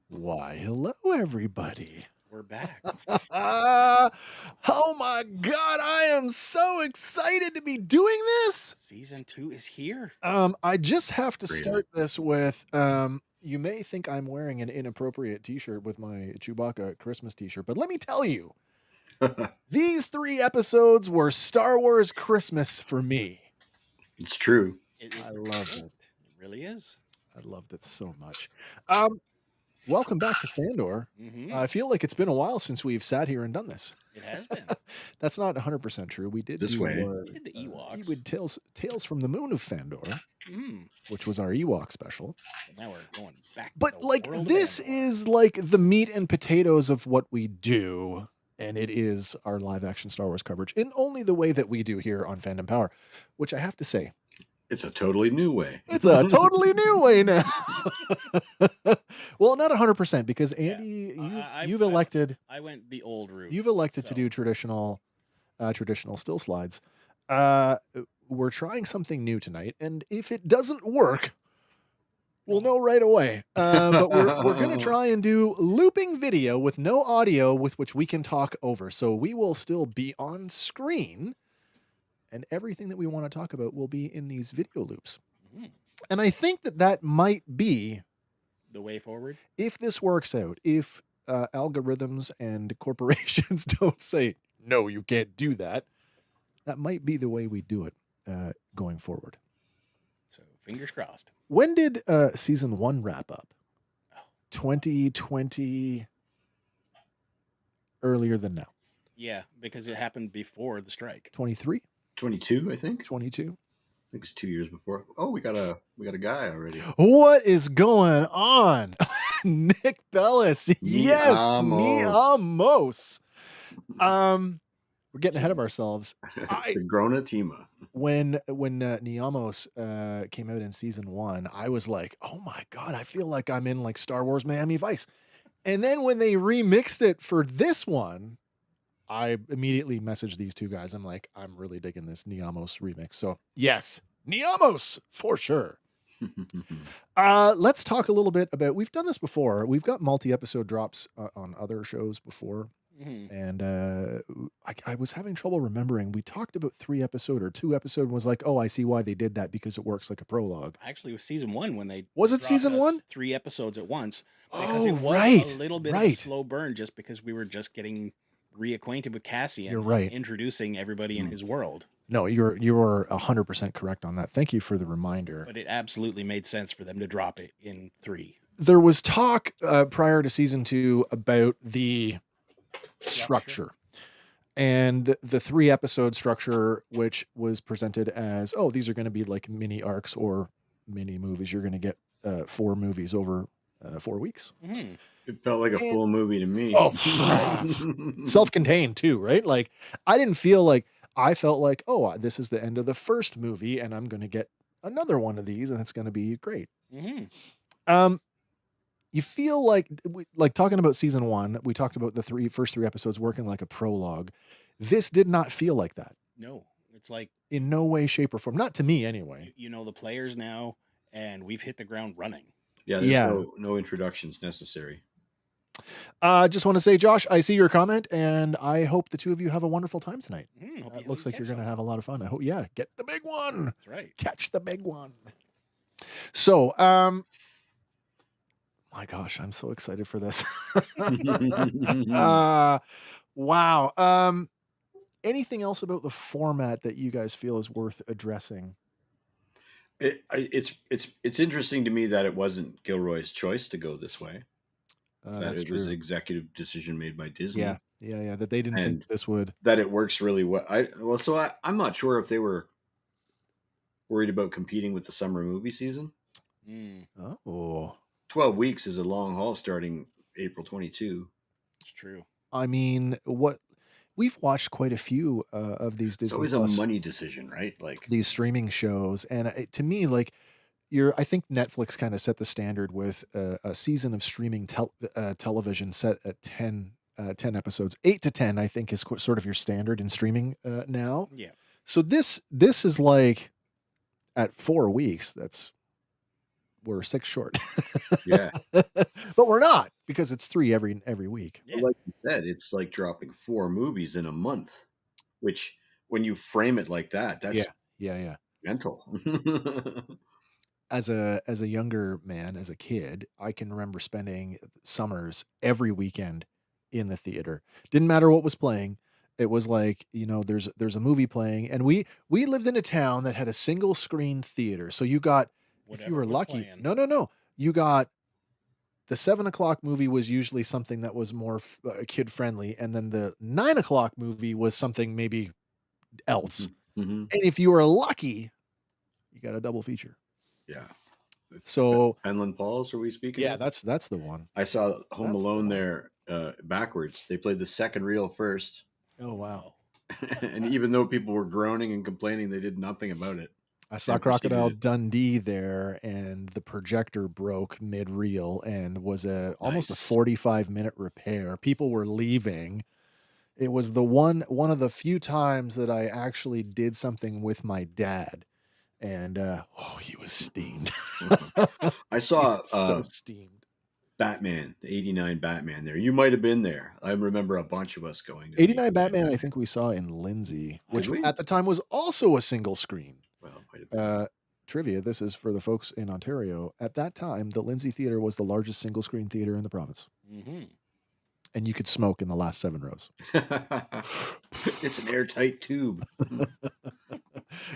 Why, hello, everybody. We're back. Oh my God, I am so excited to be doing this. Season 2 is here. I just have to Great start this with, you may think I'm wearing an inappropriate t-shirt with my Chewbacca Christmas t-shirt, but let me tell you, these 3 episodes were Star Wars Christmas for me. It's true. I loved it. It really is. I loved it so much. Welcome back to FANdor. Mhm. I feel like it's been a while since we've sat here and done this. It has been. That's not 100% true. We did This do, way. We did the Ewoks. we did Tales from the Moon of FANdor, Mhm. which was our Ewok special. But now we're going back. to But the like world of this Andor. is like the meat and potatoes of what we do, and it is our live action Star Wars coverage in only the way that we do here on Fandom Power, which I have to say, It's a totally new way. it's a totally new way now. Well, not 100% because Andy, you've elected. I went the old route. You've elected to so- do traditional still slides. We're trying something new tonight, and if it doesn't work, we'll know right away. But we're going to try and do looping video with no audio with which we can talk over. So we will still be on screen, and everything that we want to talk about will be in these video loops. Mhm. And I think that might be The way forward. if this works out, if algorithms and corporations don't say, no, you can't do that, that might be the way we do it going forward. So fingers crossed. When did season 1 wrap up? Oh. 2020, earlier than now. Yeah, because it happened before the strike. 23, 22, I think. 22. I think it was 2 years before. Oh, we got a guy already. What is going on? Nick Bellis. Yes, Niamos. Niamos. We're getting ahead of ourselves. It's the Gronatima. When Niamos came out in season 1, I was like, oh my God, I feel like I'm in like Star Wars Miami Vice. And then when they remixed it for this one, I immediately messaged these two guys. I'm like, I'm really digging this Niamos remix. So yes, Niamos for sure. Let's talk a little bit about, we've done this before. We've got multi-episode drops on other shows before. Mhm. And I was having trouble remembering. We talked about 3 episode or 2 episode and was like, oh, I see why they did that because it works like a prologue. Actually, it was season 1 when they Was it dropped season us 1? 3 episodes at once because Oh, it was right, a little bit of a slow burn just because we were just getting reacquainted with Cassian. You're right. Introducing everybody in his world. No, you're 100% correct on that. Thank you for the reminder. But it absolutely made sense for them to drop it in 3. There was talk prior to season 2 about the structure and the 3 episode structure, which was presented as, oh, these are going to be like mini arcs or mini movies. You're going to get 4 movies over 4 weeks. Mhm. It felt like a full movie to me. Oh, self-contained too, right? Like I didn't feel like, I felt like, oh, this is the end of the first movie and I'm going to get another one of these and it's going to be great. Mhm. You feel like talking about season 1, we talked about the first 3 episodes working like a prologue. This did not feel like that. No, it's like In no way, shape, or form. Not to me anyway. you know the players now, and we've hit the ground running. Yeah, there's Yeah. no introductions necessary. Just want to say, Josh, I see your comment and I hope the two of you have a wonderful time tonight. Hope It you looks like catch you're going to some. have a lot of fun. I hope, yeah, get the big one. That's right. Catch the big one. So, my gosh, I'm so excited for this. Wow. Anything else about the format that you guys feel is worth addressing? It's interesting to me that it wasn't Gilroy's choice to go this way. That That's it was true. an executive decision made by Disney. Yeah. Yeah, that they didn't think and this would. that it works really well. I'm not sure if they were worried about competing with the summer movie season. Mm, Oh, 12 weeks is a long haul starting April 22. it's true. I mean, what we've watched quite a few of these It's Disney always a Plus, money decision, right? Like, these streaming shows, and to me, like I think Netflix kind of set the standard with a season of streaming television set at 10 episodes. 8 to 10, I think, is sort of your standard in streaming now. Yeah. So this is like at 4 weeks. We're 6 short. yeah. But we're not, because it's 3 every week. Yeah. Like you said, it's like dropping 4 movies in a month, which when you frame it like that, that's Yeah. mental. As a younger man, as a kid, I can remember spending summers every weekend in the theater. Didn't matter what was playing. It was like, there's a movie playing, and we lived in a town that had a single screen theater. So you got, if you Whatever were was lucky, playing. no, you got the 7 o'clock movie was usually something that was more kid friendly, and then the 9 o'clock movie was something maybe else. Mm-hmm. And if you were lucky, you got a double feature. Yeah. So Penland Falls, are we speaking? yeah, of? that's the one. I saw Home That's the Alone one. there backwards. They played the second reel first. Oh wow. And even though people were groaning and complaining, they did nothing about it. I saw And proceeded Crocodile it. Dundee there, and the projector broke mid-reel and was almost a Nice. 45-minute repair. People were leaving. It was the one of the few times that I actually did something with my dad, and he was steamed. I He saw was so steamed. Batman, the 89 Batman there. You might have been there. I remember a bunch of us going to the 89 Batman, I think we saw in Lindsay, which we? at the time was also a single screen. Well, it might have been. Trivia, this is for the folks in Ontario. At that time, the Lindsay Theatre was the largest single screen theater in the province. Mm-hmm. And you could smoke in the last 7 rows. It's an airtight tube.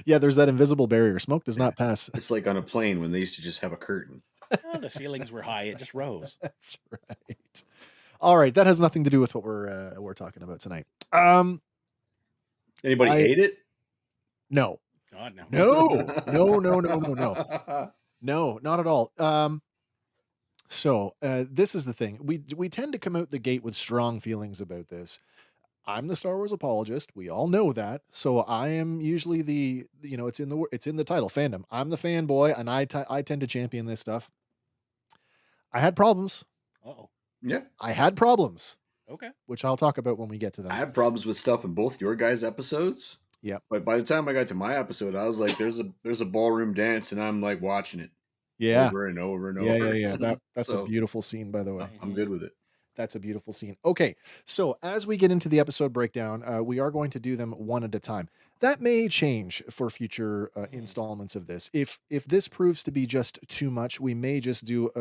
Yeah, there's that invisible barrier. Smoke does not pass. It's like on a plane when they used to just have a curtain. Oh, the ceilings were high. It just rose. That's right. All right, that has nothing to do with what we're talking about tonight. Anybody hate it? No. God, no. No, not at all. So this is the thing. We tend to come out the gate with strong feelings about this. I'm the Star Wars apologist. We all know that. So I am usually it's in the title, fandom. I'm the fanboy, and I tend to champion this stuff. I had problems. Uh-oh. Yeah. I had problems. Okay. Which I'll talk about when we get to them. I have problems with stuff in both your guys' episodes. Yeah. But by the time I got to my episode, I was like, there's a ballroom dance, and I'm like watching it. Yeah. Over and over and over. Yeah. That's a beautiful scene, by the way. I'm good with it. That's a beautiful scene. Okay, so as we get into the episode breakdown, we are going to do them one at a time. That may change for future installments of this. If this proves to be just too much, we may just do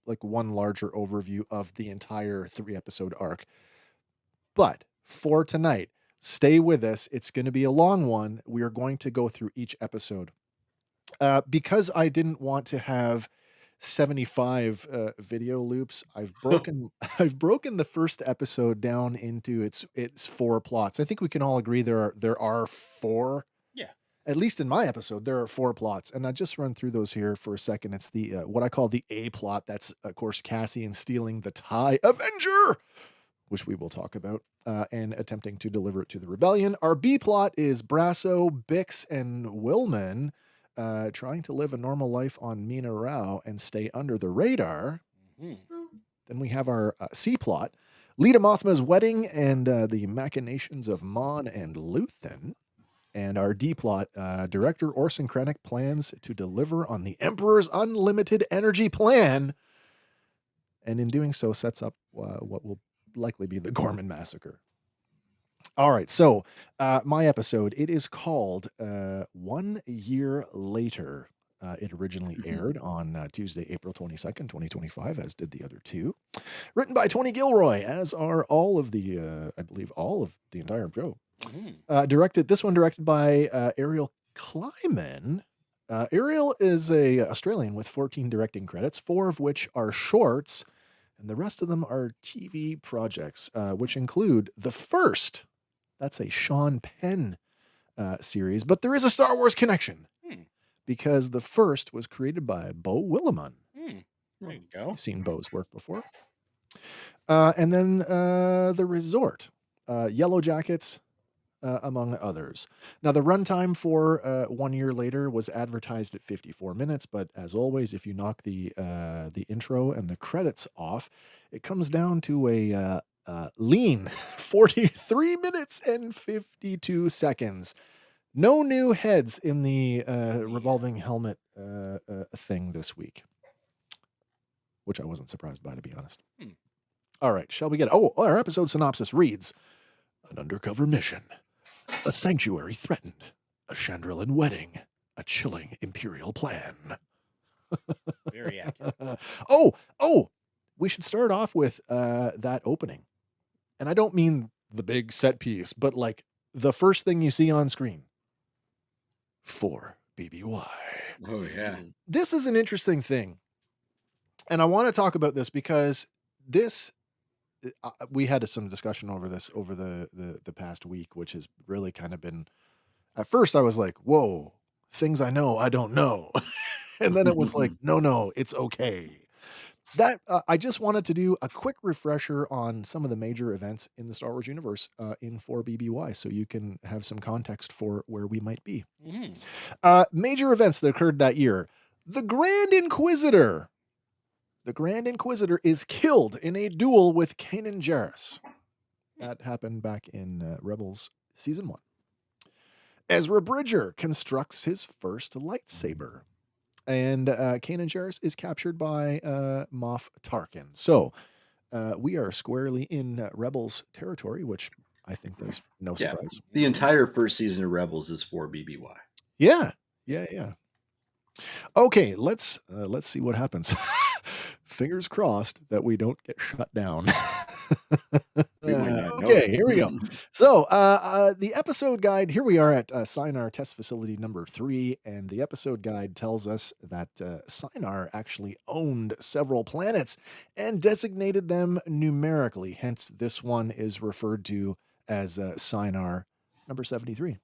like one larger overview of the entire 3-episode arc. But for tonight, stay with us. It's going to be a long one. We are going to go through each episode. Because I didn't want to have 75 video loops, I've broken the first episode down into its 4 plots. I think we can all agree there are 4. Yeah. At least in my episode, there are 4 plots, and I just run through those here for a second. It's the what I call the A plot. That's of course Cassian stealing the TIE Avenger, which we will talk about, and attempting to deliver it to the rebellion. Our B plot is Brasso, Bix, and Willman trying to live a normal life on Mina-Rau and stay under the radar. Mm-hmm. Then we have our C plot, Lita Mothma's wedding and the machinations of Mon and Luthen. And our D plot, Director Orson Krennic plans to deliver on the Emperor's unlimited energy plan, and in doing so sets up what will likely be the Gorman Massacre. All right, so my episode, it is called 1 Year Later. It originally aired on Tuesday, April 22nd, 2025, as did the other 2. Written by Tony Gilroy, as are all of the, I believe, all of the entire show. Mm-hmm. This one directed by Ariel Kleiman. Ariel is a Australian with 14 directing credits, 4 of which are shorts. And the rest of them are TV projects, which include the first. That's a Sean Penn series, but there is a Star Wars connection because the first was created by Beau Willimon. There you go. You've seen Beau's work before. And then The Resort, Yellow Jackets, among others. Now, the runtime for 1 year later was advertised at 54 minutes, but as always, if you knock the intro and the credits off, it comes down to a lean 43 minutes and 52 seconds. No new heads in the revolving helmet thing this week, which I wasn't surprised by, to be honest. All right, shall we get it? Oh, our episode synopsis reads, an undercover mission, a sanctuary threatened, a Chandrilan wedding, a chilling imperial plan. Very accurate. Oh, we should start off with that opening. And I don't mean the big set piece, but like the first thing you see on screen. For BBY. Oh, yeah. This is an interesting thing. And I want to talk about this because this, we had some discussion over this over the past week, which has really kind of been, at first I was like, whoa, things I know, I don't know. And then it was like, no, it's okay. That I just wanted to do a quick refresher on some of the major events in the Star Wars universe in 4BBY, so you can have some context for where we might be. Major events that occurred that year. The Grand Inquisitor. The Grand Inquisitor is killed in a duel with Kanan Jarrus. That happened back in Rebels Season 1. Ezra Bridger constructs his first lightsaber. And Kanan Jarrus is captured by Moff Tarkin. So we are squarely in Rebels territory, which I think is no surprise. The entire first season of Rebels is for BBY. Yeah. Okay, let's see what happens. Fingers crossed that we don't get shut down. Okay, here we go. So the episode guide, here we are at Synar Test Facility number 3, and the episode guide tells us that Synar actually owned several planets and designated them numerically. Hence, this one is referred to as Synar number 73.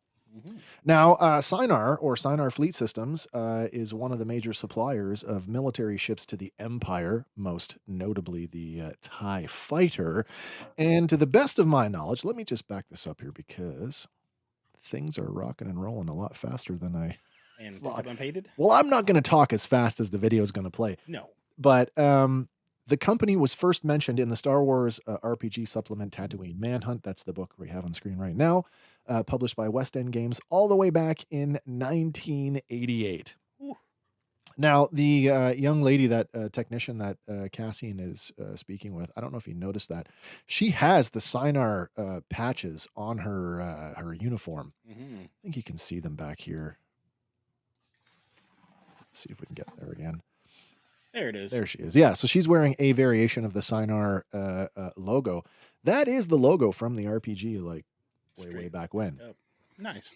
Now, Synar, or Synar Fleet Systems, is one of the major suppliers of military ships to the Empire, most notably the TIE Fighter. And to the best of my knowledge, let me just back this up here because things are rocking and rolling a lot faster than I thought. Anticipated? Well, I'm not going to talk as fast as the video is going to play. No. But the company was first mentioned in the Star Wars RPG supplement Tatooine Manhunt. That's the book we have on screen right now. Published by West End Games all the way back in 1988. Ooh. Now, the young lady, that technician that Cassian is speaking with, I don't know if you noticed that, she has the Synar patches on her uniform. I think you can see them back here. Let's see if we can get there again. There it is. There she is. Yeah, so she's wearing a variation of the Synar logo. That is the logo from the RPG, like, way back when. Nice.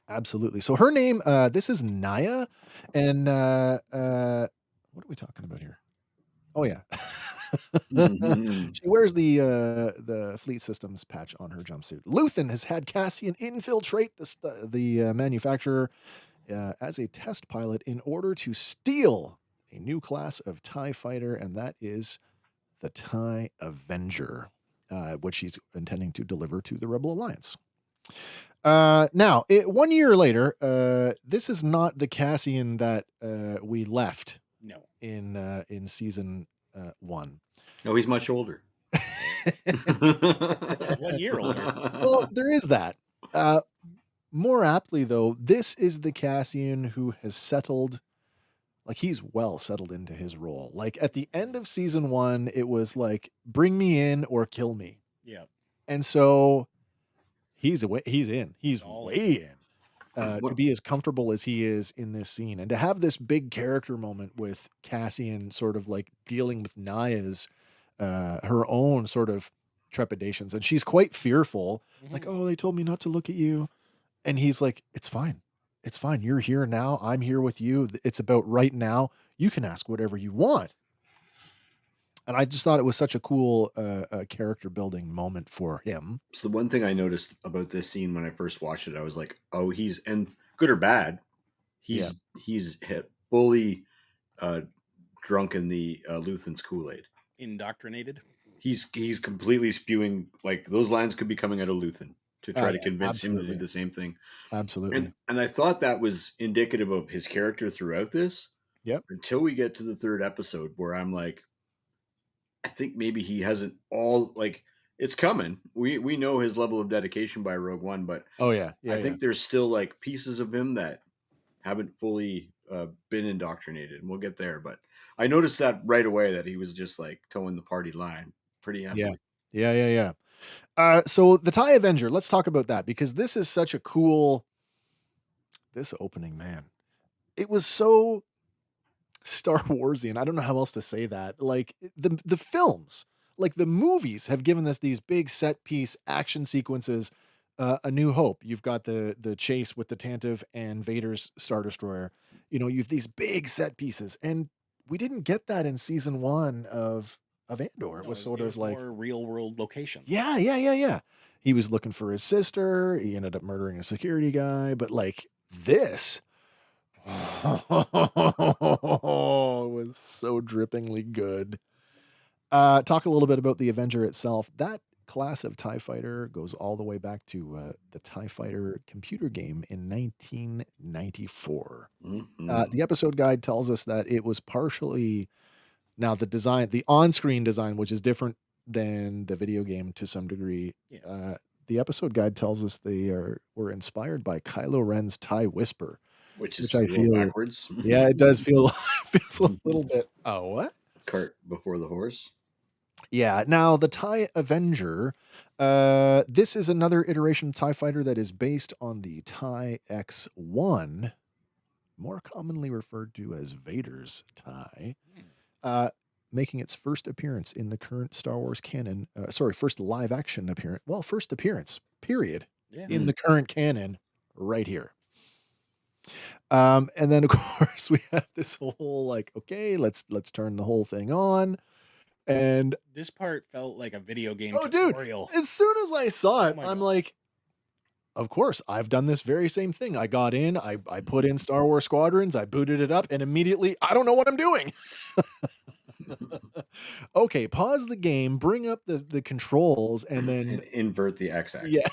Absolutely. So her name, this is Naya, and what are we talking about here? Oh yeah. She wears the Fleet Systems patch on her jumpsuit. Luthen has had Cassian infiltrate the manufacturer as a test pilot in order to steal a new class of TIE fighter, and that is the TIE Avenger, which he's intending to deliver to the Rebel Alliance. Now, 1 year later, this is not the Cassian that we left. No. In season 1. No, he's much older. 1 year older. Well, there is that. More aptly, though, this is the Cassian who has settled. Like, he's well settled into his role. Like, at the end of season 1, it was like, bring me in or kill me. Yeah. And so he's in. He's way in. To be as comfortable as he is in this scene, and to have this big character moment with Cassian sort of like dealing with Naya's her own sort of trepidations, and she's quite fearful, like, oh, they told me not to look at you, and he's like, it's fine, you're here now, I'm here with you, it's about right now, you can ask whatever you want. And I just thought it was such a cool character building moment for him. So the one thing I noticed about this scene when I first watched it, I was like, oh, he's, and good or bad, Yeah. he's fully drunken the Luthen's Kool-Aid. Indoctrinated. He's completely spewing, like, those lines could be coming out of Luthen to try to convince him to do the same thing. Absolutely. And I thought that was indicative of his character throughout this. Yep. Until we get to the third episode where I'm like, I think maybe he hasn't all, like, it's coming. We know his level of dedication by Rogue One, but Oh yeah. Yeah. I think there's still like pieces of him that haven't fully been indoctrinated, and we'll get there. But I noticed that right away that he was just like towing the party line pretty heavily. Yeah. So the TIE Avenger, let's talk about that because this is such a cool. This opening, man, it was so Star Warsian. I don't know how else to say that. Like the films, like the movies have given us these big set piece action sequences. A New Hope. You've got the chase with the Tantive and Vader's Star Destroyer. You know, you've these big set pieces, and we didn't get that in season 1 of Andor. It No, was it sort was of like, more real world locations. yeah. He was looking for his sister. He ended up murdering a security guy, but like this, it was so drippingly good. Talk a little bit about the Avenger itself. That class of TIE fighter goes all the way back to the TIE fighter computer game in 1994. The episode guide tells us that it was partially now the design, the on-screen design, which is different than the video game to some degree. Yeah. The episode guide tells us they were inspired by Kylo Ren's TIE Whisper, which is I a little feel backwards. Yeah, it does feel feels a little bit. Oh, what? Cart before the horse. Yeah. Now the TIE Avenger, this is another iteration of TIE fighter that is based on the TIE X1, more commonly referred to as Vader's TIE, making its first appearance in the current Star Wars canon. First live action appearance. Well, first appearance, period, in the current canon, right here. And then of course we have this whole like, okay, let's turn the whole thing on. And this part felt like a video game tutorial. Dude, as soon as I saw it, I'm like, of course, I've done this very same thing. I got in, I put in Star Wars Squadrons, I booted it up, and immediately I don't know what I'm doing. Okay, pause the game, bring up the controls, and then invert the X-axis. Yeah.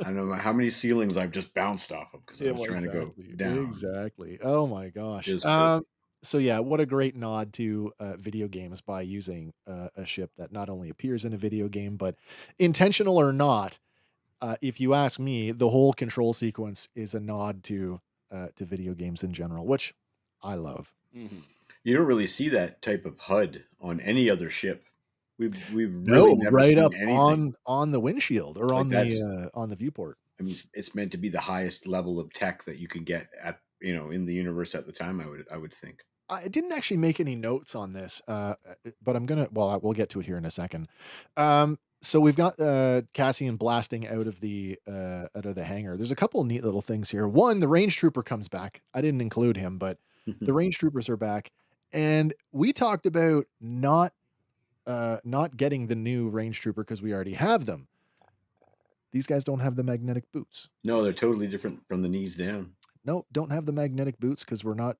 I don't know how many ceilings I've just bounced off of because I was trying to go down. Exactly. Oh my gosh. So yeah, what a great nod to video games by using a ship that not only appears in a video game, but intentional or not, if you ask me, the whole control sequence is a nod to video games in general, which I love. Mm-hmm. You don't really see that type of HUD on any other ship. We've really never right seen up anything on the windshield or like on the viewport. I mean, it's meant to be the highest level of tech that you could get at, in the universe at the time. I would think. I didn't actually make any notes on this, but I'm gonna. Well, we'll get to it here in a second. So we've got Cassian blasting out of the hangar. There's a couple of neat little things here. One, the range trooper comes back. I didn't include him, but the range troopers are back, and we talked about not getting the new range trooper because we already have them. These guys don't have the magnetic boots. No, they're totally different from the knees down. No, don't have the magnetic boots because we're not,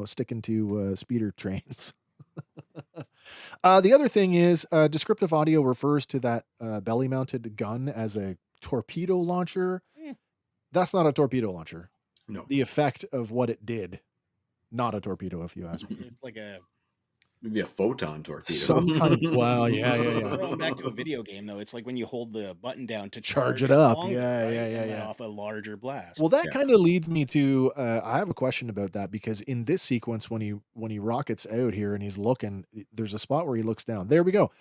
sticking to speeder trains. The other thing is descriptive audio refers to that belly-mounted gun as a torpedo launcher. That's not a torpedo launcher. No. The effect of what it did, not a torpedo, if you ask me. It's like maybe a photon torpedo. Some kind of, well, yeah. Going back to a video game, though, it's like when you hold the button down to charge it up. Longer, Yeah. Off a larger blast. Well, that kind of leads me to, I have a question about that because in this sequence, when he rockets out here and he's looking, there's a spot where he looks down. There we go.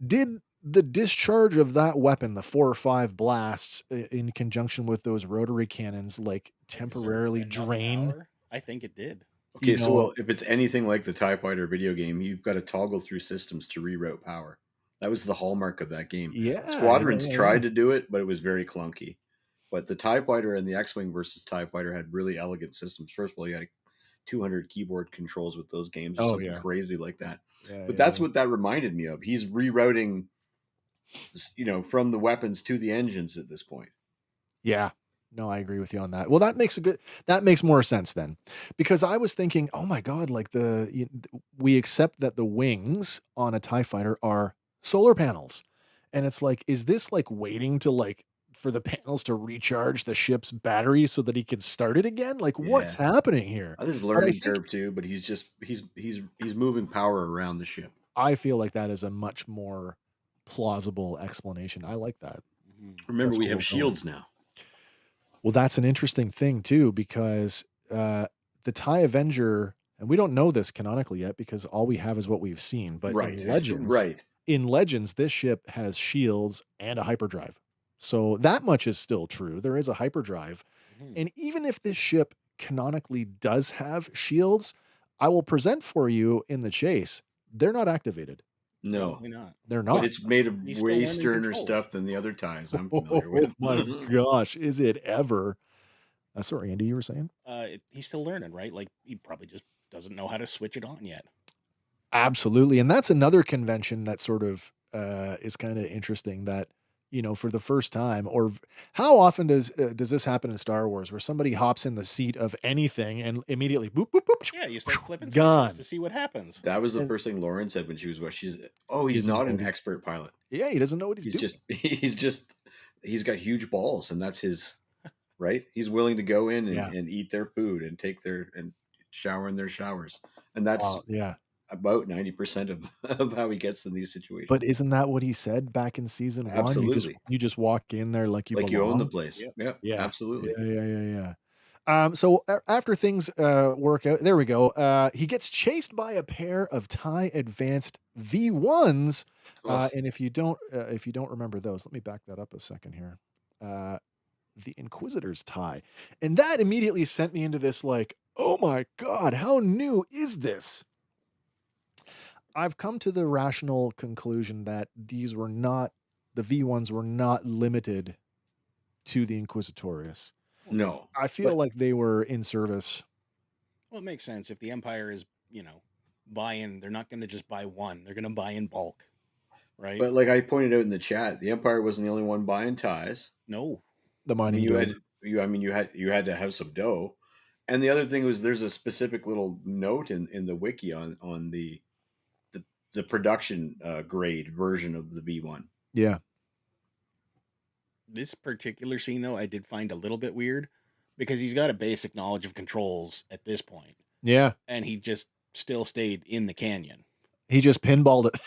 Did the discharge of that weapon, the 4 or 5 blasts in conjunction with those rotary cannons, like temporarily drain? Power? I think it did. Okay, so if it's anything like the TIE Fighter video game, you've got to toggle through systems to reroute power. That was the hallmark of that game. Yeah. Squadrons tried to do it, but it was very clunky. But the TIE Fighter and the X-Wing versus TIE Fighter had really elegant systems. First of all, you had to 200 keyboard controls with those games or Oh something yeah. crazy like that. Yeah, But yeah, that's yeah. what that reminded me of. He's rerouting, from the weapons to the engines at this point. Yeah. No, I agree with you on that. Well, that makes more sense then. Because I was thinking, "Oh my god, like we accept that the wings on a TIE fighter are solar panels." And it's like, is this like waiting to like for the panels to recharge the ship's battery so that he can start it again? Like what's Yeah. happening here? There's But I learning think curve too, but he's moving power around the ship. I feel like that is a much more plausible explanation. I like that. Mhm. Remember, That's we where have we're going. shields now. Well, that's an interesting thing too, because the TIE Avenger, and we don't know this canonically yet because all we have is what we've seen. But Right. Right. In Legends, this ship has shields and a hyperdrive. So that much is still true. There is a hyperdrive. Mhm. And even if this ship canonically does have shields, I will present for you in the chase, they're not activated. No. Probably not. They're But not. it's made of He's still way learning sterner controls. stuff than the other ties I'm familiar Oh with. my gosh, is it ever? Sorry, Andy, you were saying? He's still learning, right? Like he probably just doesn't know how to switch it on yet. Absolutely, and that's another convention that sort of, is kinda interesting that, for the first time how often does this happen in Star Wars where somebody hops in the seat of anything and immediately boop, boop, boop, Yeah, you start flipping switches to gone, see what happens. That was the and first thing Lauren said when she was what she's. Oh, he he's doesn't not know an what he's expert pilot. yeah, he doesn't know what he's He's doing. just he's got huge balls, and that's his right. He's willing to go in Yeah. and eat their food and take their and shower in their showers, and that's Yeah. about 90% of how he gets in these But situations. isn't that what he said back in season 1? Absolutely, You just walk in there like you like you own the belong? place. Yep. Yeah, Yeah. absolutely. Yeah, yeah, yeah, yeah. So after things work out, there we go. He gets chased by a pair of TIE Advanced V1s, Oh, and if you don't remember those, let me back that up a second here. Uh, the Inquisitor's TIE, and that immediately sent me into this like, oh my god, how new is this? I've come to the rational conclusion that the V1s were not limited to the Inquisitorius. no, I feel but like they were in service. Well, it makes sense if the Empire is, buying. They're not going to just buy one. They're going to buy in bulk, right? like I pointed out in the chat, the Empire wasn't the only one buying ties. No. The I mean, mining guild. you had to have some dough, and the other thing was there's a specific little note in the wiki on the production grade version of the V1. Yeah. This particular scene, though, I did find a little bit weird because he's got a basic knowledge of controls at this point, Yeah. and he just still stayed in the canyon. He just pinballed it.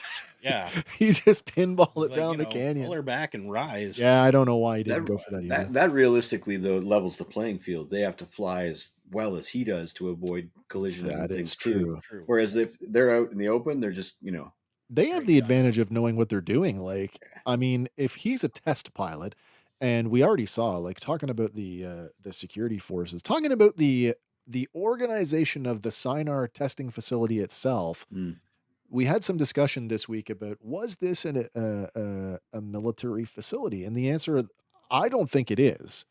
Yeah. He just pinballed He's it like, down the pull canyon. her back and rise. Yeah, I don't know why he didn't That go for that either. that realistically though levels the playing field. They have to fly as well as he does to avoid collisions and That is things too. true. True. Whereas if they're out in the open, they're just They have Straight the shot. advantage of knowing what they're doing. Like, I mean, if he's a test pilot, and we already saw, like, talking about the security forces, talking about the organization of the Sinar testing facility itself, mm, we had some discussion this week about was this a military facility? And the answer, I don't think it is.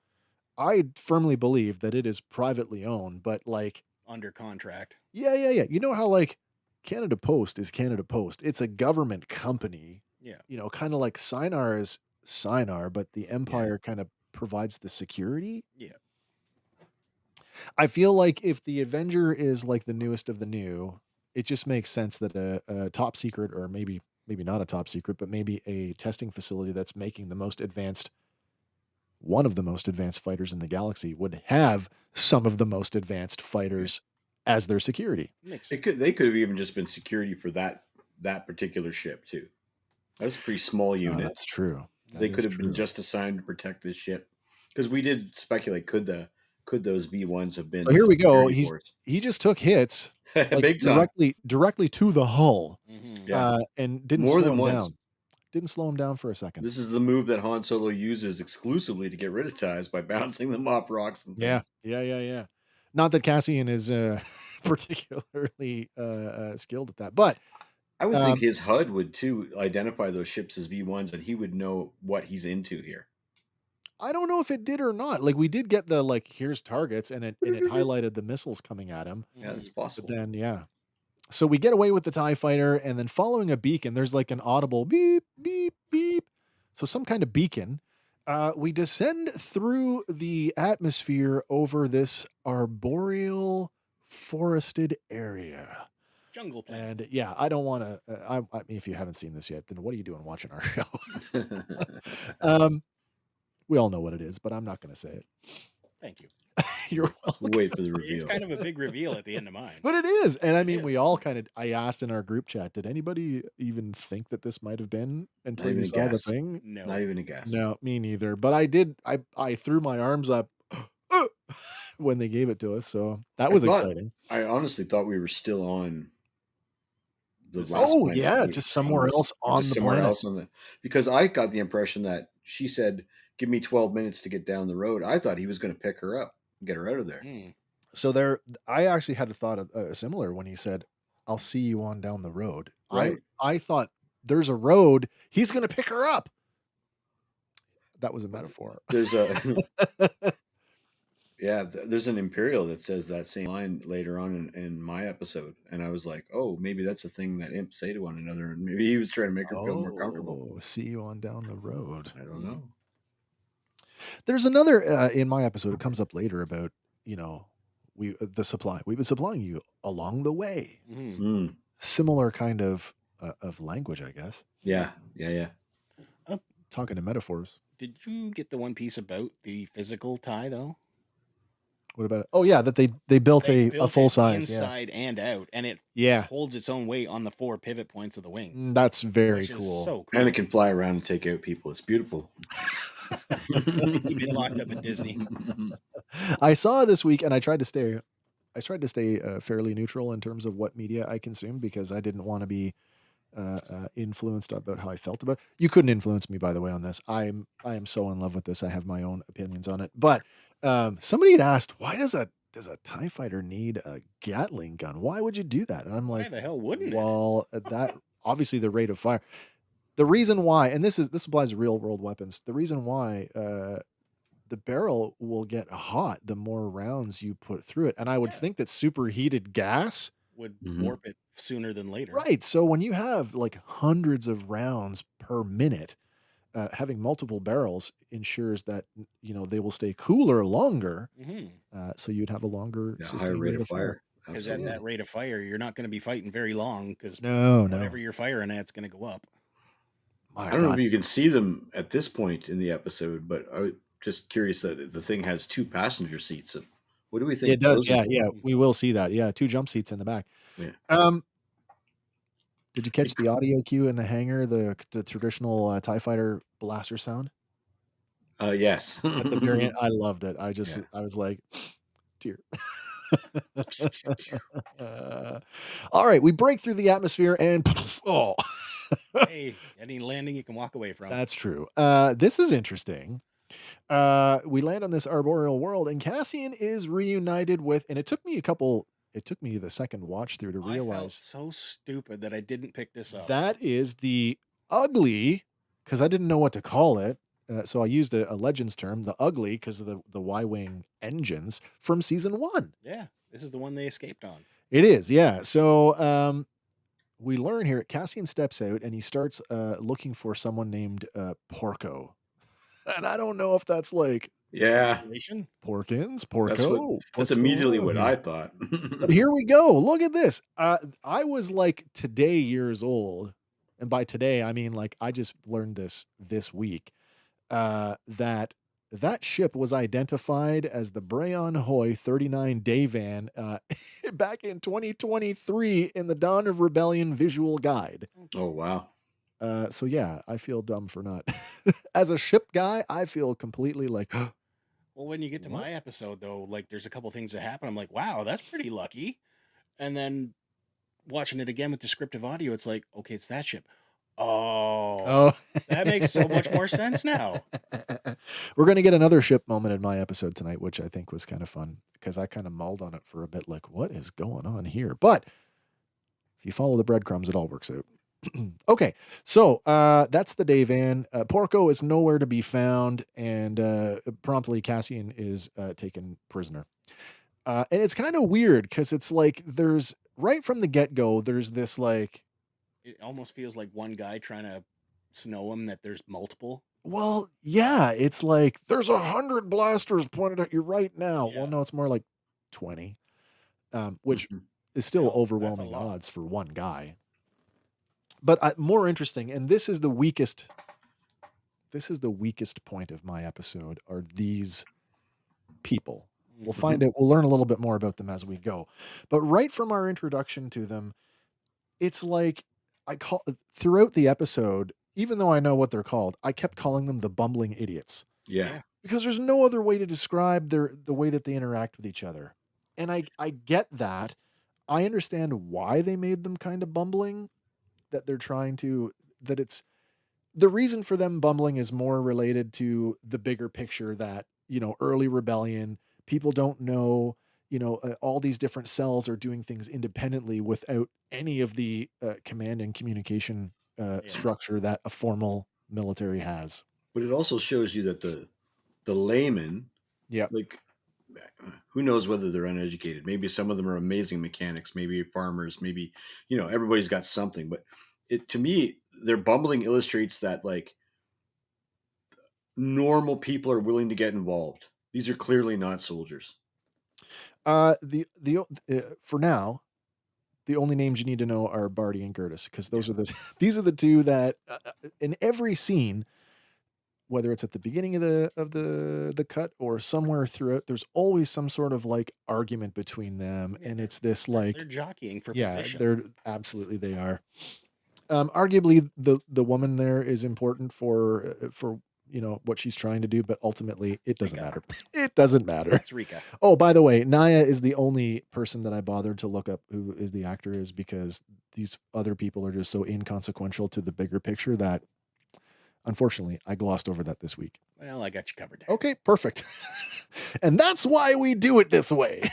I firmly believe that it is privately owned, but like, Under contract. yeah, yeah, yeah. You know how like Canada Post is Canada Post. It's a government company. Yeah. Kind of like Sinar is Sinar, but the Empire kind of provides the security. Yeah. I feel like if the Avenger is like the newest of the new, it just makes sense that a top secret, or maybe not a top secret, but maybe a testing facility that's making one of the most advanced fighters in the galaxy would have some of the most advanced fighters as their security. Makes sense. they could have even just been security for that particular ship too. That was a pretty small unit. That's true. They could have been just assigned to protect this ship because we did speculate could those V1s have been? So here we go. security force? He just took hits like Big time. directly to the hull, Mhm. Yeah. and didn't More slow than him once. down. Didn't slow him down for a second. This is the move that Han Solo uses exclusively to get rid of ties by bouncing them off rocks and things. Yeah. Not that Cassian is particularly skilled at that, but I would think his HUD would too identify those ships as V1s, and he would know what he's into here. I don't know if it did or not. Like, we did get the, like, here's targets, and it highlighted the missiles coming at him. Yeah, it's Mhm. But possible. then, yeah. So we get away with the TIE fighter, and then following a beacon, there's like an audible beep, beep, beep. So some kind of beacon. We descend through the atmosphere over this arboreal forested area. Jungle planet. And yeah, I don't want to. I mean, if you haven't seen this yet, then what are you doing watching our show? um, we all know what it is, but I'm not going to say it. Thank you. You're welcome. We'll wait for the It's reveal. kind of a big reveal at the end of mine. But it is. And I It mean, is. we all kind of, I asked in our group chat, did anybody even think that this might have been until even you a saw the guess. thing? No. Not even a guess. No, me neither. But I did, I threw my arms up when they gave it to us. So that was exciting. I honestly thought we were still on the This- last Oh, planet yeah, that we just found somewhere was- else or on just the somewhere planet. else on the, because I got the impression that she said, give me 12 minutes to get down the road. I thought he was going to pick her up and get her out of there. Mm. So there, I actually had a thought similar when he said, I'll see you on down the road. Right. I thought there's a road. He's going to pick her up. That was a metaphor. There's a yeah, there's an Imperial that says that same line later on in my episode, and I was like, oh, maybe that's a thing that imps say to one another, and maybe he was trying to make her feel more comfortable. Oh, see you on down the road. I don't know. There's another in my episode. It comes up later about, you know, the supply. We've been supplying you along the way. Mhm. Mm, Similar kind of language, I guess. yeah. Talking in metaphors. Did you get the one piece about the physical tie though? What about it? Oh yeah, that they built They a built full it size. inside and out, and it Yeah. holds its own weight on the 4 pivot points of the wings, That's very which is cool. so cool. And it can fly around and take out people. It's beautiful. You've been locked up at Disney. I saw this week, and I tried to stay fairly neutral in terms of what media I consumed because I didn't want to be influenced about how I felt about it. You couldn't influence me, by the way, on this. I am so in love with this. I have my own opinions on it. But somebody had asked, why does a TIE fighter need a Gatling gun? Why would you do that? And I'm Why like, the hell wouldn't it? well, that obviously the rate of fire. The reason why, and this applies to real world weapons. The reason why the barrel will get hot the more rounds you put through it, and I would Yeah. think that superheated gas. Would Mhm. warp it sooner than later. Right. So when you have like hundreds of rounds per minute, having multiple barrels ensures that you know they will stay cooler longer. Mhm. So you'd have a longer, Yeah, higher sustained rate of fire. Because at Absolutely. that rate of fire, you're not going to be fighting very long because No, whatever no. you're firing at's going to go up. My I don't know God. if you can see them at this point in the episode, but I was just curious that the thing has 2 passenger seats. What do we think? It does. those are Yeah, for? yeah. We will see that. Yeah, 2 jump seats in the back. Yeah. Did you catch the audio cue in the hangar, the traditional TIE fighter blaster sound Yes. at the very end? I loved it. I Yeah. was like, dear. All right, we break through the atmosphere and oh, Hey, any landing you can walk away from. that's true. This is interesting. We land on this arboreal world, and Cassian is reunited with, and it took me the second watch through to I felt realize so stupid that I didn't pick this up. that is the ugly, because I didn't know what to call it. So I used a Legends term, the ugly, because of the Y-wing engines from season 1. Yeah, this is the one they escaped on. It is, yeah. So we learn here, Cassian steps out and he starts looking for someone named Porco. And I don't know if that's like Yeah. Relation? Porkins, That's Porco. that's immediately what I I. thought. But here we go. Look at this. I was like today years old, and by today I mean like I just learned this week. That ship was identified as the Breon Hoy 39 Dayvan back in 2023 in the Dawn of Rebellion visual guide. Oh wow. So yeah, I feel dumb for not. As a ship guy, I feel completely like, Well, when you get to What? my episode, though, like there's a couple things that happen. I'm like, wow, that's pretty lucky. And then watching it again with descriptive audio, it's like, okay, it's that ship. Oh, that makes so much more sense now. We're going to get another ship moment in my episode tonight, which I think was kind of fun because I kind of mulled on it for a bit, like, what is going on here? But if you follow the breadcrumbs, it all works out. Okay, so that's the day van. Porco is nowhere to be found, and promptly Cassian is taken prisoner. And it's kind of weird because it's like there's right from the get go, there's this like, It almost feels like one guy trying to snow him that there's multiple. well, yeah, it's like there's 100 blasters pointed at you right now. Well, Yeah. no, it's more like 20, which Mhm. is still Hell, that's a overwhelming lot. odds for one guy. But more interesting, and this is the weakest. This is the weakest point of my episode. Are these people? We'll Mhm. find out. We'll learn a little bit more about them as we go. But right from our introduction to them, it's like I call throughout the episode, even though I know what they're called, I kept calling them the bumbling idiots Yeah. Yeah. because there's no other way to describe the way that they interact with each other. And I get that. I understand why they made them kind of bumbling, that they're trying to that it's the reason for them bumbling is more related to the bigger picture that, early rebellion, people don't know, all these different cells are doing things independently without any of the command and communication Yeah. structure that a formal military has. But it also shows you that the layman, Yep. like, who knows whether they're uneducated? Maybe some of them are amazing mechanics, maybe farmers, maybe, everybody's got something. But it, to me, their bumbling illustrates that, like, normal people are willing to get involved. These are clearly not soldiers. For now, the only names you need to know are Barty and Curtis because Yeah. those are the these are the two that in every scene, whether it's at the beginning of the cut or somewhere throughout, there's always some sort of like argument between them, Yeah. and it's this They're like, jockeying for yeah, position. they're absolutely they are. Arguably, the woman there is important for what she's trying to do, but ultimately it doesn't Rika. matter. It doesn't matter. That's Rika. Oh, by the way, Naya is the only person that I bothered to look up who is the actor is because these other people are just so inconsequential to the bigger picture that unfortunately I glossed over that this week. Well, I got you covered there. Okay, perfect. And that's why we do it this way.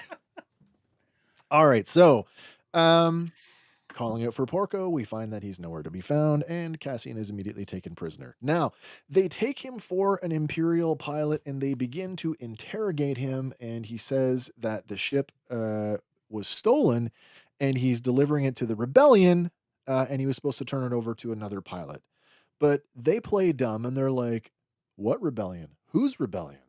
All right, so calling out for Porco, we find that he's nowhere to be found, and Cassian is immediately taken prisoner. Now, they take him for an Imperial pilot and they begin to interrogate him, and he says that the ship was stolen and he's delivering it to the rebellion, and he was supposed to turn it over to another pilot. But they play dumb and they're like, what rebellion? Whose rebellion?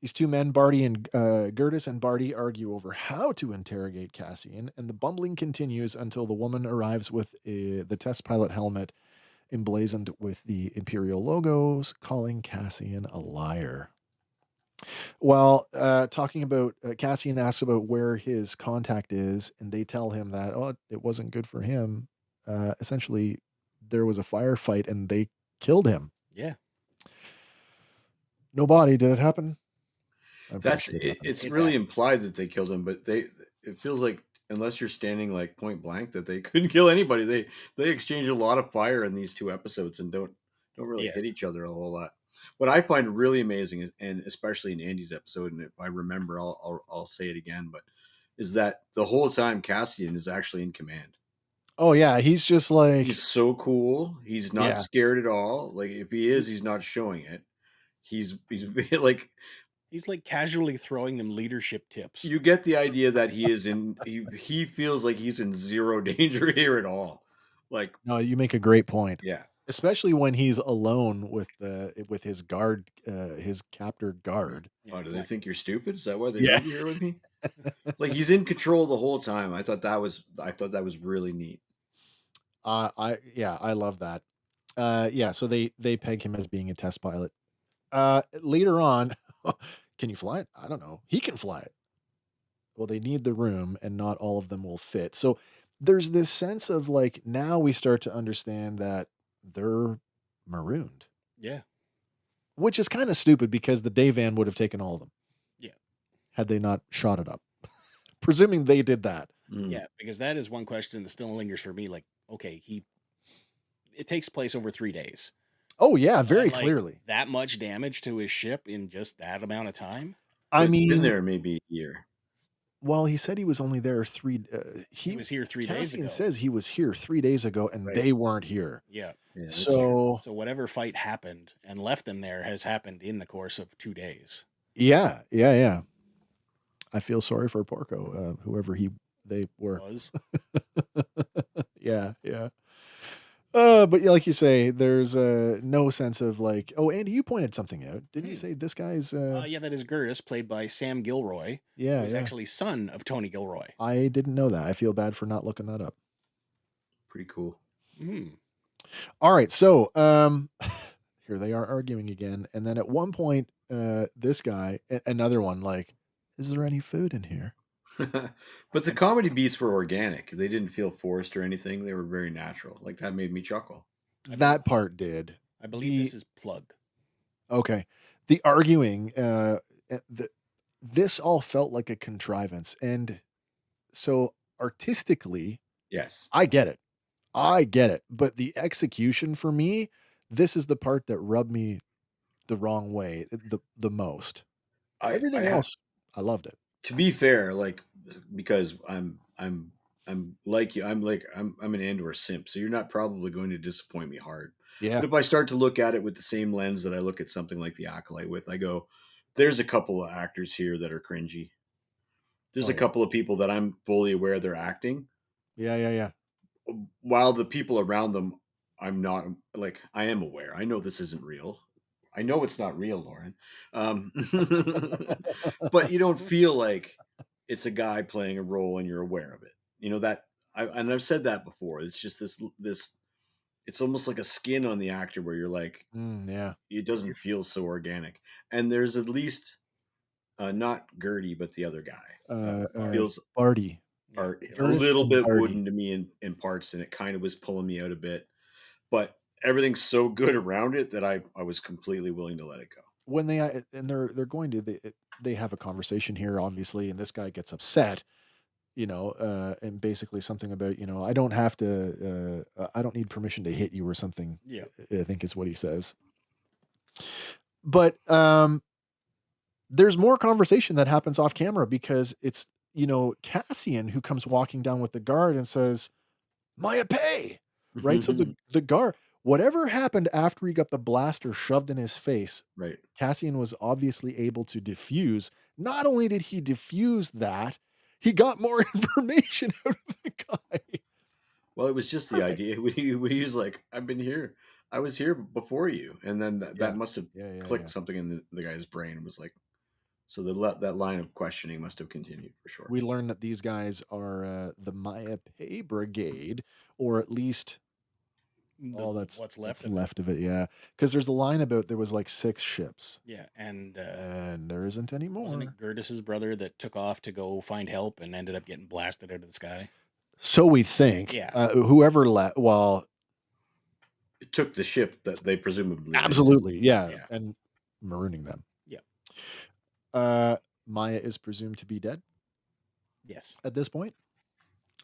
These two men, Barty and Gertis and Barty, argue over how to interrogate Cassian, and the bumbling continues until the woman arrives with the test pilot helmet emblazoned with the Imperial logos, calling Cassian a liar. While talking about Cassian asks about where his contact is, and they tell him that it wasn't good for him. Essentially, there was a firefight and they killed him. Yeah. No body. Did it happen? I'm pretty That's sure it it, happened. it's It really happened. implied that they killed him, but it feels like unless you're standing like point blank that they couldn't kill anybody. They exchange a lot of fire in these two episodes and don't really Yes. hit each other a whole lot. What I find really amazing is, and especially in Andy's episode, and if I remember, I'll say it again, but is that the whole time Cassian is actually in command. Oh yeah, he's just like, He's so cool. He's not yeah. scared at all. Like if he is, he's not showing it. He's like He's like casually throwing them leadership tips. you get the idea that he feels like he's in zero danger here at all. Like, No, you make a great point. yeah. Especially when he's alone with his guard, his captor guard. Yeah, Oh, do they Fleck. think you're stupid? Is that why they Yeah. leave you here with me? Like he's in control the whole time. I thought that was really neat. I love that. Yeah, so they peg him as being a test pilot. Later on, can you fly it? I don't know. He can fly it. Well, they need the room and not all of them will fit. So there's this sense of like now we start to understand that they're marooned, Yeah. which is kind of stupid because the day van would have taken all of them. Yeah. Had they not shot it up. Presuming they did that. Mm. Yeah, because that is one question that still lingers for me. Like, okay, it takes place over 3 days. Oh yeah, very And, like, clearly. that much damage to his ship in just that amount of time? I It's been mean, there maybe a year. Well, he said he was only there He was here 3 days Cassian ago. says he was here 3 days ago and Right. they weren't here. Yeah. Yeah, that's true. So, So whatever fight happened and left them there has happened in the course of 2 days. yeah. I feel sorry for Porco, whoever they were. Was. Yeah. But like you say, there's no sense of like, oh, Andy, you pointed something out. Didn't you say this guy's Yeah, that is Gertis, played by Sam Gilroy, who yeah, is yeah. actually son of Tony Gilroy. I didn't know that. I feel bad for not looking that up. Pretty cool. All right, so here they are arguing again, and then at one point, this guy, another one, like, is there any food in here? But the comedy beats were organic. They didn't feel forced or anything. They were very natural. Like that made me chuckle. That part did. I believe this is Plug. Okay. The arguing, this all felt like a contrivance, and so artistically, Yes. I get it. But the execution for me, this is the part that rubbed me the wrong way the most. Everything else, I loved it. To be fair, like because I'm like you, I'm an Andor simp, so you're not probably going to disappoint me hard. Yeah. But if I start to look at it with the same lens that I look at something like The Acolyte with, I go, there's a couple of actors here that are cringy. There's a couple of people that I'm fully aware they're acting. Yeah. While the people around them, I'm not like I am aware. I know this isn't real. I know it's not real, Lauren. But you don't feel like it's a guy playing a role and you're aware of it. You know that and I've said that before. It's just this it's almost like a skin on the actor where you're like, yeah, it doesn't feel so organic. And there's at least not Gertie, but the other guy feels Barty. a little bit wooden to me in parts, and it kind of was pulling me out a bit. But everything's so good around it that I was completely willing to let it go. When they're going to they have a conversation here, obviously, and this guy gets upset, and basically something about, I don't have to, I don't need permission to hit you or something. Yeah, I think is what he says. But there's more conversation that happens off camera because it's, Cassian who comes walking down with the guard and says, Maya pay, right? So the guard, whatever happened after he got the blaster shoved in his face, right? Cassian was obviously able to defuse. Not only did he defuse that, he got more information out of the guy. Well, it was just the idea. He was like, I've been here. I was here before you. And then that must have clicked something in the guy's brain and was like, so that line of questioning must have continued for sure. We learned that these guys are the Maya Pay Brigade, or at least that's what's left of it. Yeah, because there's the line about there was like 6 ships. Yeah, and there isn't any more. Wasn't it Gertis's brother that took off to go find help and ended up getting blasted out of the sky? So we think. Yeah. Whoever it took the ship that they presumably absolutely, yeah, and marooning them. Yeah. Maya is presumed to be dead. Yes. At this point.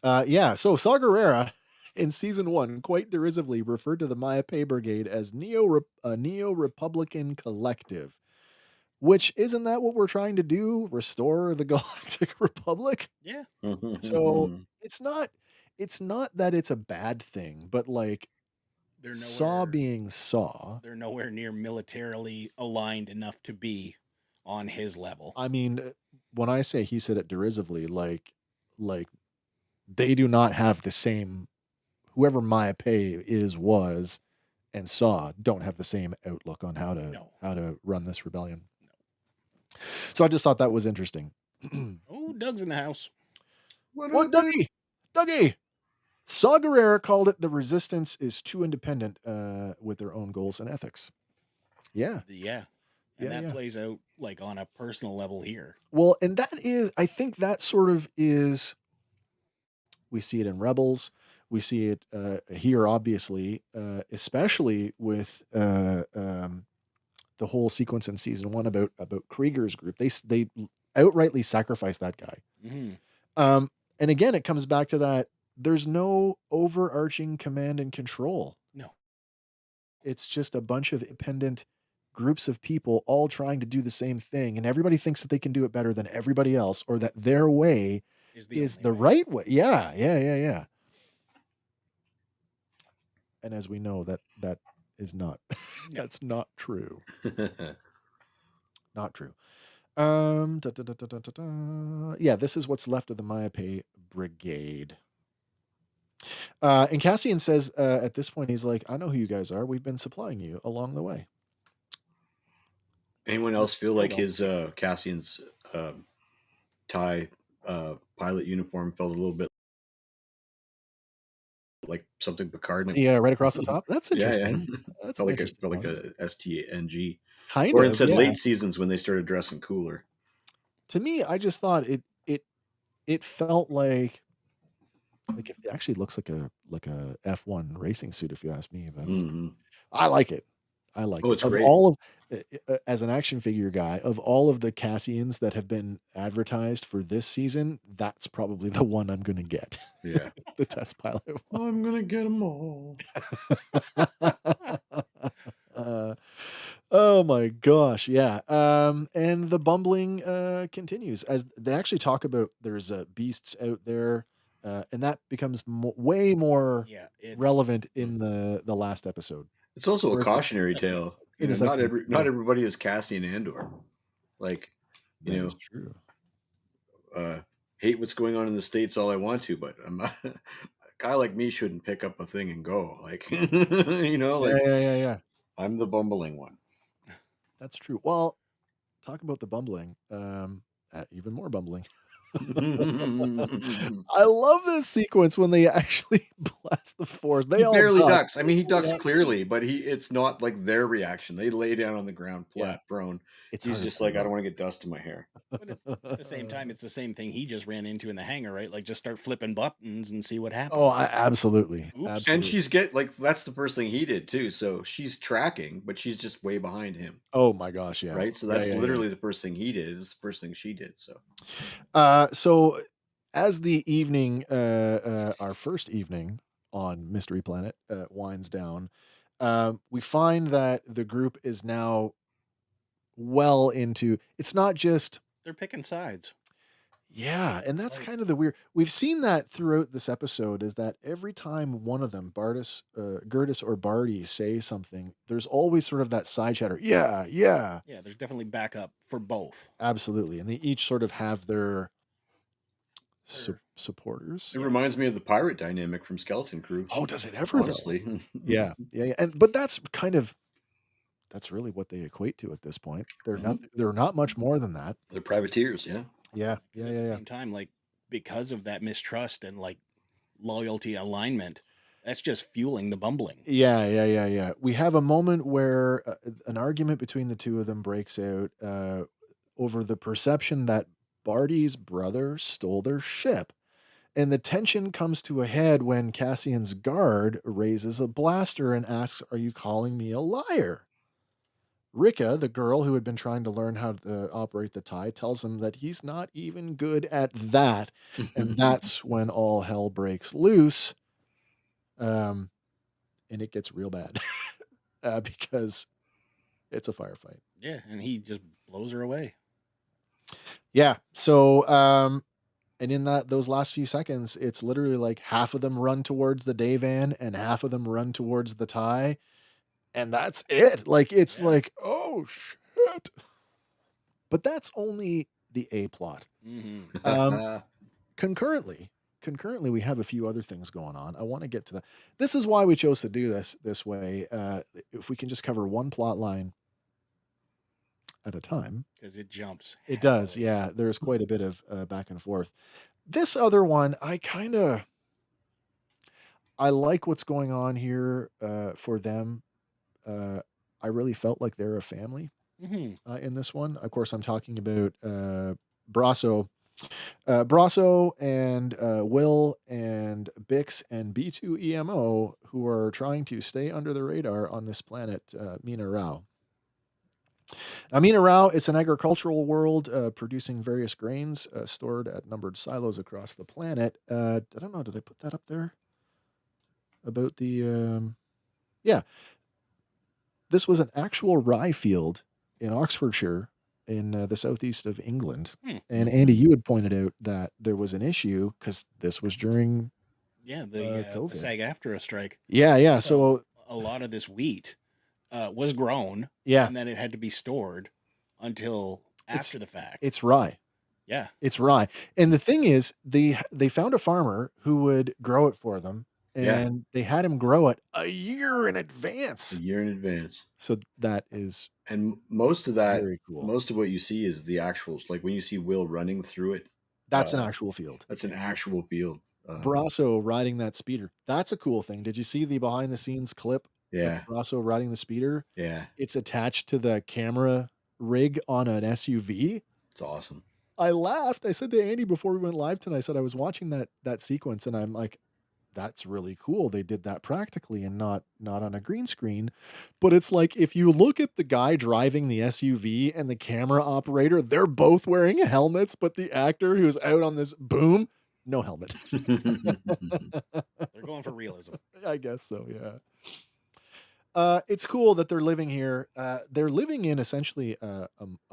So Saw Gerrera in season 1 quite derisively referred to the Maya Pay Brigade as Neo-Republican collective. Which, isn't that what we're trying to do? Restore the Galactic Republic? Yeah. So it's not that it's a bad thing, but like Saw being Saw. They're nowhere near militarily aligned enough to be on his level. I mean, when I say he said it derisively, like they do not have the same, whoever Maya Pay was and Saw don't have the same outlook on how to run this rebellion. No. So I just thought that was interesting. Oh, Doug's in the house. What Dougie? Dougie! Saw Gerrera called it the resistance is too independent with their own goals and ethics. Yeah. And that plays out like on a personal level here. Well, and that is, I think that sort of is, we see it in Rebels. We see it here, obviously, especially with the whole sequence in season 1 about Krieger's group. They outrightly sacrifice that guy. Mm-hmm. And again, it comes back to that. There's no overarching command and control. No. It's just a bunch of independent groups of people all trying to do the same thing, and everybody thinks that they can do it better than everybody else, or that their way Is the is only the way. right way. Yeah, yeah, yeah, yeah. And as we know, that is not No. that's not true. Not true. Yeah, this is what's left of the Mayape Brigade. And Cassian says at this point, he's like, I know who you guys are. We've been supplying you along the way. Anyone else feel like his Cassian's tie pilot uniform felt a little bit like something Picard? Yeah, right across the top. That's interesting. Yeah. That's felt an like interesting one. a STNG. Kind Or of, instead, yeah. late seasons when they started dressing cooler. To me, I just thought it felt like it actually looks like a F1 racing suit, if you ask me. But I like it. I like Oh, it. it's Of great. all of as an action figure guy, of all of the Cassians that have been advertised for this season, that's probably the one I'm going to get. Yeah. The test pilot one. I'm going to get them all. Oh my gosh, yeah. And the bumbling continues as they actually talk about there's beasts out there, and that becomes way more relevant in the last episode. It's also a Whereas, cautionary tale. in the Not second, not everybody is Cassian Andor. Like, that is true. Hate what's going on in the States all I want to, but I'm not, a guy like me shouldn't pick up a thing and go. Like, Yeah. I'm the bumbling one. That's true. Well, talk about the bumbling. Even more bumbling. I love this sequence when they actually blast the force. They He all barely duck. ducks. I mean, he ducks Yeah. clearly, but it's not like their reaction. They lay down on the ground flat, prone. It's He's harder just than like, I don't want to get dust in my hair. But at the same time, it's the same thing he just ran into in the hangar, right? Like, just start flipping buttons and see what happens. Oh, absolutely. Oops. Absolutely. And she's that's the first thing he did too. So she's tracking, but she's just way behind him. Oh my gosh, yeah. Right. So that's literally the first thing he did. Is the first thing she did. So, so as the evening, our first evening on Mystery Planet winds down, we find that the group is now well into. It's not just they're picking sides. Yeah, and that's kind of the weird. We've seen that throughout this episode is that every time one of them, Gertis or Barty, say something, there's always sort of that side chatter. Yeah. Yeah, there's definitely backup for both. Absolutely, and they each sort of have their supporters. It reminds me of the pirate dynamic from Skeleton Crew. Oh, does it ever? Honestly, though? Yeah. But that's really what they equate to at this point. They're nothing. They're not much more than that. They're privateers. Yeah. Yeah. At the same time, like, because of that mistrust and like loyalty alignment, that's just fueling the bumbling. Yeah. We have a moment where an argument between the two of them breaks out over the perception that Barty's brother stole their ship. And the tension comes to a head when Cassian's guard raises a blaster and asks, "Are you calling me a liar?" Rika, the girl who had been trying to learn how to operate the tie, tells him that he's not even good at that. And that's when all hell breaks loose. And it gets real bad because it's a firefight. Yeah, and he just blows her away. Yeah. So, and in those last few seconds, it's literally like half of them run towards the day van and half of them run towards the tie. And that's it. Like, it's like, oh, shit. But that's only the A plot. Concurrently, we have a few other things going on. I want to get to that. This is why we chose to do this way. If we can just cover one plot line at a time. Because it jumps. It does, yeah. There's quite a bit of back and forth. This other one, I like what's going on here for them. I really felt like they're a family in this one. Of course, I'm talking about Brasso. Brasso and Will and Bix and B2EMO, who are trying to stay under the radar on this planet, Mina-Rau. Now, Mina-Rau is an agricultural world producing various grains stored at numbered silos across the planet. I don't know, did I put that up there? About the this was an actual rye field in Oxfordshire in the southeast of England. And Andy, you had pointed out that there was an issue because this was during the COVID. SAG-AFTRA strike. Yeah. So a lot of this wheat was grown, and then it had to be stored until after the fact. It's rye. Yeah, it's rye. And the thing is, they found a farmer who would grow it for them, and they had him grow it a year in advance. A year in advance. So that is, and most of that, very cool. Most of what you see is the actuals. Like when you see Will running through it, that's an actual field. That's an actual field. Brasso riding that speeder. That's a cool thing. Did you see the behind the scenes clip? Yeah. Of Brasso riding the speeder. Yeah. It's attached to the camera rig on an SUV. It's awesome. I laughed. I said to Andy before we went live tonight, I said I was watching that sequence and I'm like, that's really cool. They did that practically and not on a green screen. But it's like, if you look at the guy driving the SUV and the camera operator, they're both wearing helmets, but the actor who's out on this boom, no helmet. They're going for realism. I guess so, yeah. It's cool that they're living here. They're living in essentially a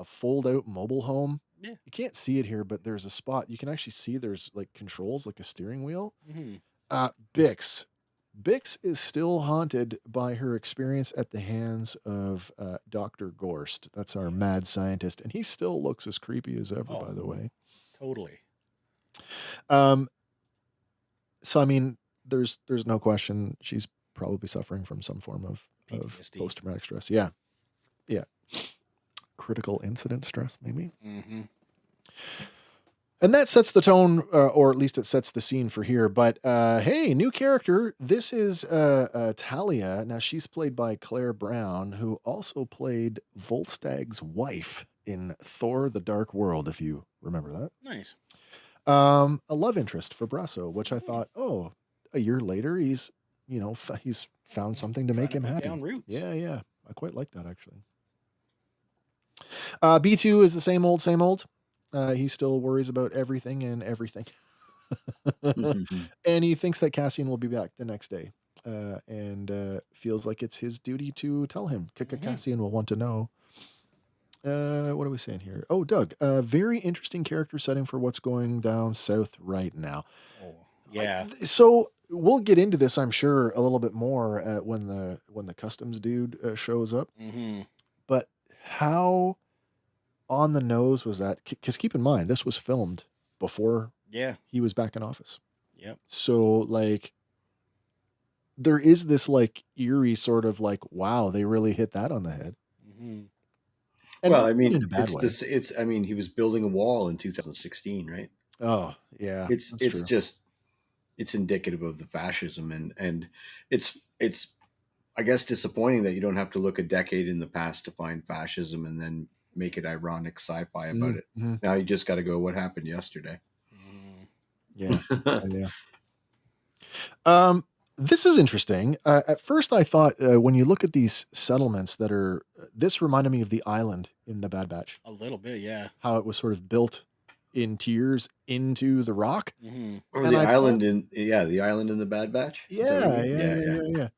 fold-out mobile home. Yeah. You can't see it here, but there's a spot. You can actually see there's like controls, like a steering wheel. Bix. Bix is still haunted by her experience at the hands of Dr. Gorst. That's our mad scientist. And he still looks as creepy as ever, by the way. Totally. So, I mean, there's no question she's probably suffering from some form of post-traumatic stress. Yeah. Critical incident stress, maybe. And that sets the tone, or at least it sets the scene for here. But hey, new character. This is Talia. Now, she's played by Claire Brown, who also played Volstag's wife in Thor: The Dark World, if you remember that. Nice. A love interest for Brasso, which I thought, a year later, he's found something to make him happy. Yeah. I quite like that, actually. B2 is the same old. He still worries about everything and everything. And he thinks that Cassian will be back the next day, and feels like it's his duty to tell him. Cassian will want to know. What are we saying here? Oh, Doug, very interesting character setting for what's going down south right now. Yeah. So we'll get into this, I'm sure, a little bit more when the customs dude shows up. But how on the nose was that? Because keep in mind, this was filmed before he was back in office. Yep. So like, there is this like eerie sort of like, wow, they really hit that on the head. And well, I mean, I mean, he was building a wall in 2016, right? Oh, yeah. It's indicative of the fascism, and it's I guess disappointing that you don't have to look a decade in the past to find fascism and then make it ironic sci-fi about it. Now you just got to go, what happened yesterday? Yeah. This is interesting. At first I thought when you look at these settlements that are, this reminded me of the island in the Bad Batch. A little bit, yeah. How it was sort of built in tiers into the rock. Or the island in the Bad Batch. Yeah.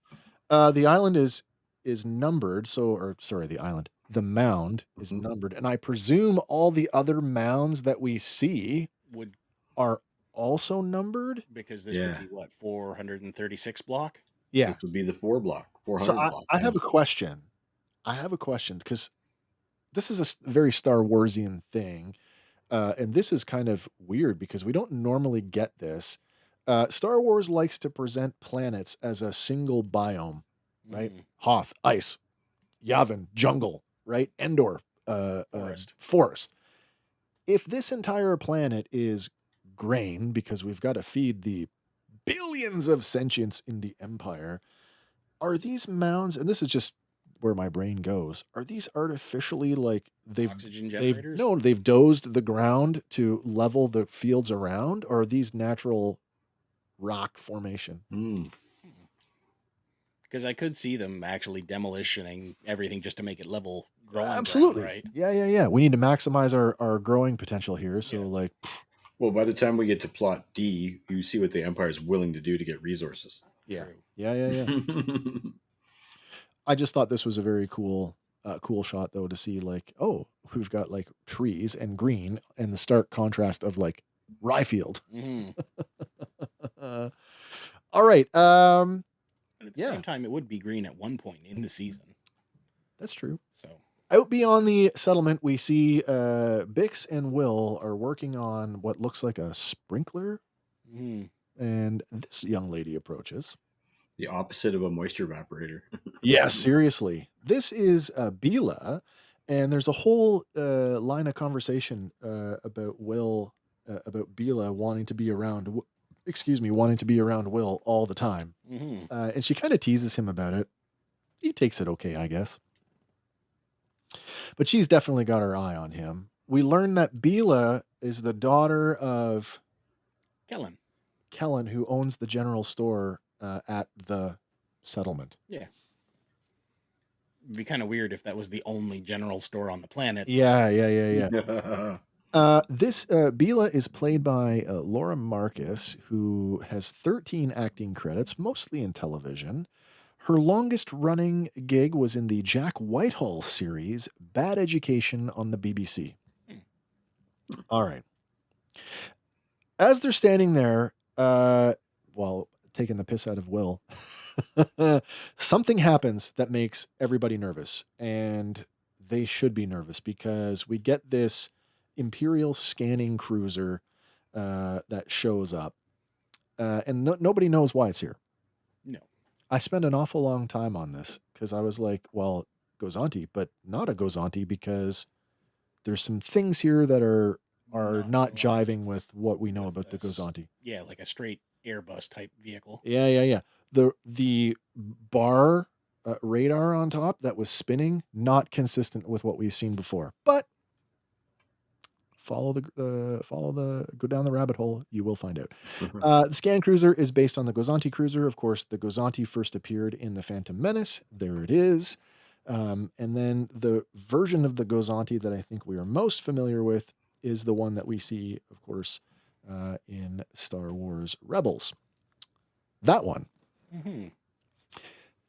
The island is numbered. The mound is numbered, and I presume all the other mounds that we see are also numbered, because this would be what, 436 block? Yeah, this would be the 400 block. I have a question. Because this is a very Star Warsian thing. And this is kind of weird because we don't normally get this. Star Wars likes to present planets as a single biome, right? Hoth, ice, Yavin, jungle, right? Endor, forest. If this entire planet is grain, because we've got to feed the billions of sentients in the Empire, are these mounds, and this is just where my brain goes, are these artificially like oxygen generators? They've dozed the ground to level the fields around, or are these natural rock formation? Because I could see them actually demolishing everything just to make it level growing. Absolutely. Ground, right? Yeah. We need to maximize our growing potential here. So well, by the time we get to plot D, you see what the Empire is willing to do to get resources. Yeah. True. Yeah. I just thought this was a very cool shot though to see like, oh, we've got like trees and green and the stark contrast of like rye field. Mm-hmm. All right. And at the same time, it would be green at one point in the season. That's true. So out beyond the settlement, we see Bix and Will are working on what looks like a sprinkler. Mm-hmm. And this young lady approaches. The opposite of a moisture evaporator. Yeah, seriously. This is Bila, and there's a whole line of conversation about Will, about Bila wanting to be around, wanting to be around Will all the time. Mm-hmm. And she kind of teases him about it. He takes it okay, I guess. But she's definitely got her eye on him. We learn that Bila is the daughter of Kellen, who owns the general store at the settlement. Yeah. It'd be kind of weird if that was the only general store on the planet. Yeah. This Bila is played by Laura Marcus, who has 13 acting credits, mostly in television. Her longest running gig was in the Jack Whitehall series, Bad Education on the BBC. All right. As they're standing there, while taking the piss out of Will, something happens that makes everybody nervous, and they should be nervous because we get this Imperial scanning cruiser that shows up, and nobody knows why it's here. No. I spent an awful long time on this because I was like, well, Gozanti, but not a Gozanti because there's some things here that are not jiving with what we know about the Gozanti. Yeah, like a straight Airbus type vehicle. Yeah. The bar radar on top that was spinning, not consistent with what we've seen before. But go down the rabbit hole, you will find out. The scan cruiser is based on the Gozanti cruiser. Of course, the Gozanti first appeared in the Phantom Menace. There it is. And then the version of the Gozanti that I think we are most familiar with is the one that we see, of course, in Star Wars Rebels. That one. Mm-hmm.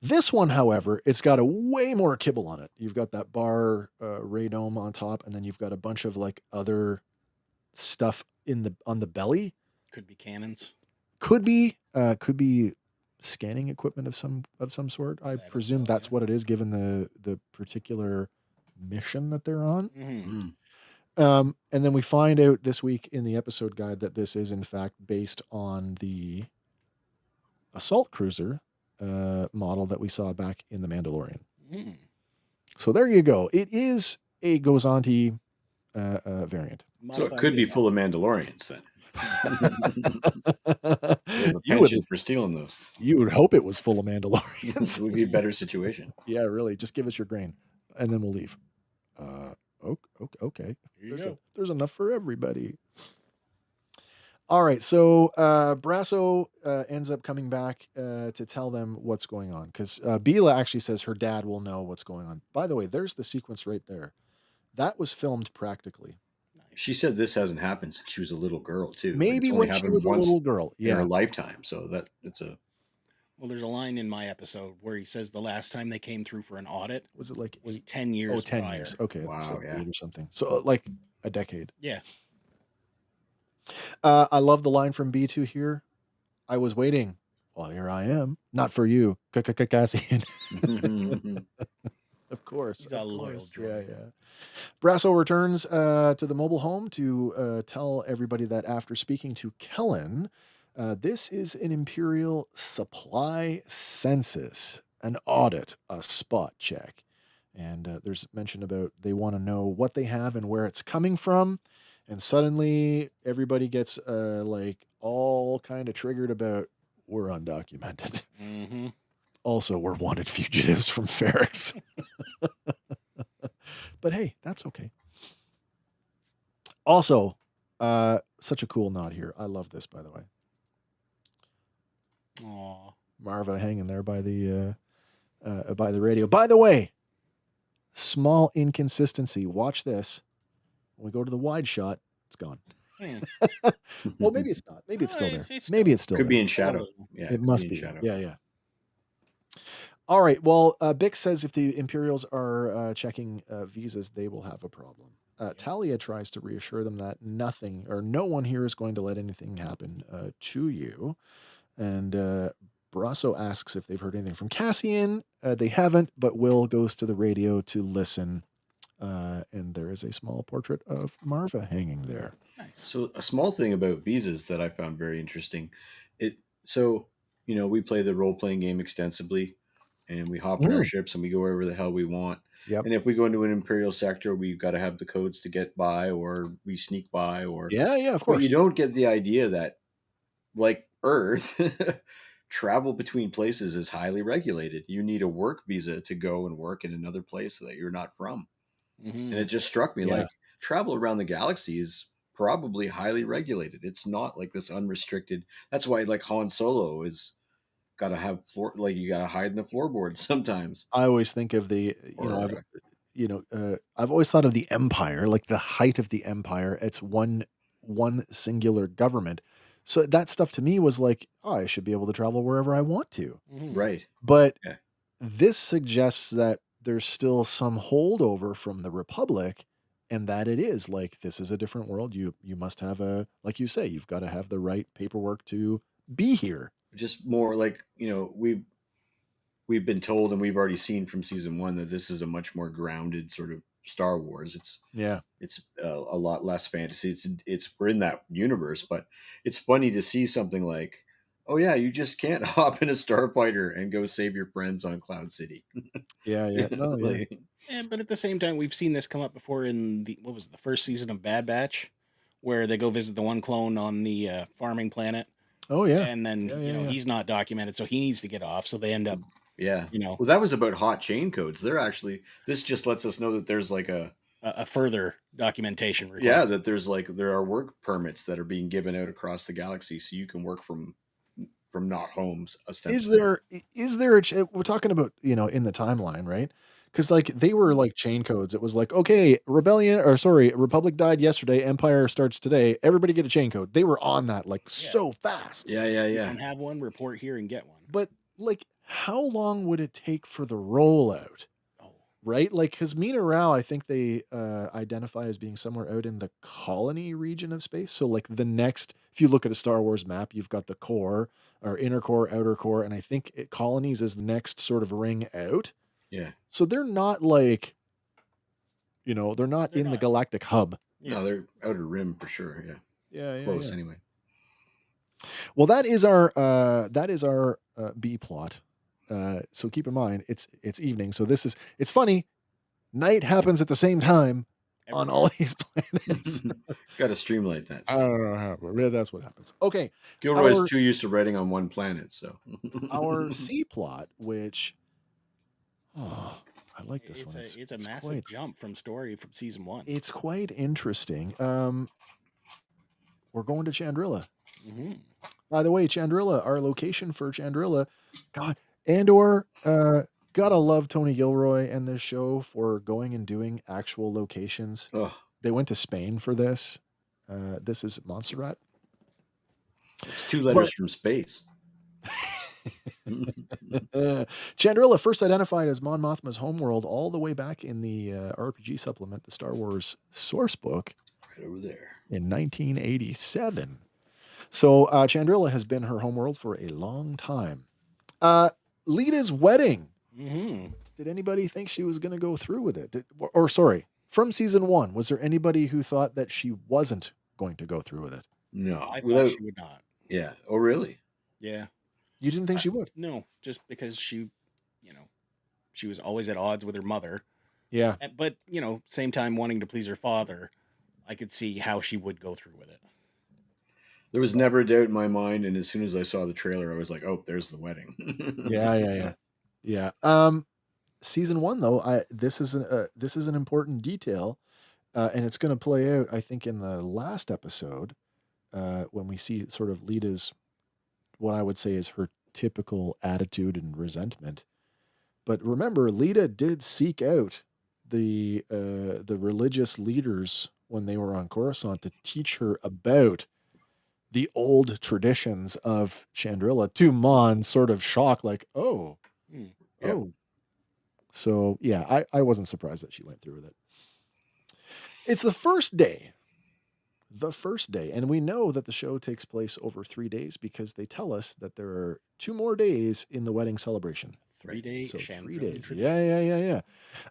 This one, however, it's got a way more kibble on it. You've got that bar radome on top, and then you've got a bunch of like other stuff on the belly. Could be cannons. Could be scanning equipment of some sort. I presume that's what it is, given the particular mission that they're on. Mm-hmm. And then we find out this week in the episode guide that this is in fact based on the assault cruiser model that we saw back in The Mandalorian. Mm. So there you go. It is a Gozanti variant. So it could be full of Mandalorians then. You would for stealing those. You would hope it was full of Mandalorians. It would be a better situation. Yeah, really. Just give us your grain, and then we'll leave. Okay. There's enough for everybody. All right, so Brasso ends up coming back to tell them what's going on, because Bila actually says her dad will know what's going on. By the way, there's the sequence right there. That was filmed practically. She said this hasn't happened since she was a little girl, too. Maybe when she was a little girl. Yeah. In her lifetime, so it's a... Well, there's a line in my episode where he says the last time they came through for an audit was 10 years 10 prior. years. Okay. Wow, so yeah. 8 or something. So like a decade. Yeah. I love the line from B2 here. I was waiting. Well, here I am. Not for you, Cassian. Of course. He's a loyal droid. Yeah. Brasso returns to the mobile home to tell everybody that after speaking to Kellen, this is an Imperial supply census, an audit, a spot check. And there's mention about they want to know what they have and where it's coming from. And suddenly everybody gets like all kind of triggered about we're undocumented. Mm-hmm. Also, we're wanted fugitives from Ferrix. But hey, that's okay. Also, such a cool nod here. I love this, by the way. Aww. Marva hanging there by the radio. By the way, small inconsistency. Watch this. When we go to the wide shot, it's gone. Well, maybe it's not. Maybe it's still there. Maybe it's still could there. be in shadow. Yeah, it must be. in shadow. Yeah. All right. Well, Bix says if the Imperials are checking visas, they will have a problem. Talia tries to reassure them that nothing or no one here is going to let anything happen to you. And Brasso asks if they've heard anything from Cassian. They haven't, but Will goes to the radio to listen. And there is a small portrait of Marva hanging there. Nice. So a small thing about visas that I found very interesting. So we play the role playing game extensively, and we hop in our ships and we go wherever the hell we want. Yep. And if we go into an Imperial sector, we've got to have the codes to get by, or we sneak by, or of course. But you don't get the idea that, like Earth, travel between places is highly regulated. You need a work visa to go and work in another place that you're not from. And it just struck me like travel around the galaxy is probably highly regulated. It's not like this unrestricted. That's why like Han Solo is got to have you got to hide in the floorboards sometimes. I always think of the I've always thought of the Empire, like the height of the Empire. It's one singular government. So that stuff to me was like, oh, I should be able to travel wherever I want to. Right. But this suggests that there's still some holdover from the Republic, and that it is like, this is a different world. You must have like you say, you've got to have the right paperwork to be here. Just more like, we've been told, and we've already seen from season 1 that this is a much more grounded sort of Star Wars. It's a lot less fantasy. We're in that universe, but it's funny to see something like, oh yeah, you just can't hop in a starfighter and go save your friends on Cloud City. But at the same time, we've seen this come up before in the first season of Bad Batch, where they go visit the one clone on the farming planet. Oh yeah, and then he's not documented, so he needs to get off. So they end up, well, that was about hot chain codes. This just lets us know that there's like a further documentation required. Yeah, that there are work permits that are being given out across the galaxy, so you can work from not homes. Is there we're talking about in the timeline, right? Because like they were like chain codes. It was like, okay, Republic died yesterday, Empire starts today. Everybody get a chain code. They were on that like so fast. Yeah. You can have one, report here, and get one. But like, how long would it take for the rollout? Right? Like, because Mina-Rau, I think they identify as being somewhere out in the colony region of space. So like if you look at a Star Wars map, you've got the core or inner core, outer core, and I think colonies is the next sort of ring out. Yeah. So they're not like, they're not in the galactic hub. No, they're outer rim for sure. Yeah. Close anyway. Well, that is our B plot. So keep in mind it's evening. So it's funny. Night happens at the same time on all these planets. Got to streamline that. I don't know how, but that's what happens. Okay. Gilroy's too used to writing on one planet, so our C plot, which I like this one. It's a massive jump from story from season 1. It's quite interesting. We're going to Chandrila. Mm-hmm. By the way, Chandrila, our location for Chandrila, God, Andor, gotta love Tony Gilroy and this show for going and doing actual locations. They went to Spain for this. This is Montserrat. It's 2 letters from space. Chandrila, first identified as Mon Mothma's homeworld all the way back in the RPG supplement, the Star Wars source book. Right over there. In 1987. So Chandrila has been her homeworld for a long time. Leeta's wedding. Mm-hmm. Did anybody think she was going to go through with it? From season 1, was there anybody who thought that she wasn't going to go through with it? No. I thought she would not. Yeah. Oh, really? Yeah. You didn't think she would? No, just because she was always at odds with her mother. Yeah. But, same time wanting to please her father, I could see how she would go through with it. There was never a doubt in my mind, and as soon as I saw the trailer, I was like, "Oh, there's the wedding." Yeah. Season 1, though, this is an important detail, and it's going to play out, I think, in the last episode when we see sort of Leeta's, what I would say is her typical attitude and resentment. But remember, Leeta did seek out the religious leaders when they were on Coruscant to teach her about the old traditions of Chandrila, to Mon's sort of shock, like, oh, Yep. Oh. So, yeah, I wasn't surprised that she went through with it. It's the first day. And we know that the show takes place over 3 days because they tell us that there are 2 more days in the wedding celebration. 3-day So 3 Chandrila days. tradition.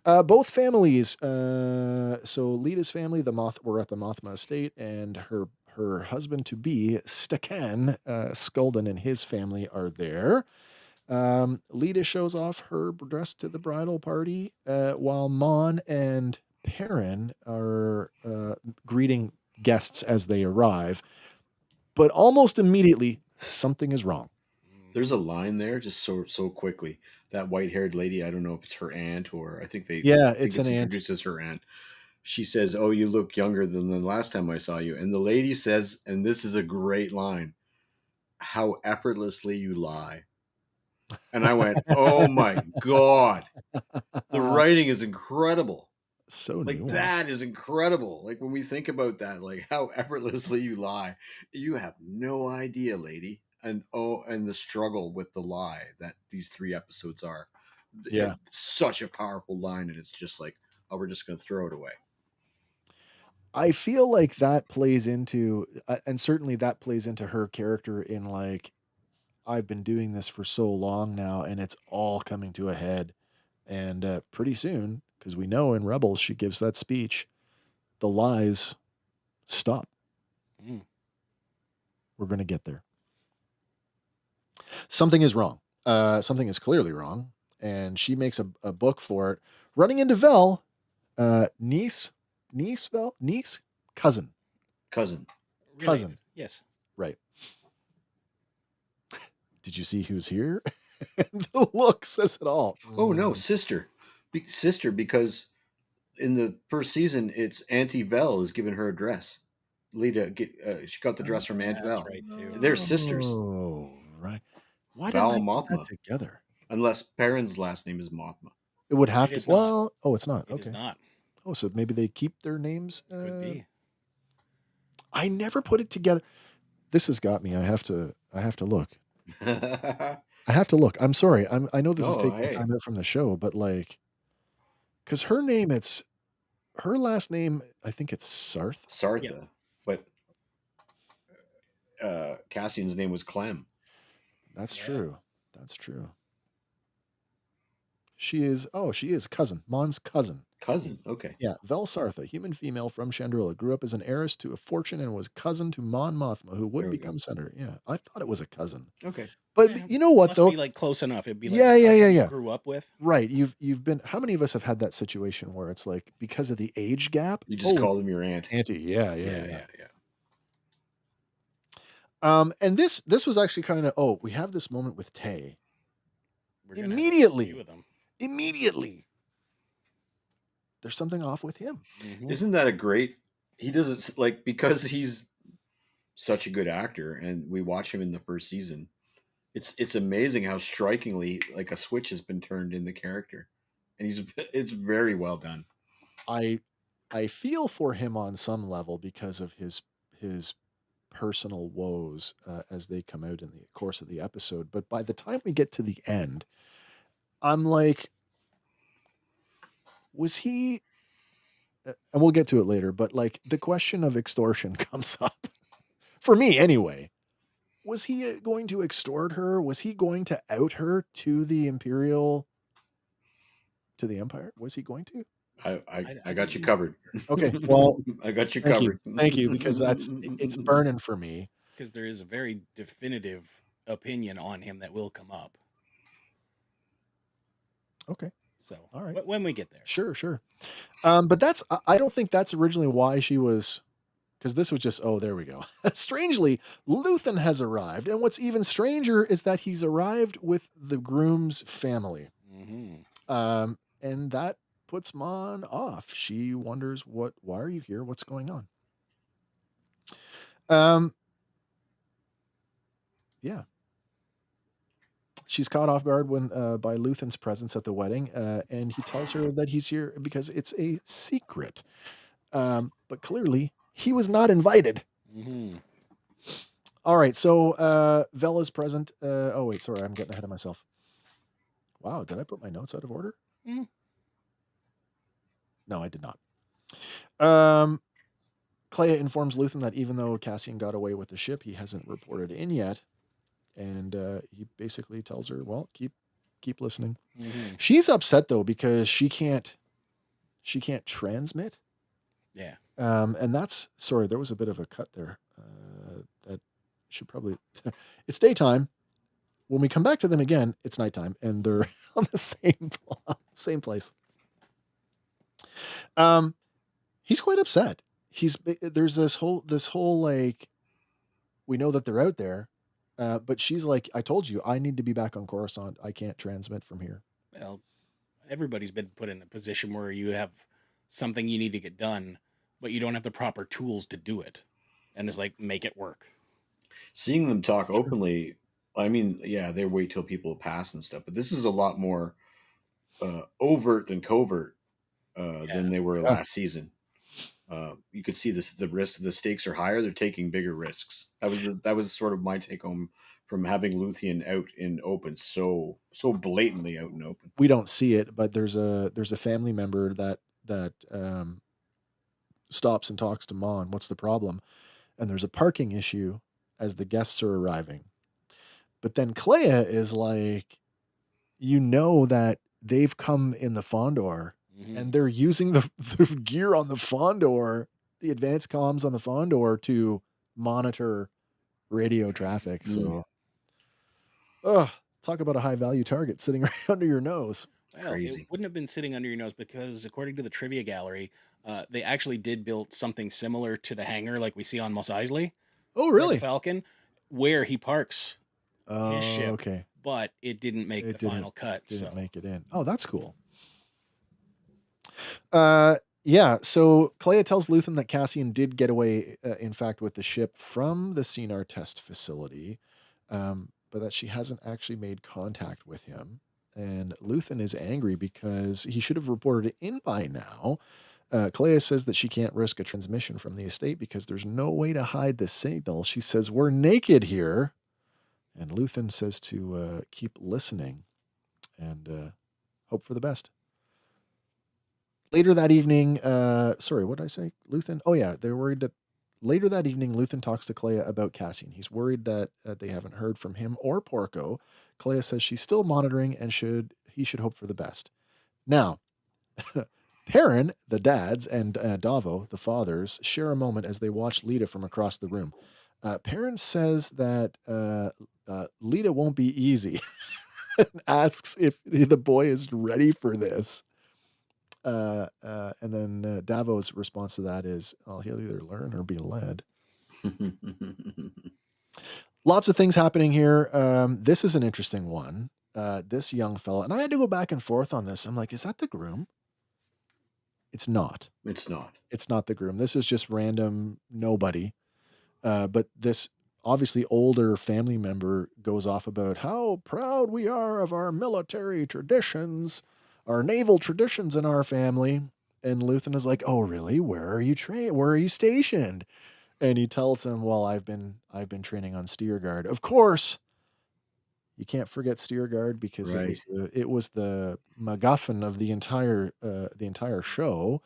Yeah. Both families, so Lita's family, were at the Mothma estate, and her husband to be, Stakan, Skulden, and his family are there. Lita shows off her dress to the bridal party, while Mon and Perrin are greeting guests as they arrive. But almost immediately, something is wrong. There's a line there, just so quickly. That white-haired lady, I don't know if it's her aunt or I think It's an aunt. introduced as her aunt. She says, "Oh, you look younger than the last time I saw you." And the lady says, and this is a great line, "How effortlessly you lie." And I went, "Oh my God. The writing is incredible." So like nuanced. That is incredible. Like when we think about that, like how effortlessly you lie, you have no idea, lady. And the struggle with the lie that these 3 episodes are. Yeah. It's such a powerful line, and it's just like, oh, we're just going to throw it away. I feel like that plays into, and certainly that plays into her character in like, I've been doing this for so long now, and it's all coming to a head. And pretty soon, because we know in Rebels she gives that speech, the lies stop. We're going to get there. Something is wrong. Something is clearly wrong, and she makes a book for it. Running into Vel, niece, cousin. Related. Yes. Right. Did you see who's here? The look says it all. Oh no, sister, because in the first season, it's Auntie Vel is giving her a dress. Lita, she got the dress from Aunt Vel. Right too. They're sisters. Oh, right. Why Val didn't I and put that Mothma together? Unless Perrin's last name is Mothma. It would have It to. is not. Well, oh, it's not. It Okay. is not. Oh, so maybe they keep their names. Could be. I never put it together. This has got me. I have to look. I have to look. I'm sorry. I know this is taking time out from the show, but like, because her last name, I think it's Sarth. Sartha, but Cassian's name was Clem. That's true. That's true. She is cousin. Mon's cousin. Cousin, okay. Yeah, Vel Sartha, human female from Chandrila, grew up as an heiress to a fortune and was cousin to Mon Mothma, who would become senator. Yeah, I thought it was a cousin. Okay. But you know what, must though? be like close enough. It'd be like yeah. you grew up with. Right. You've been. How many of us have had that situation where it's like because of the age gap, you just call them your aunt, auntie? Yeah. And this was actually kind of we have this moment with Tay. Immediately. There's something off with him. Mm-hmm. Isn't that a great? He does it like because he's such a good actor, and we watch him in the first season. It's amazing how strikingly like a switch has been turned in the character, and it's very well done. I feel for him on some level because of his personal woes as they come out in the course of the episode. But by the time we get to the end, I'm like, was he? And we'll get to it later. But like the question of extortion comes up for me anyway. Was he going to extort her? Was he going to out her to the Empire? Was he going to? I got you covered. Okay, well, I got you covered. Thank you, because it's burning for me. Because there is a very definitive opinion on him that will come up. Okay. So, all right, when we get there, sure. But I don't think that's originally why she was. Because this was just, there we go. Strangely, Luthen has arrived. And what's even stranger is that he's arrived with the groom's family. Mm-hmm. And that puts Mon off. She wonders, why are you here? What's going on? Yeah. She's caught off guard by Luthen's presence at the wedding. And he tells her that he's here because it's a secret. But clearly, he was not invited. Mm-hmm. All right, so Vel is present. Wait, sorry, I'm getting ahead of myself. Wow, did I put my notes out of order? Mm. No, I did not. Kleya informs Luthen that even though Cassian got away with the ship, he hasn't reported in yet. And he basically tells her, well, keep listening. Mm-hmm. She's upset though because she can't transmit. Yeah. And that's, sorry, there was a bit of a cut there. That should probably it's daytime. When we come back to them again, it's nighttime and they're on the same place. He's quite upset. There's this whole like, we know that they're out there, but she's like, I told you, I need to be back on Coruscant. I can't transmit from here. Well, everybody's been put in a position where you have something you need to get done, but you don't have the proper tools to do it. And it's like, make it work. Seeing them talk openly, I mean, yeah, they wait till people pass and stuff, but this is a lot more overt than covert than they were last season. You could see this, the risk, the stakes are higher. They're taking bigger risks. That was sort of my take home from having Luthien out in open, so blatantly out in open. We don't see it, but there's a family member that stops and talks to Mon. What's the problem? And there's a parking issue as the guests are arriving. But then Kleya is like, that they've come in the FANdor and they're using the gear on the FANdor, the advanced comms on the FANdor to monitor radio traffic. So, talk about a high value target sitting right under your nose. Well, crazy. It wouldn't have been sitting under your nose because according to the trivia gallery, they actually did build something similar to the hangar like we see on Mos Eisley. Oh, really? The Falcon, where he parks his ship. Okay. But it didn't make the final cut. Didn't make it in. Oh, that's cool. Yeah, so Kleya tells Luthen that Cassian did get away, in fact, with the ship from the Cinar test facility, but that she hasn't actually made contact with him. And Luthen is angry because he should have reported it in by now. Kleya says that she can't risk a transmission from the estate because there's no way to hide the signal. She says, we're naked here. And Luthen says to keep listening and hope for the best. Later that evening, sorry, what did I say? Luthen? Oh, yeah, they're worried that later that evening, Luthen talks to Kleya about Cassian. He's worried that they haven't heard from him or Porco. Kleya says she's still monitoring and he should hope for the best. Now, Perrin, the dads, and Davo, the fathers, share a moment as they watch Lita from across the room. Perrin says that Lita won't be easy and asks if the boy is ready for this. And then Davo's response to that is, "Oh, he'll either learn or be led." Lots of things happening here. This is an interesting one. This young fella, and I had to go back and forth on this. I'm like, is that the groom? It's not. It's not. It's not the groom. This is just random nobody. But this obviously older family member goes off about how proud we are of our military traditions, our naval traditions in our family. And Luthen is like, "Oh, really? Where are you trained? Where are you stationed?" And he tells him, "Well, I've been training on Steer Guard." Of course, you can't forget Steer Guard because it was the MacGuffin of the entire show.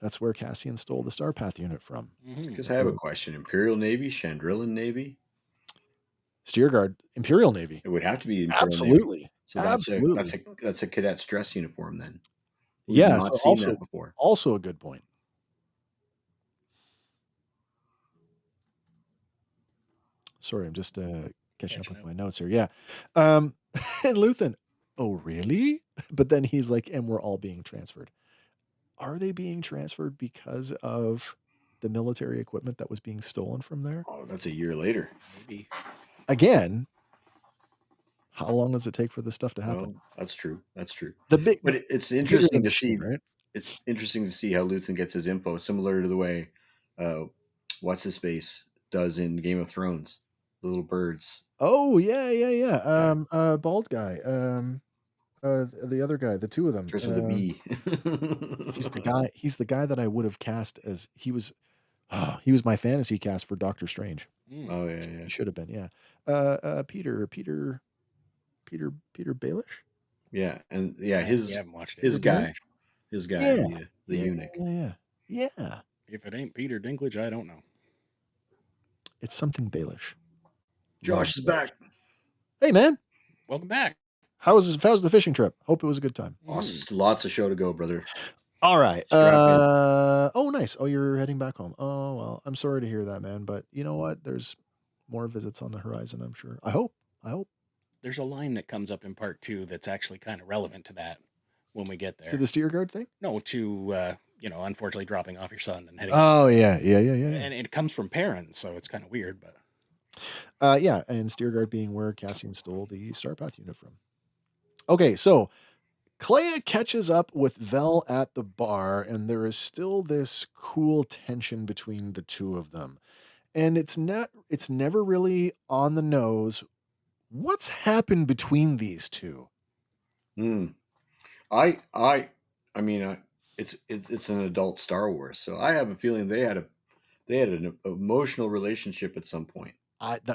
That's where Cassian stole the Starpath unit from. Because I have a question: Imperial Navy, Chandrilan Navy, Steer Guard, Imperial Navy. It would have to be Imperial Absolutely. Navy. So that's a cadet's dress uniform then. We've not seen that before. Also a good point. Sorry, I'm just catching up with my notes here. Yeah. And Luthen, "Oh, really?" But then he's like, "And we're all being transferred." Are they being transferred because of the military equipment that was being stolen from there? Oh, that's a year later. Maybe. Again, how long does it take for this stuff to happen? Well, that's true. That's true. But it's interesting to see. Right? It's interesting to see how Luthen gets his info, similar to the way what's his face does in Game of Thrones. The little birds. Oh yeah. Bald guy. The other guy, the two of them. Starts with a B. He's the guy that I would have cast as he was my fantasy cast for Doctor Strange. Oh yeah. He should have been, yeah. Peter Baelish? Yeah, and You haven't watched it. his The Blanche? guy, Yeah. the Yeah, eunuch. yeah, yeah. Yeah. If it ain't Peter Dinklage, I don't know. It's something Baelish. Love Josh is Baelish. back. Hey, man. Welcome back. How's the fishing trip? Hope it was a good time. Awesome. Lots of show to go, brother. All right. Strap in. Oh, nice. Oh, you're heading back home. Oh, well, I'm sorry to hear that, man. But you know what? There's more visits on the horizon, I'm sure. I hope. There's a line that comes up in part 2 that's actually kind of relevant to that when we get there. To the steer guard thing? No, to unfortunately dropping off your son and heading. Oh, yeah. And it comes from Perrin, so it's kind of weird, but Yeah, and steer guard being where Cassian stole the Starpath unit from. Okay, so Clea catches up with Vel at the bar, and there is still this cool tension between the two of them. And it's never really on the nose. What's happened between these two? I mean, it's an adult Star Wars, so I have a feeling they had an emotional relationship at some point.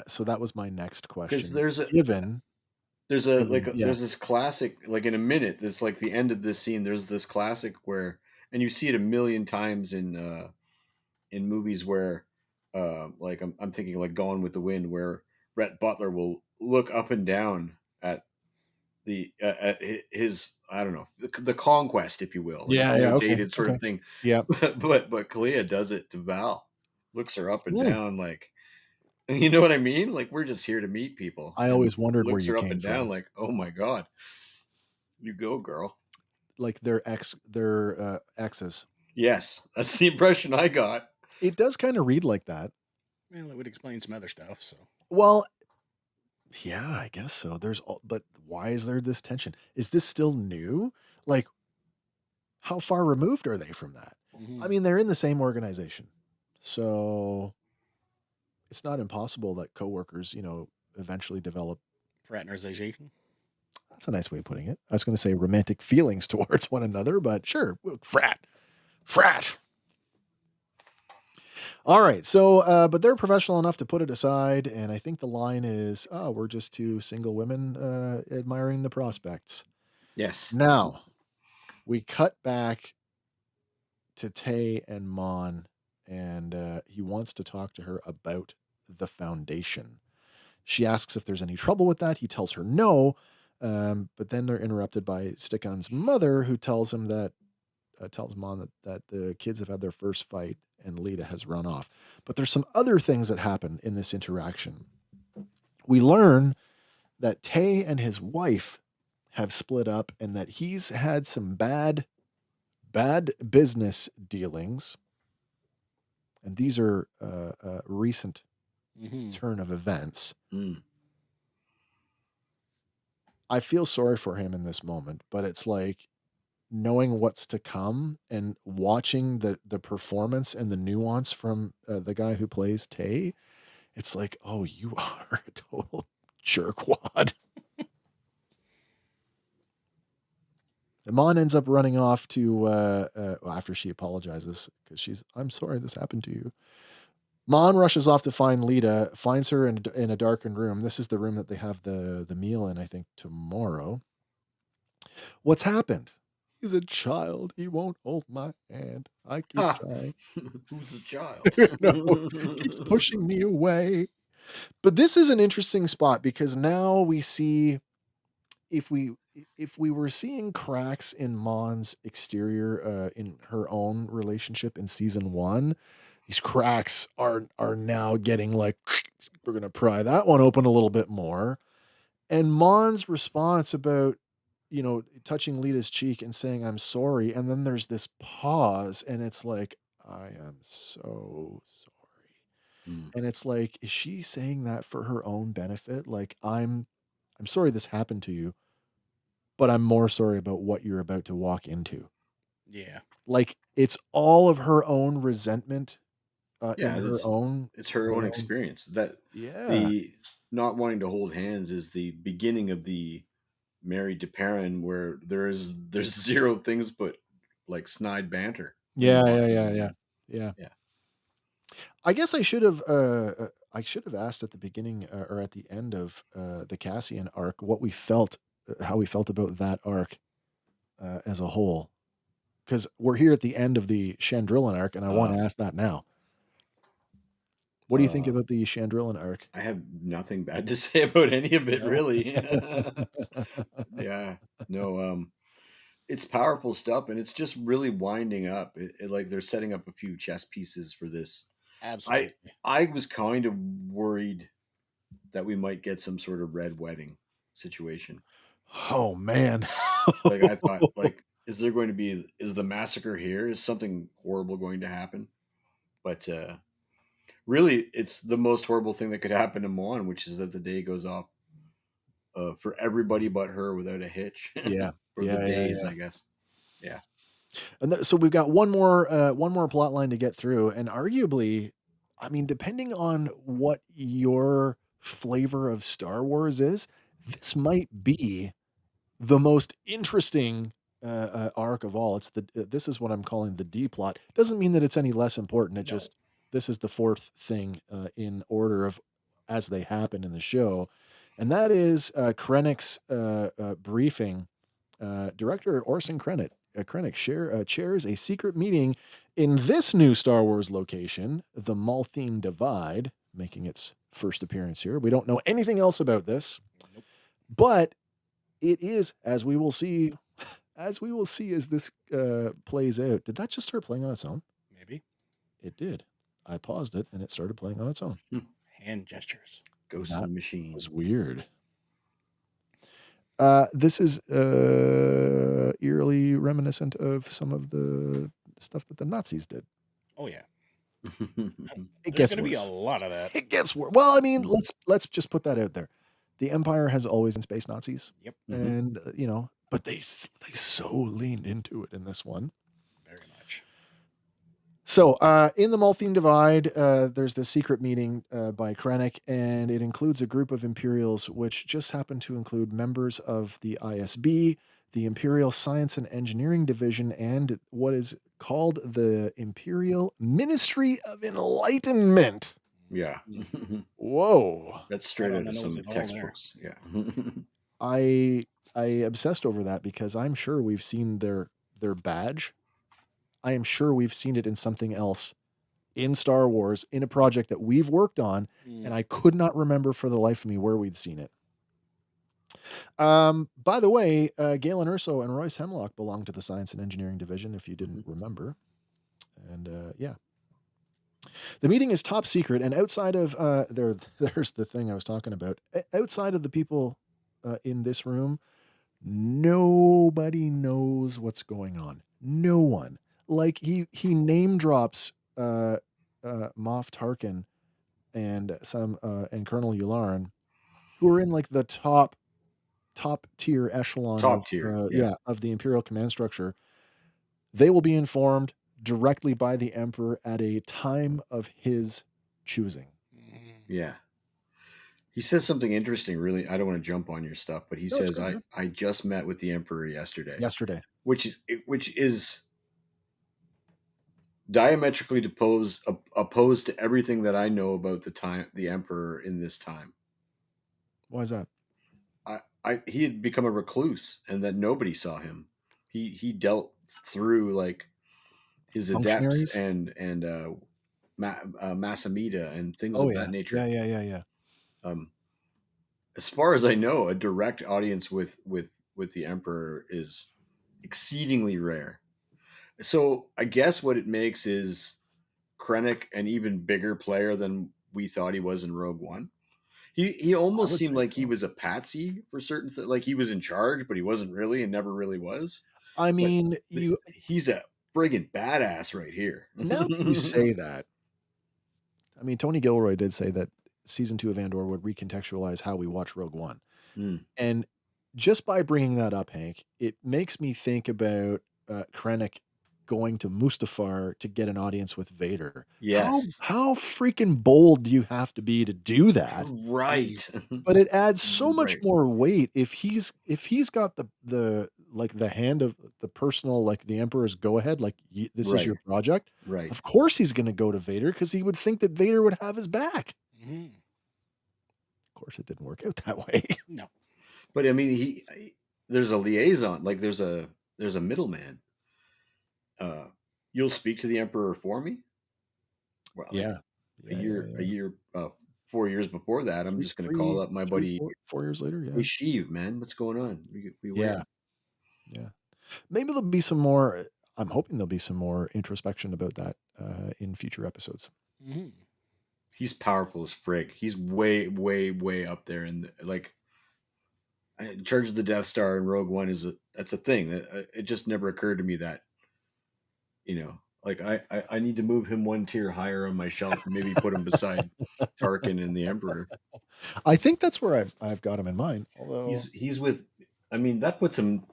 So that was my next question. Because there's this classic, like in a minute, it's like the end of this scene. There's this classic where, and you see it a million times in movies where, like I'm thinking like Gone with the Wind, where Rhett Butler will look up and down at at his, I don't know, the conquest, if you will, like dated sort of thing. Yeah, but Clea does it to Val, looks her up and down, like, you know what I mean? Like, we're just here to meet people. I always wondered where looks you her up came and from. down, like, oh my god, you go, girl. Like their exes. Yes, that's the impression I got. It does kind of read like that. Well, it would explain some other stuff. So, well, yeah, I guess so. But why is there this tension? Is this still new? Like, how far removed are they from that? I mean, they're in the same organization, so it's not impossible that coworkers, eventually develop fraternization. That's a nice way of putting it. I was going to say romantic feelings towards one another, but sure, frat. All right. So, but they're professional enough to put it aside. And I think the line is, oh, we're just two single women admiring the prospects. Yes. Now, we cut back to Tay and Mon, and he wants to talk to her about the Foundation. She asks if there's any trouble with that. He tells her no. But then they're interrupted by Stickon's mother, who tells him tells Mon that the kids have had their first fight and Lita has run off. But there's some other things that happen in this interaction. We learn that Tay and his wife have split up and that he's had some bad business dealings. And these are a recent turn of events. I feel sorry for him in this moment, but it's like knowing what's to come and watching the performance and the nuance from the guy who plays Tay. It's like, oh, you are a total jerkwad. Mon ends up running off to after she apologizes because I'm sorry this happened to you. Mon rushes off to find Lita, finds her in a darkened room. This is the room that they have the meal in, I think, tomorrow. What's happened? He's a child. He won't hold my hand. I keep trying. Who's the child? No, keeps pushing me away. But this is an interesting spot because now we see if we were seeing cracks in Mon's exterior in her own relationship in season 1, these cracks are now getting like, we're going to pry that one open a little bit more. And Mon's response about, touching Lita's cheek and saying, I'm sorry. And then there's this pause and it's like, I am so sorry. And it's like, is she saying that for her own benefit? Like, I'm sorry this happened to you, but I'm more sorry about what you're about to walk into. Yeah. Like, it's all of her own resentment in her own. It's her own experience. The not wanting to hold hands is the beginning of the married to Perrin, where there's zero things but like snide banter. Yeah. I guess I should have asked at the beginning or at the end of the Cassian arc what we felt how we felt about that arc as a whole. Because we're here at the end of the Chandrila arc, and I want to ask that now. What do you think about the Chandrila arc? I have nothing bad to say about any of it, really. Yeah, no, it's powerful stuff, and it's just really winding up. Like they're setting up a few chess pieces for this. Absolutely. I was kind of worried that we might get some sort of red wedding situation. Oh man. Like I thought, like, is the massacre here? Is something horrible going to happen? But really, it's the most horrible thing that could happen to Mon, which is that the day goes off for everybody but her without a hitch. Yeah. Or the days, I guess. Yeah. And so we've got one more plot line to get through, and arguably, I mean, depending on what your flavor of Star Wars is, this might be the most interesting arc of all. It's this is what I'm calling the D plot. Doesn't mean that it's any less important. It just this is the fourth thing in order of as they happen in the show, and that is Krennic's briefing. Director Orson Krennic chairs a secret meeting in this new Star Wars location, the Malthine Divide, making its first appearance here. We don't know anything else about this, but it is, as we will see as this plays out. Did that just start playing on its own? Maybe. It did. I paused it and it started playing on its own. Hand gestures. Ghost in the machine. Was weird. This is eerily reminiscent of some of the stuff that the Nazis did. Oh yeah. It gets going to be worse. a lot of that. It gets worse. Well, I mean, let's just put that out there. The Empire has always been space Nazis. Yep. And but they so leaned into it in this one. Very much. So in the Malthine Divide, there's this secret meeting by Krennic, and it includes a group of Imperials, which just happen to include members of the ISB, the Imperial Science and Engineering Division, and what is called the Imperial Ministry of Enlightenment. Yeah. Whoa. That's straight out of some textbooks. Yeah. I obsessed over that because I'm sure we've seen their badge. I am sure we've seen it in something else in Star Wars in a project that we've worked on, and I could not remember for the life of me where we'd seen it. By the way, Galen Erso and Royce Hemlock belong to the Science and Engineering Division, if you didn't remember. And yeah. The meeting is top secret, and outside of there's the thing I was talking about. Outside of the people in this room, nobody knows what's going on. No one. Like he name drops Moff Tarkin and and Colonel Yularen, who are in like the top tier echelon of the Imperial command structure. They will be informed directly by the Emperor at a time of his choosing. Yeah. He says something interesting, really. I don't want to jump on your stuff, but he says, I just met with the Emperor yesterday. Which is diametrically opposed to everything that I know about the Emperor in this time. Why is that? He had become a recluse, and that nobody saw him. He dealt through like his adepts and Masamida and things of that nature. Yeah. As far as I know, a direct audience with the Emperor is exceedingly rare. So I guess what it makes is Krennic an even bigger player than we thought he was in Rogue One. He almost seemed like he was a patsy for certain things, like he was in charge, but he wasn't really and never really was. I mean, he's a friggin' badass right here. Now that you say that, I mean, Tony Gilroy did say that season 2 of Andor would recontextualize how we watch Rogue One. And just by bringing that up, Hank, it makes me think about Krennic going to Mustafar to get an audience with Vader. Yes. How freaking bold do you have to be to do that? Right. But it adds so much more weight if he's got the hand of the personal, like the Emperor's go ahead, like this is your project. Right. Of course he's going to go to Vader because he would think that Vader would have his back. Of course it didn't work out that way. No. But I mean, there's a liaison, like there's a middleman. You'll speak to the emperor for me. Well, like Yeah. a year, 4 years before that, I'm just going to call up my buddy. 4 years later. Hey, Yeah. Sheev, man, what's going on? We Yeah. Yeah. Maybe there'll be some more. I'm hoping there'll be some more introspection about that in future episodes. Mm-hmm. He's powerful as frig. He's way, way, way up there, and like, Charge of the Death Star in Rogue One that's a thing. It just never occurred to me that, like I need to move him one tier higher on my shelf and maybe put him beside Tarkin and the Emperor. I think that's where I've got him in mind. Although he's with, I mean, that puts him.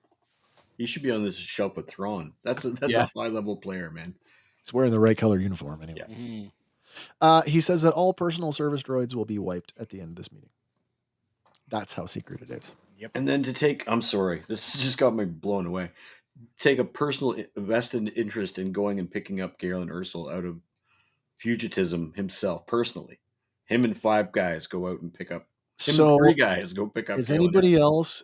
He should be on this shelf with Thrawn. That's a high level player, man. He's wearing the right color uniform anyway. Yeah. Mm-hmm. He says that all personal service droids will be wiped at the end of this meeting. That's how secret it is. Yep. And then I'm sorry, this just got me blown away. Take a personal vested interest in going and picking up Galen Erso out of fugitivism himself, personally. Him and 5 guys go out and pick up. And 3 guys go pick up. Is anybody else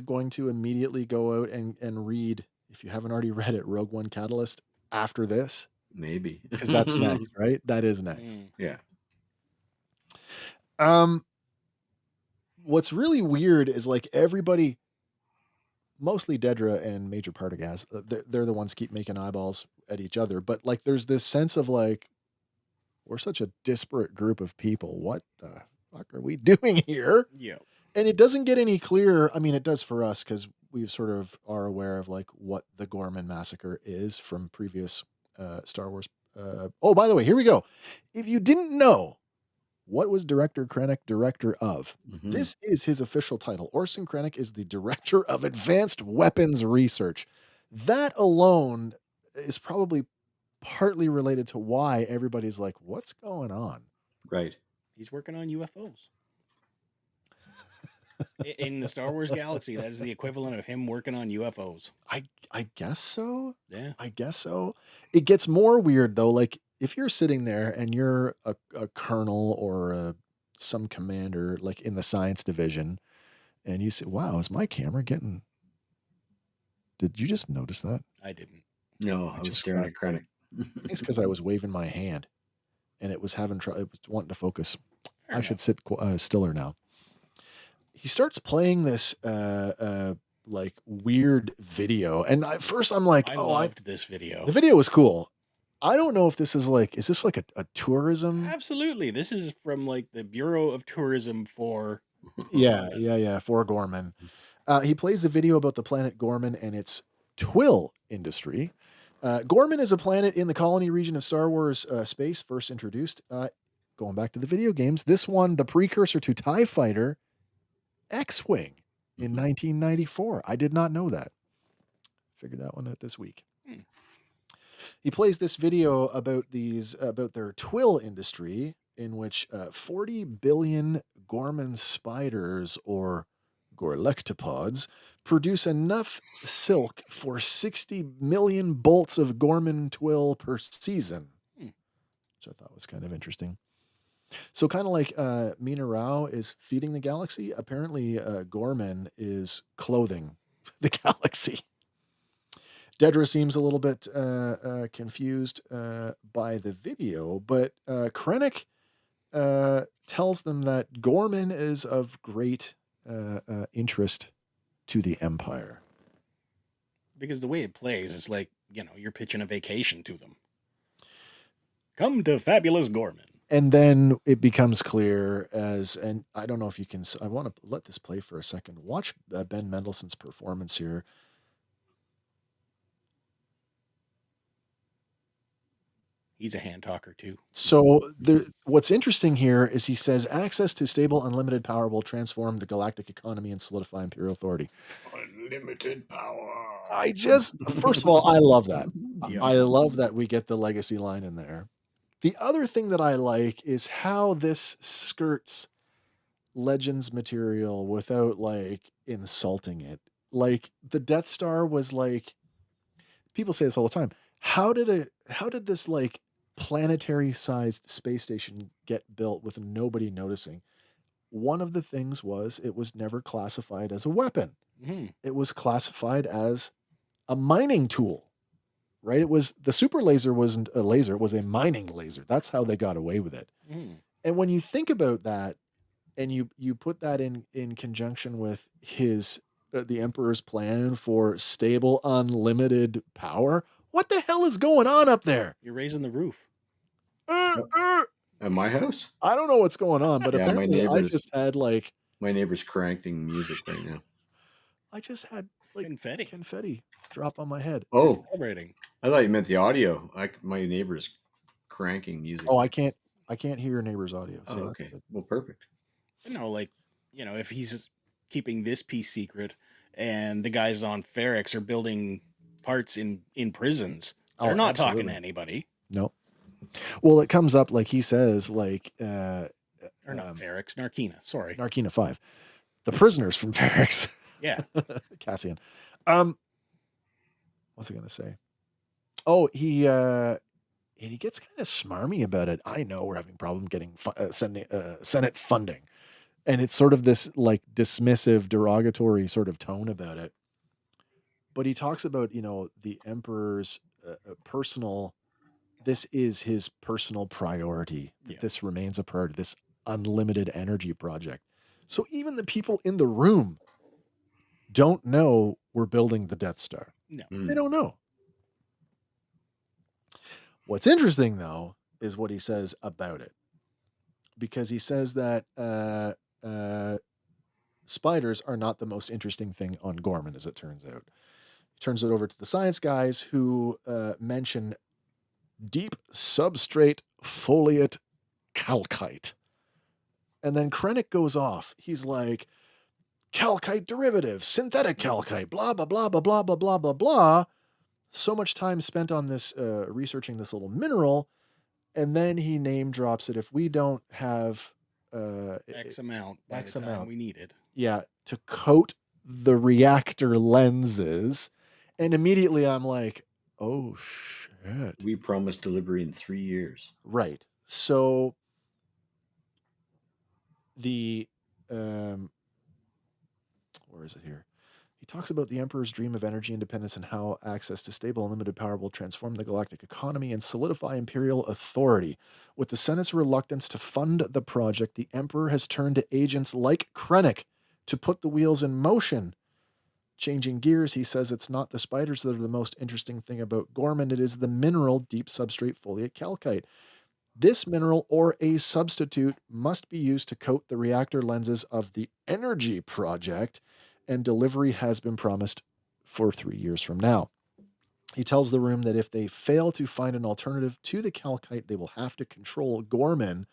going to immediately go out and read, if you haven't already read it, Rogue One Catalyst after this? Maybe. Because that's next, right? That is next. Yeah. What's really weird is like everybody, mostly Dedra and Major Partagaz, they're the ones keep making eyeballs at each other. But like, there's this sense of like, we're such a disparate group of people. What the fuck are we doing here? Yeah. And it doesn't get any clearer. I mean, it does for us because we sort of are aware of like what the Gorman massacre is from previous Star Wars. Oh, by the way, here we go. If you didn't know, what was Director Krennic director of? Mm-hmm. This is his official title. Orson Krennic is the Director of Advanced Weapons Research. That alone is probably partly related to why everybody's like, what's going on? Right. He's working on UFOs. In the Star Wars galaxy, that is the equivalent of him working on UFOs. I guess so. Yeah. I guess so. It gets more weird though. Like if you're sitting there and you're a colonel or some commander, like in the science division, and you say, wow, is my camera getting... Did you just notice that? I didn't. No, I was staring at Krennic. It's because I was waving my hand and it was having trouble. It was wanting to focus. I should sit stiller now. He starts playing this like weird video, and at first I'm like, I loved this video. The video was cool. I don't know if this is like, is this like a tourism? Absolutely. This is from like the Bureau of Tourism for for Gorman. He plays a video about the planet Gorman and its twill industry. Gorman is a planet in the colony region of Star Wars space, first introduced. Going back to the video games, this one, the precursor to TIE Fighter, X-Wing in 1994. I did not know that. Figured that one out this week. He plays this video about their twill industry, in which 40 billion Gorman spiders or Gorlectopods produce enough silk for 60 million bolts of Gorman twill per season, which I thought was kind of interesting. So kind of like Mina-Rau is feeding the galaxy, apparently Gorman is clothing the galaxy. Dedra seems a little bit confused by the video, but Krennic tells them that Gorman is of great interest to the Empire. Because the way it plays, it's like, you're pitching a vacation to them. Come to fabulous Gorman. And then it becomes clear and I don't know if you can, I want to let this play for a second. Watch Ben Mendelsohn's performance here. He's a hand talker too. So what's interesting here is he says access to stable, unlimited power will transform the galactic economy and solidify Imperial authority. Unlimited power. First of all, I love that. Yeah. I love that we get the legacy line in there. The other thing that I like is how this skirts Legends material without like insulting it. Like the Death Star was like, people say this all the time. How did this like planetary sized space station get built with nobody noticing? one of the things was it was never classified as a weapon. It was classified as a mining tool, right? It was the super laser wasn't a laser, it was a mining laser. That's how they got away with it. And when you think about that and you put that in conjunction with his the Emperor's plan for stable unlimited power, what the hell is going on up there? You're raising the roof. At my house? I don't know what's going on, but Yeah, apparently I just had like my neighbor's cranking music right now. I just had like Confetti. confetti drop on my head. Oh, Celebrating. I thought you meant the audio. My neighbor's cranking music. Oh, I can't hear your neighbor's audio. Oh, So okay. Well, perfect. No, like, you know, if he's keeping this piece secret and the guys on Ferrix are building parts in prisons, they're not talking to anybody. No. Well, it comes up like he says, like or not Ferrix, Narkina. Sorry, Narkina 5, the prisoners from Ferrix. Yeah, Cassian. What's I gonna say? Oh, he gets kind of smarmy about it. I know we're having a problem getting Senate funding, and it's sort of this like dismissive, derogatory sort of tone about it. But he talks about, you know, the Emperor's personal. This is his personal priority. Yeah. This remains a priority. This unlimited energy project. So even the people in the room don't know we're building the Death Star. No, they don't know. What's interesting, though, is what he says about it. Because he says that spiders are not the most interesting thing on Gorman, as it turns out. He turns it over to the science guys who mention deep substrate foliate calcite. And then Krennic goes off. He's like, calcite derivative, synthetic calcite, blah, blah, blah, blah, blah, blah, blah, blah, blah. So much time spent on this, researching this little mineral. And then he name drops it. If we don't have X amount by the time we need it. Yeah, to coat the reactor lenses. And immediately I'm like, oh, shit. We promised delivery in 3 years. Right. So the where is it here? He talks about the Emperor's dream of energy independence and how access to stable and limited power will transform the galactic economy and solidify imperial authority. With the Senate's reluctance to fund the project, the Emperor has turned to agents like Krennic to put the wheels in motion. Changing gears, he says it's not the spiders that are the most interesting thing about Gorman. It is the mineral deep substrate foliate calcite. This mineral or a substitute must be used to coat the reactor lenses of the energy project, and delivery has been promised for 3 years from now. He tells the room that if they fail to find an alternative to the calcite, they will have to control Gorman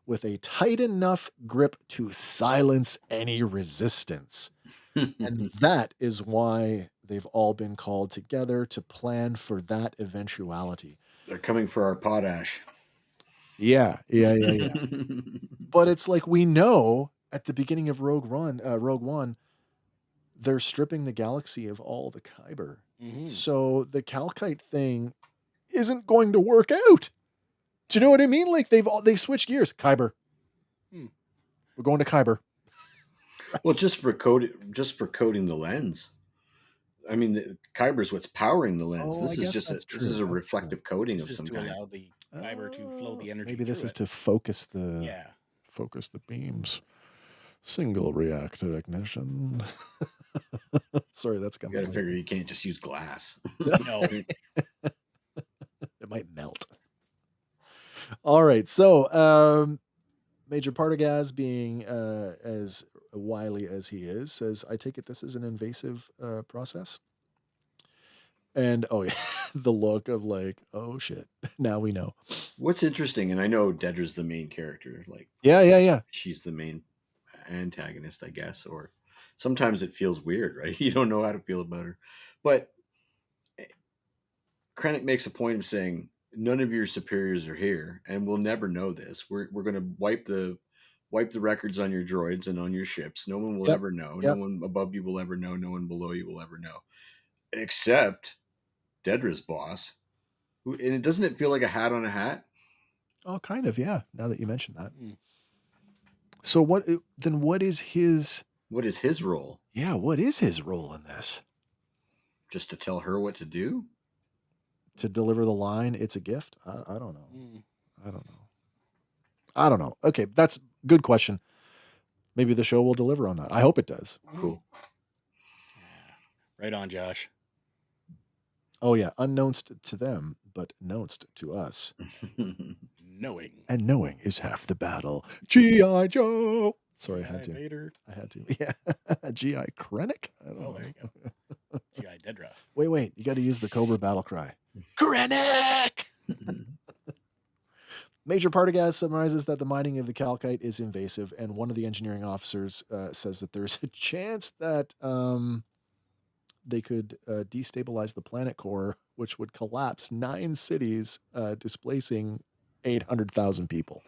with a tight enough grip to silence any resistance. And that is why they've all been called together to plan for that eventuality. They're coming for our potash. Yeah. But it's like, we know at the beginning of Rogue One, they're stripping the galaxy of all the Kyber. So the calcite thing isn't going to work out. Do you know what I mean? Like they switched gears. Kyber. We're going to Kyber. Well, just for coating the lens. I mean, the Kyber is what's powering the lens. This is a reflective coating of some kind. To allow the Kyber to flow the energy. Maybe this is to focus the focus the beams. Single reactor ignition. Sorry, that's coming. You gotta figure you can't just use glass. No. It might melt. All right, so Major Partagaz, being as wily as he is, says, I take it this is an invasive process. And oh yeah, the look of like, oh shit, now we know. What's interesting, and I know Dedra's the main character, like yeah, she's the main antagonist, I guess, or sometimes it feels weird, right? You don't know how to feel about her. But Krennic makes a point of saying, none of your superiors are here, and we'll never know this. We're going to wipe the records on your droids and on your ships. No one will ever know. No one above you will ever know. No one below you will ever know, except Dedra's boss. And doesn't it feel like a hat on a hat? Oh, kind of, yeah. Now that you mention that. So what then? What is his role? Yeah, what is his role in this? Just to tell her what to do? To deliver the line, "It's a gift"? I don't know. I don't know. Okay, that's a good question. Maybe the show will deliver on that. I hope it does. Cool. Yeah. Right on, Josh. Oh yeah, unknownst to them, but knownst to us. Knowing. And knowing is half the battle. G.I. Joe. Sorry, I had to. Vader. I had to. Yeah. G.I. Krennic? I don't know. There you go. G.I. Dedra. Wait. You got to use the Cobra battle cry. Krennic! Major Partagaz summarizes that the mining of the calcite is invasive, and one of the engineering officers says that there's a chance that they could destabilize the planet core, which would collapse 9 cities, displacing 800,000 people.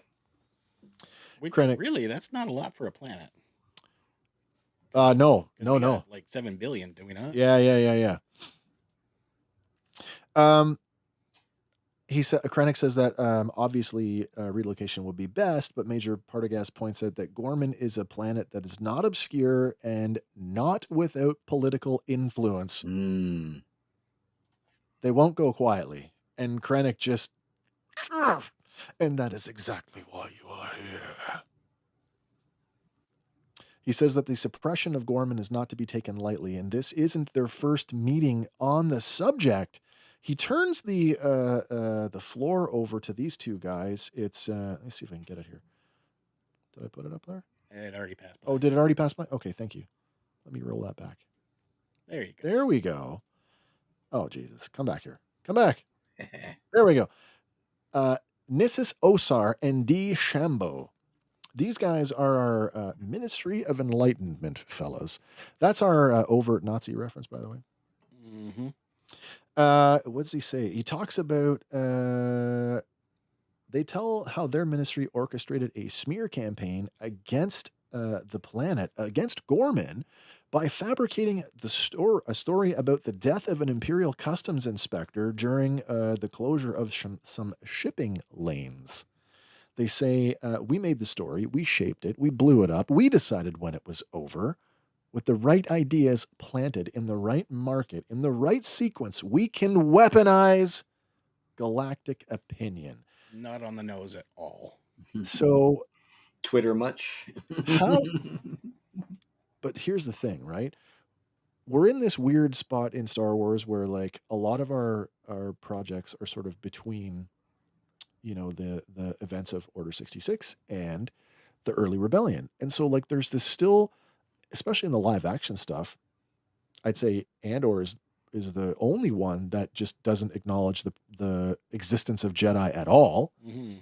Which Krennic, really, that's not a lot for a planet. No. Like 7 billion, do we not? Yeah. Krennic says that obviously relocation would be best, but Major Partagaz points out that Gorman is a planet that is not obscure and not without political influence. They won't go quietly. And Krennic just... And that is exactly why you are here. He says that the suppression of Gorman is not to be taken lightly, and this isn't their first meeting on the subject. He turns the floor over to these two guys. It's let me see if I can get it here. Did I put it up there? It already passed by. Oh, did it already pass by? Okay, thank you. Let me roll that back. There you go. There we go. Oh, Jesus. Come back here. Come back. There we go. Nissus Osar and D. Shambo. These guys are our Ministry of Enlightenment fellows. That's our overt Nazi reference, by the way. Mm-hmm. What does he say? He talks about... they tell how their ministry orchestrated a smear campaign against the planet, against Gorman, by fabricating a story about the death of an Imperial Customs inspector during the closure of some shipping lanes. They say, we made the story, we shaped it, we blew it up, we decided when it was over. With the right ideas planted in the right market, in the right sequence, we can weaponize galactic opinion. Not on the nose at all. So... Twitter much? How... But here's the thing, right? We're in this weird spot in Star Wars where, like, a lot of our projects are sort of between... the events of Order 66 and the early rebellion. And so, like, there's this still, especially in the live action stuff, I'd say Andor is the only one that just doesn't acknowledge the existence of Jedi at all. Mm-hmm.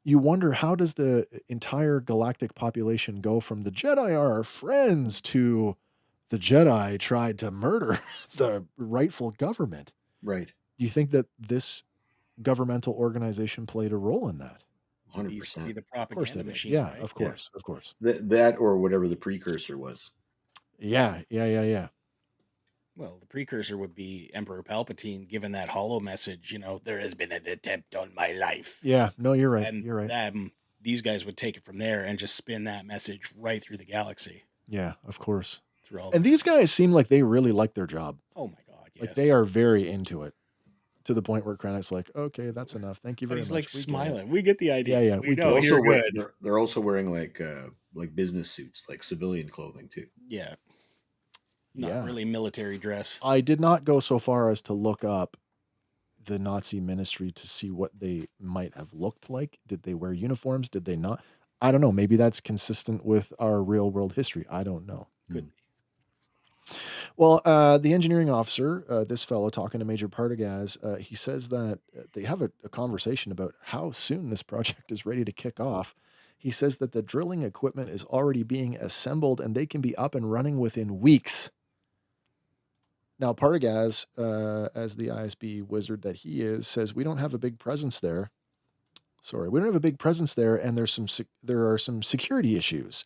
You wonder, how does the entire galactic population go from the Jedi are our friends to the Jedi tried to murder the rightful government? Right. Do you think that this governmental organization played a role in that? 100%. Be the propaganda machine. Yeah, right? of course. That or whatever the precursor was. Yeah. Well, the precursor would be Emperor Palpatine giving that hollow message, there has been an attempt on my life. Yeah, no, you're right. And you're right. These guys would take it from there and just spin that message right through the galaxy. Yeah, of course. Through all and these guys seem like they really like their job. Oh my God, yes. Like, they are very into it, to the point where Krennic's like, okay, that's enough. Thank you very much. He's like smiling. We get the idea. Yeah. We know you're good. They're also wearing like business suits, like civilian clothing too. Yeah. Not really military dress. I did not go so far as to look up the Nazi ministry to see what they might have looked like. Did they wear uniforms? Did they not? I don't know. Maybe that's consistent with our real world history. I don't know. Could be. Well, the engineering officer, this fellow talking to Major Partagaz, he says that they have a conversation about how soon this project is ready to kick off. He says that the drilling equipment is already being assembled and they can be up and running within weeks. Now, Partagaz, as the ISB wizard that he is, says we don't have a big presence there. We don't have a big presence there, and there are some security issues.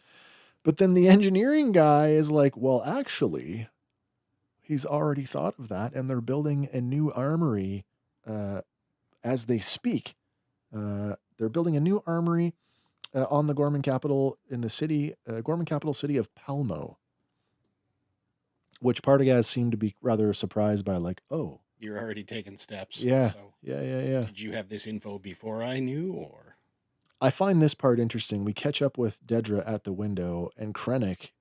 But then the engineering guy is like, well, actually, he's already thought of that, and they're building a new armory as they speak. They're building a new armory on the Gorman capital in the city, Gorman capital city of Palmo, which Partagaz seemed to be rather surprised by, like, oh, you're already taking steps. Yeah, So yeah. Did you have this info before I knew, or? I find this part interesting. We catch up with Dedra at the window, and Krennic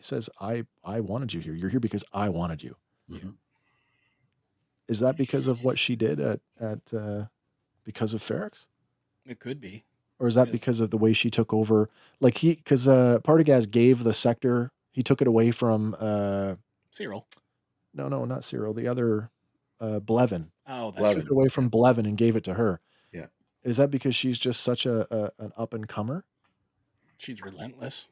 says, I wanted you here. You're here because I wanted you. Mhm. Is that because of what she did because of Ferrix? It could be. Or is that because of the way she took over? Like because Partagaz gave the sector, he took it away from Syril. No, not Syril. The other Blevin. Oh, that's took it away from Blevin and gave it to her. Yeah. Is that because she's just such an up and comer? She's relentless.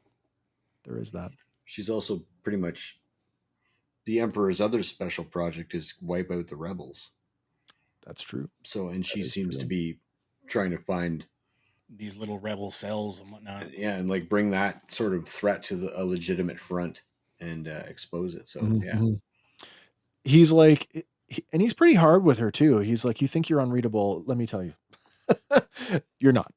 There is that. She's also pretty much the Emperor's other special project is wipe out the rebels. That's true. So, and she seems to be trying to find these little rebel cells and whatnot. Yeah, and like bring that sort of threat to a legitimate front and expose it. So yeah, he's like, and he's pretty hard with her too. He's like, you think you're unreadable? Let me tell you, you're not.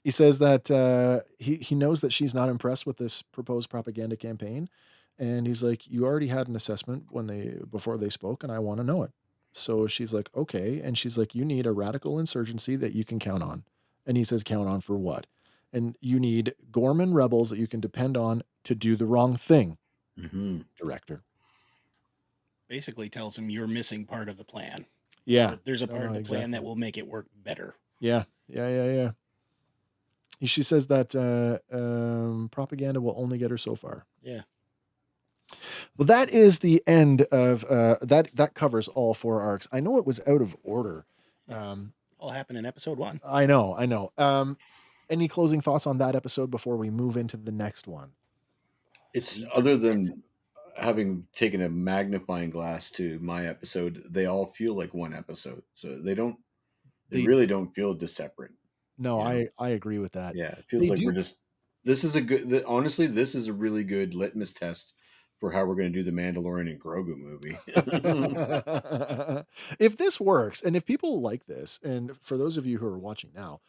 He says that he knows that she's not impressed with this proposed propaganda campaign, and he's like, you already had an assessment before they spoke, and I want to know it. So she's like, okay, and she's like, you need a radical insurgency that you can count on, and he says, count on for what? And you need Gorman rebels that you can depend on to do the wrong thing. Director basically tells him you're missing part of the plan. Yeah, there's a part of the plan that will make it work better. Yeah. She says that propaganda will only get her so far. Yeah. Well, that is the end of that covers all 4 arcs. I know it was out of order. All happened in episode 1. I know. Any closing thoughts on that episode before we move into the next one? It's other than having taken a magnifying glass to my episode, they all feel like one episode. So they really don't feel separate. No, I agree with that. Yeah, it feels like this is a good, honestly, this is a really good litmus test for how we're going to do the Mandalorian and Grogu movie. If this works, and if people like this, and for those of you who are watching now,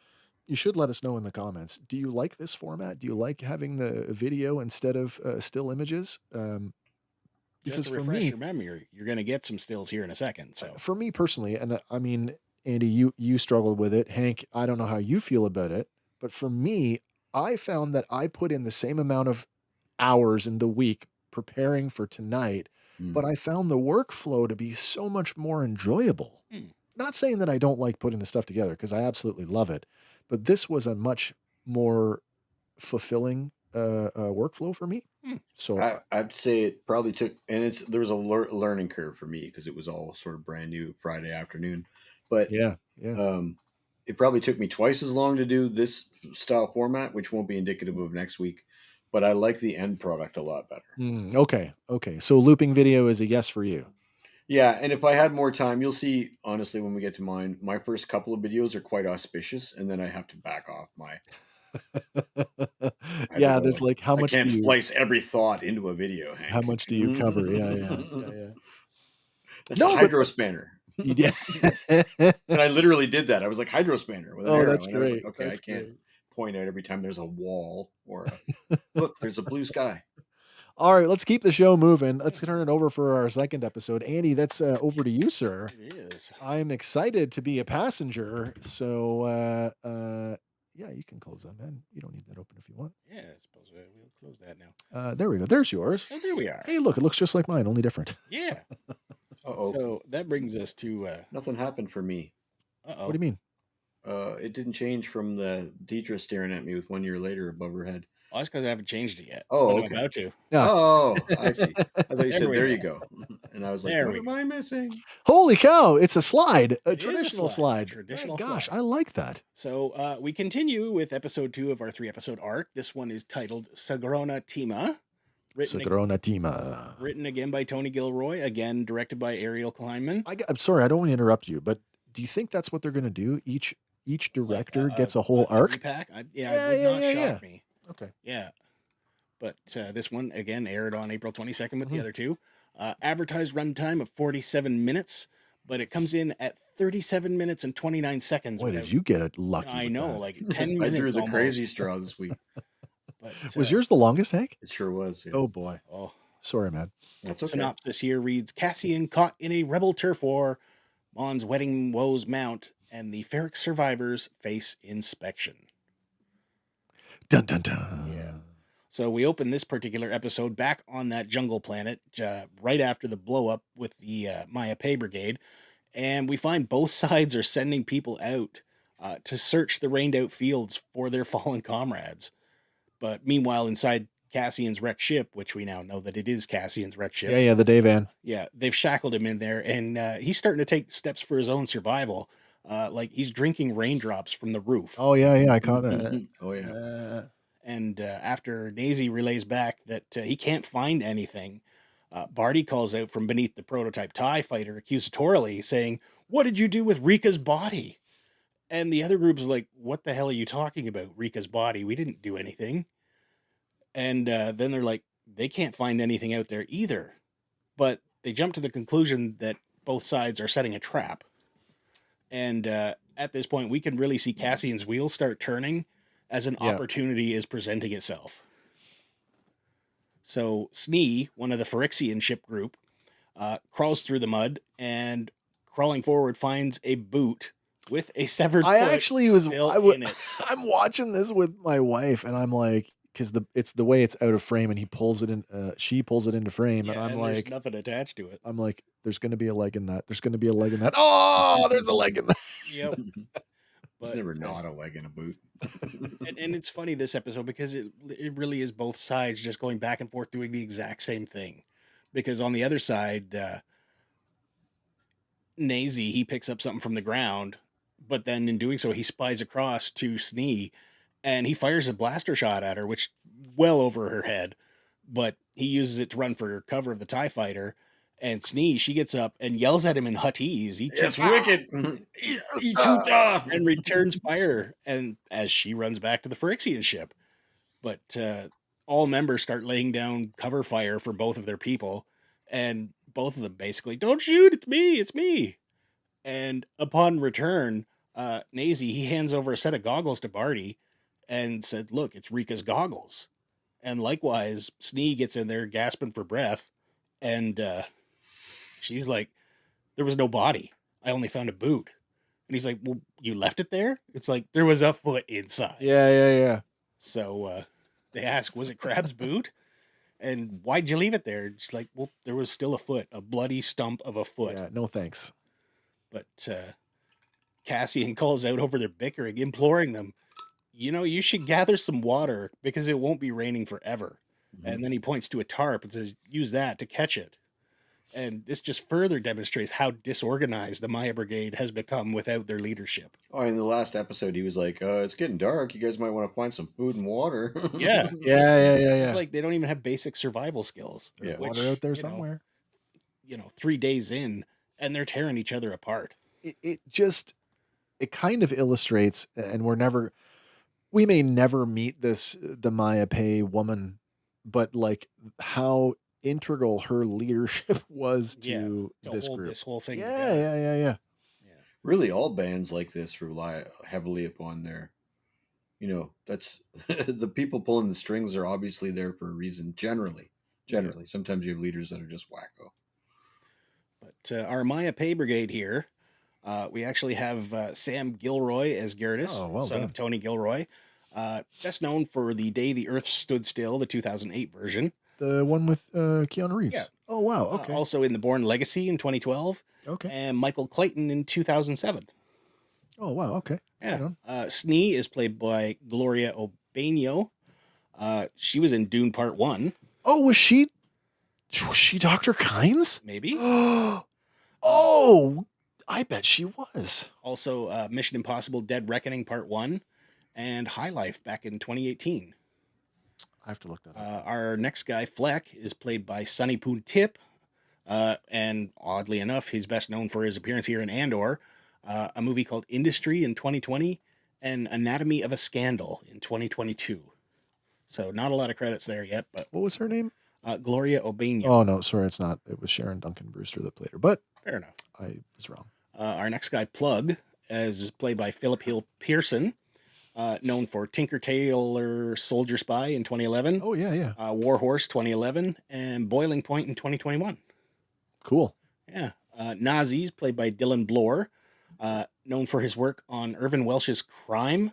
you should let us know in the comments. Do you like this format? Do you like having the video instead of still images? Because to refresh your memory, you're going to get some stills here in a second. So for me personally, and I mean, Andy, you struggled with it. Hank, I don't know how you feel about it, but for me, I found that I put in the same amount of hours in the week preparing for tonight, but I found the workflow to be so much more enjoyable. Not saying that I don't like putting the stuff together, because I absolutely love it, but this was a much more fulfilling workflow for me. So I'd say it probably took, and there was a learning curve for me because it was all sort of brand new Friday afternoon. But yeah. It probably took me twice as long to do this style format, which won't be indicative of next week. But I like the end product a lot better. Okay. So looping video is a yes for you. Yeah, and if I had more time, you'll see, honestly, when we get to mine, my first couple of videos are quite auspicious, and then I have to back off my... Yeah, there's like, how much I can't splice every thought into a video, Hank. How much do you cover? Yeah. That's a hydro spanner. Yeah. And I literally did that. I was like, hydro spanner with an arrow. That's great. Like, okay, I can't point out every time there's a wall or look, there's a blue sky. All right, let's keep the show moving. Let's turn it over for our second episode. Andy, that's over to you, sir. It is. I'm excited to be a passenger. So, yeah, you can close that, man. You don't need that open if you want. Yeah, I suppose we'll close that now. There we go. There's yours. Oh, there we are. Hey, look, it looks just like mine, only different. Yeah. So that brings us to... Nothing happened for me. What do you mean? It didn't change from the Dedra staring at me with 1 year later above her head. Oh, that's because I haven't changed it yet. Oh, okay. I'm about to. Yeah. Oh, I see. I thought you said, there you go. And I was like, what am I missing? Holy cow, it's a slide. A traditional slide. Traditional gosh, slide. I like that. So we continue with episode 2 of our 3-episode arc. This one is titled Sagrona Tima. Written again by Tony Gilroy, again directed by Ariel Kleinman. I'm sorry, I don't want to interrupt you, but do you think that's what they're going to do? Each director gets a whole arc? It would not shock me. Okay. Yeah. But this one, again, aired on April 22nd with the other two. Advertised runtime of 47 minutes. but it comes in at 37 minutes and 29 seconds. Boy, did you get it lucky I with know, that. like 10 I drew minutes the crazy almost. straw this week. But Was yours the longest, Hank? It sure was. Yeah. Oh boy. oh, Sorry, man. That's okay. synopsis here reads: Cassian caught in a rebel turf war, Mon's wedding woes mount, and the Ferrix survivors face inspection. Dun dun dun. Yeah. So we open this particular episode back on that jungle planet, right after the blow up with the Maya Pay Brigade, and we find both sides are sending people out to search the rained out fields for their fallen comrades. But meanwhile, inside Cassian's wrecked ship, which we now know that it is Cassian's wrecked ship. Yeah, the day van. Yeah, they've shackled him in there, and he's starting to take steps for his own survival. Like he's drinking raindrops from the roof. Oh yeah, I caught that. Oh yeah. And after Daisy relays back that he can't find anything, Barty calls out from beneath the prototype TIE fighter accusatorily, saying, "What did you do with Rika's body?" And the other group's like, "What the hell are you talking about? Rika's body? We didn't do anything." And then they're like, they can't find anything out there either. But they jump to the conclusion that both sides are setting a trap. And at this point, we can really see Cassian's wheels start turning as an opportunity is presenting itself. So Snee, one of the Ferrixian ship group, crawls through the mud and crawling forward finds a boot with a severed foot in it. I'm watching this with my wife, and I'm like, because it's the way it's out of frame, and he pulls it in. She pulls it into frame, and I'm like, there's nothing attached to it. I'm like, there's going to be a leg in that. There's going to be a leg in that. Oh, there's a leg in that. Yep. There's never not a leg in a boot. and it's funny this episode because it really is both sides just going back and forth doing the exact same thing. Because on the other side, Nazy, he picks up something from the ground, but then in doing so, he spies across to Snee, and he fires a blaster shot at her, which well over her head, but he uses it to run for cover of the TIE fighter. And Snee, she gets up and yells at him in Huttese. It's wicked. And returns fire. And as she runs back to the Ferrixian ship. But all members start laying down cover fire for both of their people. And both of them basically, don't shoot, it's me. And upon return, Nazy, he hands over a set of goggles to Barty and said, look, it's Rika's goggles. And likewise, Snee gets in there gasping for breath. And she's like, there was no body. I only found a boot. And he's like, well, you left it there? It's like, there was a foot inside. Yeah. So they ask, was it Crab's boot? And why'd you leave it there? It's like, well, there was still a foot, a bloody stump of a foot. Yeah, no thanks. But Cassian calls out over their bickering, imploring them, you should gather some water because it won't be raining forever. Mm-hmm. And then he points to a tarp and says, use that to catch it. And this just further demonstrates how disorganized the Maya Brigade has become without their leadership. Oh, in the last episode, he was like, it's getting dark. You guys might want to find some food and water. Yeah. It's like they don't even have basic survival skills. There's water out there somewhere. 3 days in, and they're tearing each other apart. It kind of illustrates, and we may never meet the Maya Pay woman, but like how integral her leadership was to this group. This whole thing. Yeah. Really, all bands like this rely heavily upon their, that's the people pulling the strings are obviously there for a reason. Generally, sometimes you have leaders that are just wacko. But our Maya Pay Brigade here, we actually have Sam Gilroy as Gertis, son of Tony Gilroy, best known for The Day the Earth Stood Still, the 2008 version. The one with Keanu Reeves. Yeah. Oh, wow. Okay. Also in The Bourne Legacy in 2012. Okay. And Michael Clayton in 2007. Oh, wow. Okay. Yeah. Snee is played by Gloria Obanio. She was in Dune Part 1. Oh, was she Dr. Kynes? Maybe. Oh, I bet she was. Also, Mission Impossible Dead Reckoning Part 1 and High Life back in 2018. I have to look that up. Our next guy, Fleck, is played by Sonny Poon Tip. And oddly enough, he's best known for his appearance here in Andor, a movie called Industry in 2020 and Anatomy of a Scandal in 2022. So not a lot of credits there yet. But what was her name? Gloria Obanio. Oh, no, sorry, it's not. It was Sharon Duncan Brewster that played her. But Fair enough. I was wrong. Our next guy, Plug, is played by Philip Hill Pearson, known for Tinker Tailor Soldier Spy in 2011. Oh, yeah. Warhorse 2011 and Boiling Point in 2021. Cool. Yeah. Nazis, played by Dylan Bloor, known for his work on Irvin Welsh's Crime,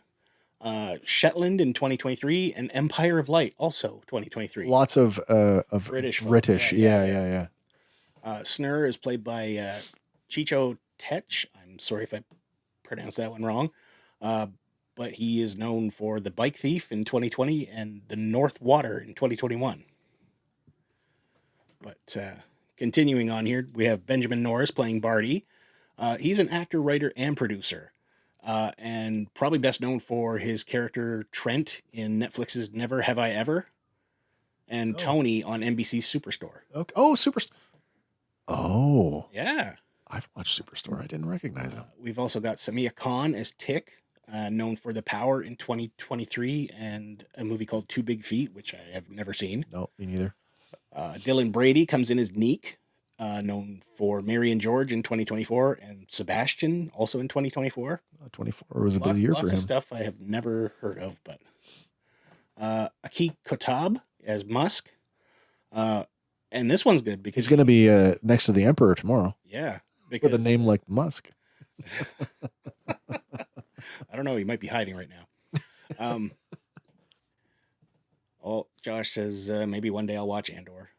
Shetland in 2023, and Empire of Light, also 2023. Lots of British. Yeah. Snur is played by Chicho Tech. I'm sorry if I pronounced that one wrong. But he is known for The Bike Thief in 2020 and The North Water in 2021. But continuing on here, we have Benjamin Norris playing Barty. He's an actor, writer, and producer. And probably best known for his character Trent in Netflix's Never Have I Ever. And Tony on NBC's Superstore. Okay. Oh, Superstore. Oh. Yeah. I've watched Superstore. I didn't recognize him. We've also got Samia Khan as Tick, known for The Power in 2023 and a movie called Two Big Feet, which I have never seen. No, me neither. Dylan Brady comes in as Neek, known for Mary and George in 2024, and Sebastian also in 2024. 24 was a busy year for him. Lots of stuff I have never heard of, but Aki Kotab as Musk. And this one's good because he's going to be next to the Emperor tomorrow. Yeah. With a name like Musk. I don't know. He might be hiding right now. Josh says maybe one day I'll watch Andor.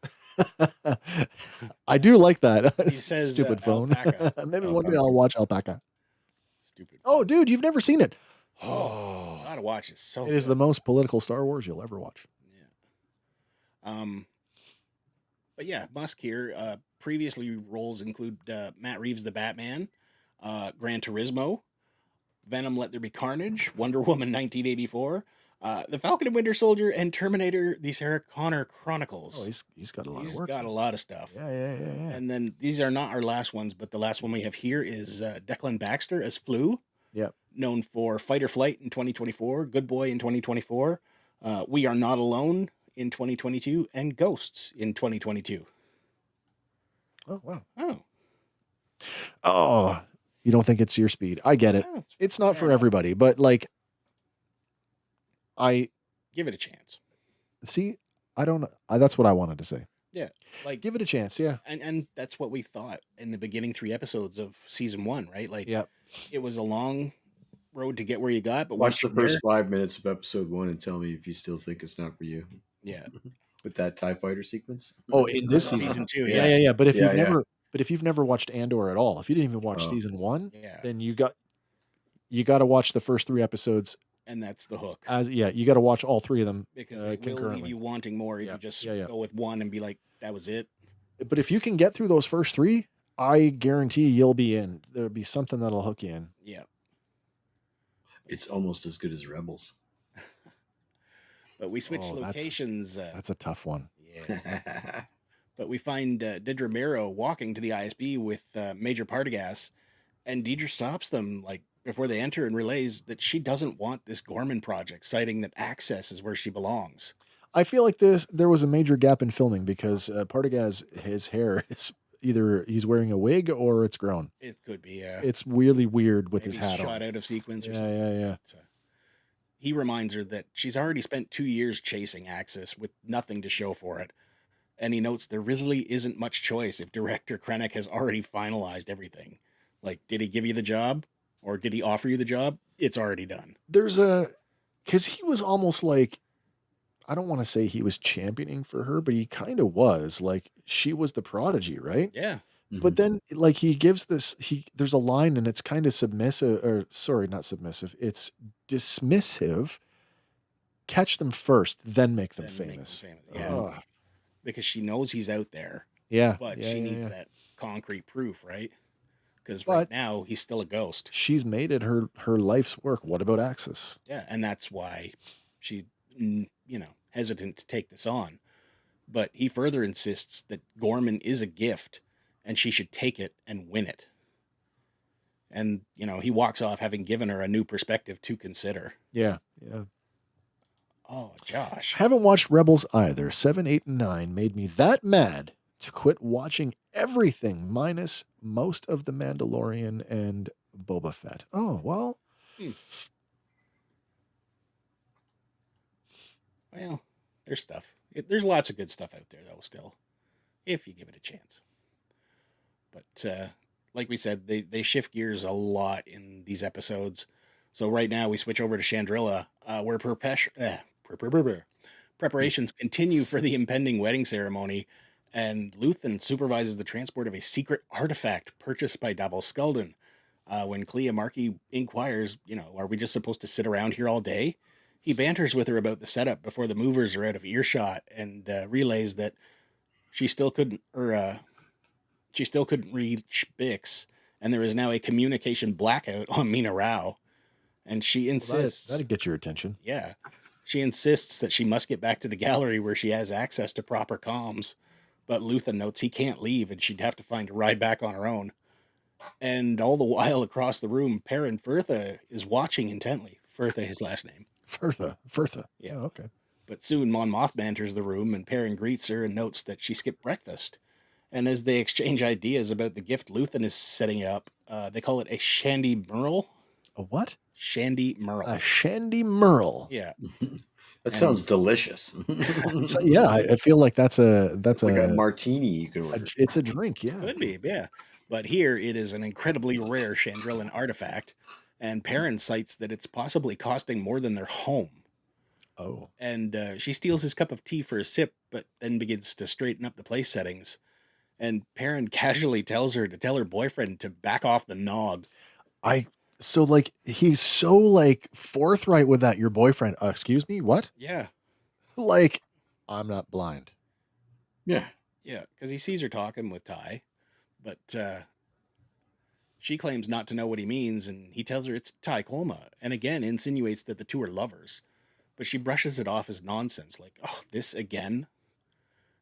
I do like that. He says stupid phone. Maybe one day Alpaca. I'll watch Alpaca. Stupid. Oh, dude, you've never seen it. Oh, gotta watch it. So it is the most political Star Wars you'll ever watch. Yeah. But yeah, Musk here. Previously roles include Matt Reeves, the Batman, Gran Turismo, Venom: Let There Be Carnage, Wonder Woman 1984, The Falcon and Winter Soldier, and Terminator: The Sarah Connor Chronicles. Oh, he's got a lot of work. He's got a lot of stuff. Yeah. And then these are not our last ones, but the last one we have here is Declan Baxter as Flu. Yep. Known for Fight or Flight in 2024, Good Boy in 2024, We Are Not Alone in 2022, and Ghosts in 2022. Oh, wow. Oh, you don't think it's your speed. I get it. Yeah, it's not for everybody, but like, I give it a chance. See, I don't know. That's what I wanted to say. Yeah. Like, give it a chance. Yeah. And that's what we thought in the beginning 3 episodes of season 1, right? Like, yeah, it was a long road to get where you got, but watch the first 5 minutes of episode 1 and tell me if you still think it's not for you. Yeah. With that TIE fighter sequence. Oh, in this season 2. Yeah. But if you've never watched Andor at all, if you didn't even watch season 1, then you got to watch the first 3 episodes. And that's the hook. You got to watch all 3 of them because it will leave you wanting more if you just go with one and be like, that was it. But if you can get through those first 3, I guarantee you'll be in. There'll be something that'll hook you in. Yeah. It's almost as good as Rebels. But we switched locations. That's a tough one. Yeah. But we find Dedra Meero walking to the ISB with Major Partagas, and Dedra stops them like before they enter and relays that she doesn't want this Gorman project, citing that access is where she belongs. I feel like there was a major gap in filming because Partagas, his hair is either he's wearing a wig or it's grown. It could be, yeah. It's really weird with Maybe his hat shot on. out of sequence or something. Yeah. He reminds her that she's already spent 2 years chasing Axis with nothing to show for it. And he notes there really isn't much choice if Director Krennic has already finalized everything. Like, did he give you the job? Or did he offer you the job? It's already done. Because he was almost like, I don't want to say he was championing for her, but he kind of was. Like, she was the prodigy, right? Yeah. Mm-hmm. But then, like, he gives there's a line and it's kind of submissive, or sorry, not submissive. It's dismissive. Catch them first, then make them famous. Yeah. Because she knows he's out there. Yeah. But she needs that concrete proof, right? Because right now he's still a ghost. She's made it her life's work. What about Axis? Yeah. And that's why she, hesitant to take this on. But he further insists that Gorman is a gift and she should take it and win it. And, he walks off having given her a new perspective to consider. Yeah. Oh, Josh. Haven't watched Rebels either. 7, 8, and 9 made me that mad to quit watching everything minus most of The Mandalorian and Boba Fett. Oh, well. Well, there's stuff. There's lots of good stuff out there, though, still, if you give it a chance. But like we said, they shift gears a lot in these episodes. So right now we switch over to Chandrila, where preparations continue for the impending wedding ceremony, and Luthen supervises the transport of a secret artifact purchased by Davos Skulden. When Clea Markey inquires, are we just supposed to sit around here all day? He banters with her about the setup before the movers are out of earshot, and relays that she still couldn't reach Bix, and there is now a communication blackout on Mina-Rau. And she insists... That'd get your attention. Yeah. She insists that she must get back to the gallery where she has access to proper comms. But Luthen notes he can't leave, and she'd have to find a ride back on her own. And all the while across the room, Perrin Firtha is watching intently. Firtha, his last name. Firtha. Yeah. Oh, okay. But soon Mon Mothma enters the room, and Perrin greets her and notes that she skipped breakfast. And as they exchange ideas about the gift Luthen is setting up, they call it a Shandy Merle. A what? Shandy Merle. A Shandy Merle. Yeah. That sounds delicious. So, yeah, I feel like that's like a martini you can order. It's a drink, yeah. Could be, yeah. But here it is an incredibly rare Chandrilan artifact, and Perrin cites that it's possibly costing more than their home. Oh. And she steals his cup of tea for a sip, but then begins to straighten up the place settings. And Perrin casually tells her to tell her boyfriend to back off the nog. So like he's so like forthright with that. Your boyfriend, excuse me, what? Yeah. Like, I'm not blind. Yeah. Yeah, because he sees her talking with Ty, but she claims not to know what he means, and he tells her it's Ty Kolma, and again insinuates that the two are lovers. But she brushes it off as nonsense, like, oh, this again?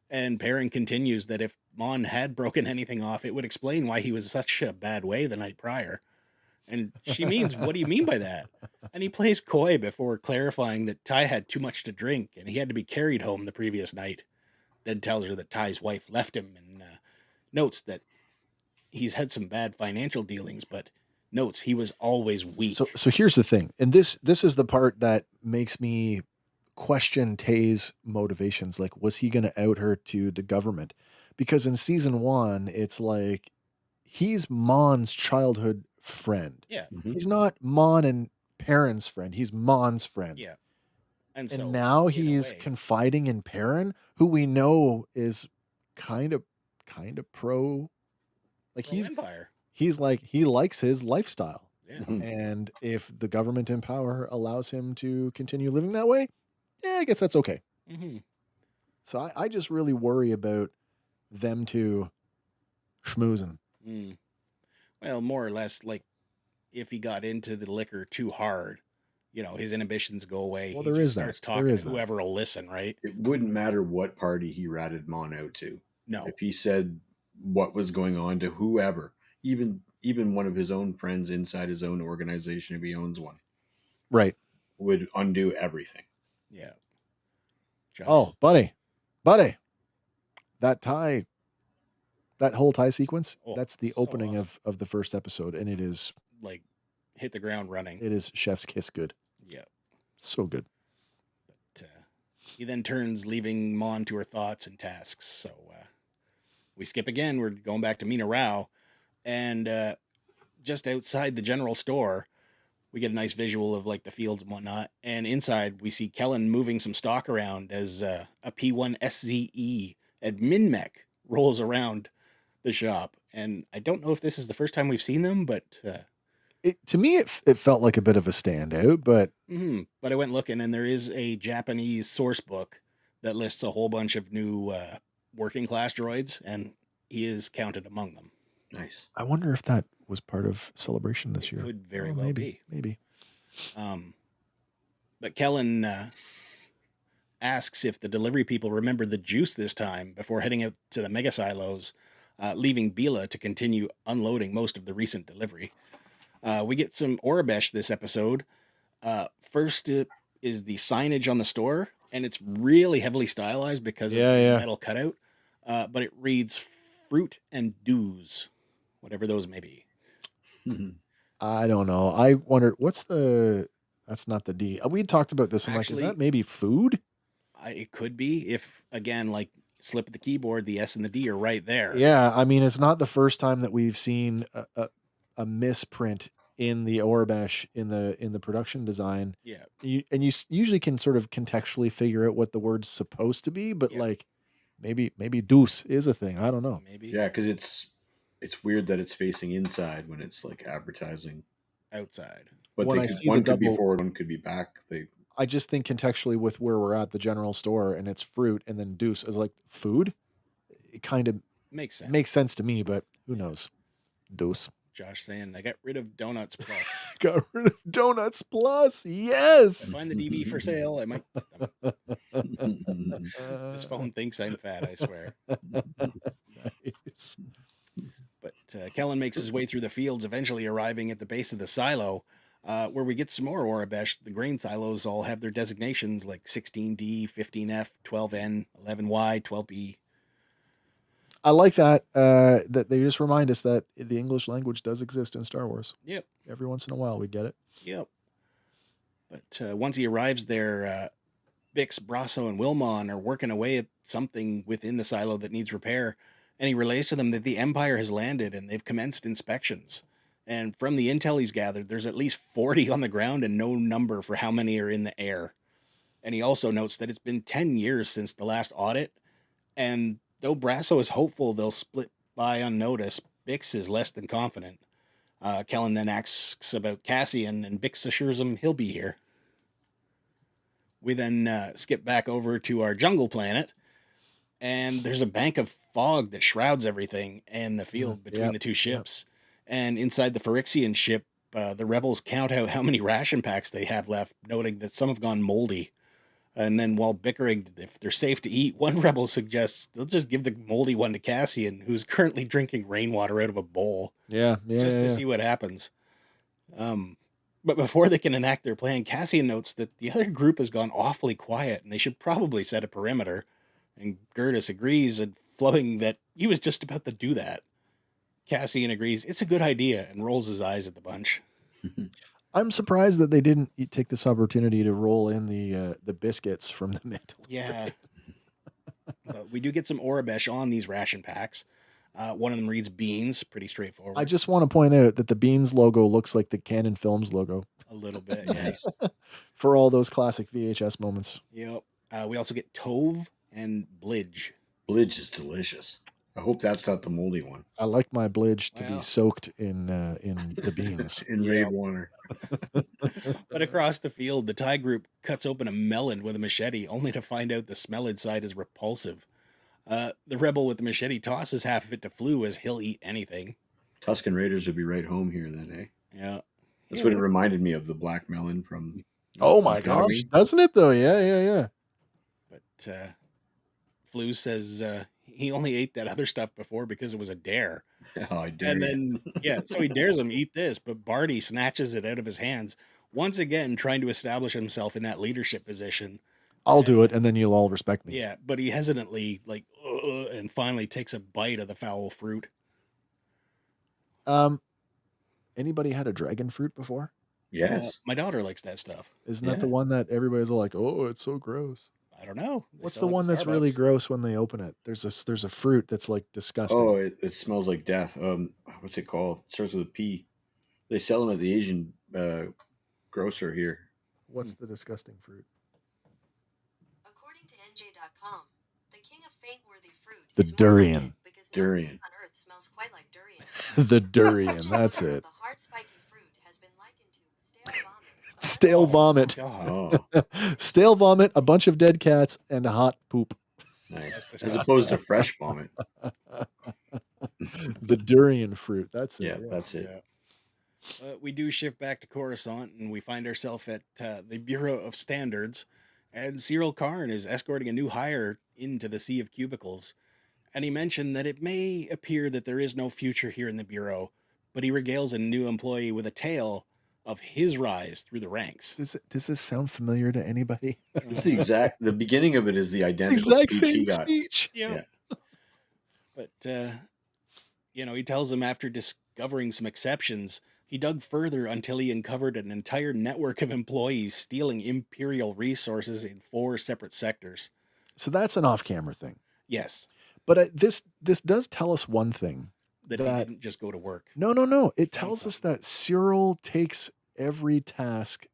And Perrin continues that if Mon had broken anything off, it would explain why he was such a bad way the night prior. And she means, what do you mean by that? And he plays coy before clarifying that Ty had too much to drink and he had to be carried home the previous night. Then tells her that Ty's wife left him and notes that he's had some bad financial dealings, but notes he was always weak. So here's the thing. And this is the part that makes me question Tay's motivations. Like, was he going to out her to the government? Because in season 1, it's like he's Mon's childhood friend. Yeah. Mm-hmm. He's not Mon and Perrin's friend. He's Mon's friend. Yeah. And so, now he's confiding in Perrin, who we know is kind of pro. Like he's like, he likes his lifestyle. Yeah. Mm-hmm. And if the government in power allows him to continue living that way, yeah, I guess that's okay. Mm-hmm. So I just really worry about them two schmoozing. Mm. Well, more or less, like if he got into the liquor too hard, his inhibitions go away. Well, he there is starts that. talking There is to whoever will listen, right? It wouldn't matter what party he ratted Mon out to. No. If he said what was going on to whoever, even one of his own friends inside his own organization, if he owns one, right, would undo everything. Yeah. Josh. Oh, buddy, that whole Ty sequence, that's the so opening awesome. of the first episode, and it is like hit the ground running. It is chef's kiss good. Yeah. So good. But he then turns, leaving Mon to her thoughts and tasks. So we skip again. We're going back to Mina-Rau, and just outside the general store, we get a nice visual of like the fields and whatnot. And inside, we see Kellen moving some stock around as a P1 SZE admin mech rolls around the shop. And I don't know if this is the first time we've seen them, but to me, it felt like a bit of a standout. But but I went looking, and there is a Japanese source book that lists a whole bunch of new working class droids, and he is counted among them. Nice. I wonder if that was part of Celebration this year. Could very well be. Maybe. But Kellen asks if the delivery people remember the juice this time before heading out to the mega silos, leaving Bila to continue unloading most of the recent delivery. We get some Orabesh this episode. First is the signage on the store, and it's really heavily stylized because of the metal cutout. but it reads fruit and dews, whatever those may be. I don't know. I wonder that's not the D. We talked about this. I'm like, is that maybe food? It could be if, again, like slip the keyboard, the S and the D are right there. Yeah, I mean, it's not the first time that we've seen a misprint in the Aurebesh in the production design. Yeah, you usually can sort of contextually figure out what the word's supposed to be, but like maybe deuce is a thing. I don't know. Maybe. Yeah, because it's weird that it's facing inside when it's like advertising outside. But one could be forward, one could be back. I just think contextually with where we're at, the general store, and it's fruit, and then deuce is like food. It kind of makes sense to me, but who knows? Deuce. Josh saying, I got rid of Donuts Plus. Got rid of Donuts Plus. Yes. If I find the DB for sale, I might. This phone thinks I'm fat, I swear. Nice. But Kellen makes his way through the fields, eventually arriving at the base of the silo, where we get some more Aurebesh. The grain silos all have their designations like 16D, 15F, 12N, 11Y, 12B. I like that that they just remind us that the English language does exist in Star Wars. Yep. Every once in a while we get it. Yep. But once he arrives there, Bix, Brasso, and Wilmon are working away at something within the silo that needs repair, and he relays to them that the Empire has landed and they've commenced inspections. And from the intel he's gathered, there's at least 40 on the ground and no number for how many are in the air. And he also notes that it's been 10 years since the last audit, and though Brasso is hopeful they'll split by unnoticed, Bix is less than confident. Kellen then asks about Cassian, and Bix assures him he'll be here. We then skip back over to our jungle planet, and there's a bank of fog that shrouds everything in the field between the two ships. And inside the Ferrixian ship, the rebels count out how many ration packs they have left, noting that some have gone moldy. And then while bickering if they're safe to eat, one rebel suggests they'll just give the moldy one to Cassian, who's currently drinking rainwater out of a bowl. Just to see what happens. But before they can enact their plan, Cassian notes that the other group has gone awfully quiet and they should probably set a perimeter. And Gertis agrees, and flowing that he was just about to do that. Cassian agrees it's a good idea and rolls his eyes at the bunch. I'm surprised that they didn't take this opportunity to roll in the biscuits from the Mandalorian. Yeah. But we do get some Aurebesh on these ration packs. One of them reads beans, pretty straightforward. I just want to point out that the beans logo looks like the Canon Films logo. A little bit, yes. For all those classic VHS moments. Yep. We also get Tove and Blidge. Blidge is delicious. I hope that's not the moldy one. I like my Blidge to be soaked in the beans. In raid water. But across the field, the TIE group cuts open a melon with a machete, only to find out the smell inside is repulsive. The rebel with the machete tosses half of it to Flu, as he'll eat anything. Tusken Raiders would be right home here then, eh? Yeah. That's what it reminded me of, the black melon from... Oh my gosh, doesn't it though? Yeah. But Flu says he only ate that other stuff before because it was a dare. Oh, I dare. And then, so he dares him, eat this, but Barty snatches it out of his hands, once again trying to establish himself in that leadership position. I'll do it, and then you'll all respect me. Yeah, but he hesitantly, and finally takes a bite of the foul fruit. Anybody had a dragon fruit before? Yes. My daughter likes that stuff. Isn't that the one that everybody's like, oh, it's so gross? I don't know. What's the one that's really gross when they open it? There's a fruit that's like disgusting. Oh, it smells like death. What's it called? It starts with a P. They sell them at the Asian grocer here. What's the disgusting fruit? According to NJ.com, the king of faint-worthy fruit the is durian. Because durian. on Earth smells quite like durian. The durian, that's it. The hard, spiky fruit has been likened to stale vomit. Stale vomit, a bunch of dead cats, and a hot poop. Nice. As opposed to fresh vomit. The durian fruit. That's it. Yeah, that's it. Yeah. We do shift back to Coruscant, and we find ourselves at the Bureau of Standards, and Syril Karn is escorting a new hire into the Sea of Cubicles. And he mentioned that it may appear that there is no future here in the Bureau, but he regales a new employee with a tale of his rise through the ranks. Does this sound familiar to anybody? It's the beginning of it is the identical exact same speech. Yeah. But he tells him after discovering some exceptions, he dug further until he uncovered an entire network of employees stealing Imperial resources in 4 separate sectors. So that's an off-camera thing. Yes. But this does tell us one thing. That he didn't just go to work. No. It tells us that Syril takes every task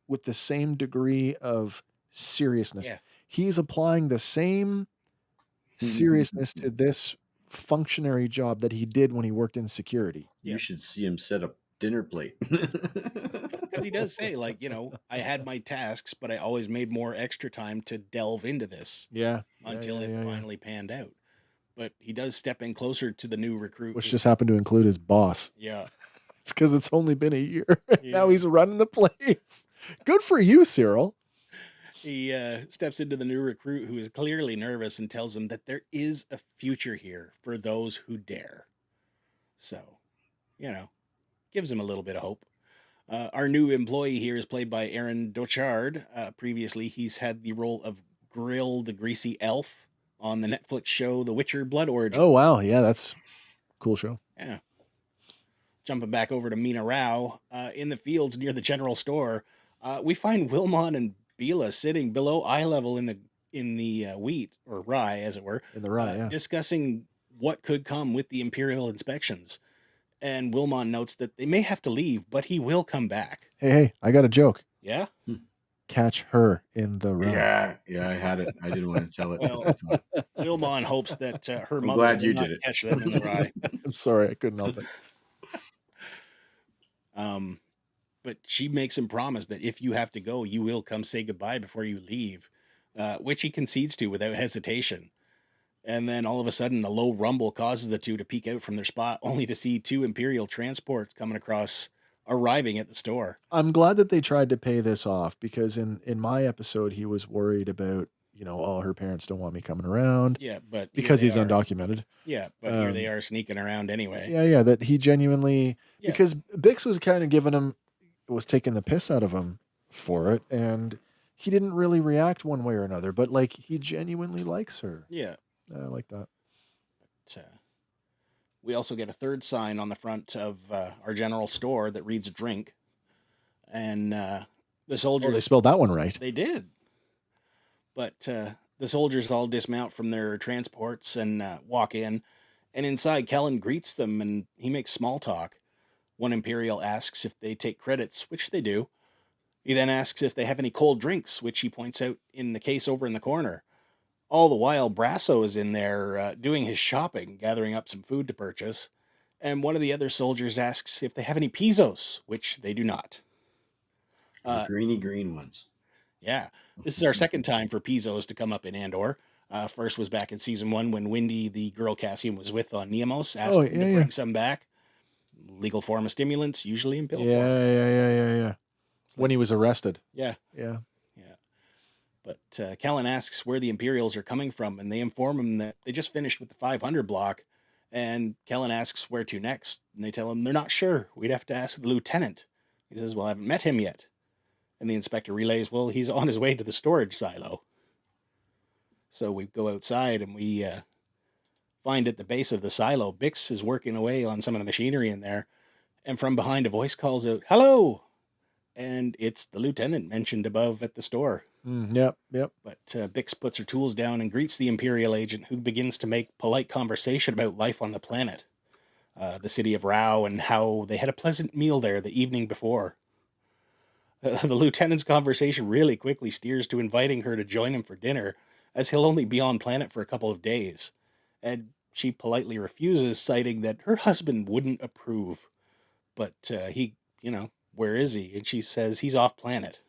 with the same degree of seriousness. Yeah. He's applying the same seriousness to this functionary job that he did when he worked in security. You should see him set up dinner plate. Because he does say, like, I had my tasks, but I always made more extra time to delve into this. Yeah. Until it finally panned out. But he does step in closer to the new recruit. Which just happened to include his boss. Yeah. It's because it's only been a year. Now he's running the place. Good for you, Syril. He steps into the new recruit who is clearly nervous and tells him that there is a future here for those who dare. So, gives him a little bit of hope. Our new employee here is played by Aaron Dochard. Previously, he's had the role of Grill the Greasy Elf on the Netflix show The Witcher Blood Origin. Oh, wow. Yeah, that's a cool show. Yeah. Jumping back over to Mina-Rau, in the fields near the general store, we find Wilmon and Bila sitting below eye level in the wheat, or rye, as it were. In the rye, discussing what could come with the Imperial inspections. And Wilmon notes that they may have to leave, but he will come back. Hey, I got a joke. Yeah? Catch her in the rye. Yeah, I had it. I didn't want to tell it. Well, Wilmon hopes that her mother glad will you not did it. catch them in the rye. I'm sorry, I couldn't help it. But she makes him promise that if you have to go, you will come say goodbye before you leave, which he concedes to without hesitation. And then all of a sudden, a low rumble causes the two to peek out from their spot, only to see 2 Imperial transports coming across, arriving at the store. I'm glad that they tried to pay this off, because in my episode, he was worried about, her parents don't want me coming around. Yeah, but because he's undocumented. Yeah, but here they are sneaking around anyway. Yeah, that he genuinely, because Bix was kind of was taking the piss out of him for it, and he didn't really react one way or another, but like he genuinely likes her. Yeah. I like that. But, we also get a third sign on the front of our general store that reads drink. And the soldiers... Oh, they spelled that one right. They did. But the soldiers all dismount from their transports and walk in. And inside, Kellen greets them and he makes small talk. One Imperial asks if they take credits, which they do. He then asks if they have any cold drinks, which he points out in the case over in the corner. All the while, Brasso is in there doing his shopping, gathering up some food to purchase. And one of the other soldiers asks if they have any pizzos, which they do not. Greeny green ones. Yeah. This is our second time for pizzos to come up in Andor. First was back in season 1 when Wendy, the girl Cassian was with on Neamos, asked him to bring some back. Legal form of stimulants, usually in pill form. Yeah. When he was arrested. Yeah. Yeah. But Kellen asks where the Imperials are coming from, and they inform him that they just finished with the 500 block. And Kellen asks where to next, and they tell him they're not sure. We'd have to ask the lieutenant. He says, well, I haven't met him yet. And the inspector relays, well, he's on his way to the storage silo. So we go outside, and we find at the base of the silo, Bix is working away on some of the machinery in there. And from behind, a voice calls out, hello! And it's the lieutenant mentioned above at the store. Yep. But Bix puts her tools down and greets the Imperial agent, who begins to make polite conversation about life on the planet, the city of Rau, and how they had a pleasant meal there the evening before. The lieutenant's conversation really quickly steers to inviting her to join him for dinner, as he'll only be on planet for a couple of days. And she politely refuses, citing that her husband wouldn't approve. But he, where is he? And she says he's off planet.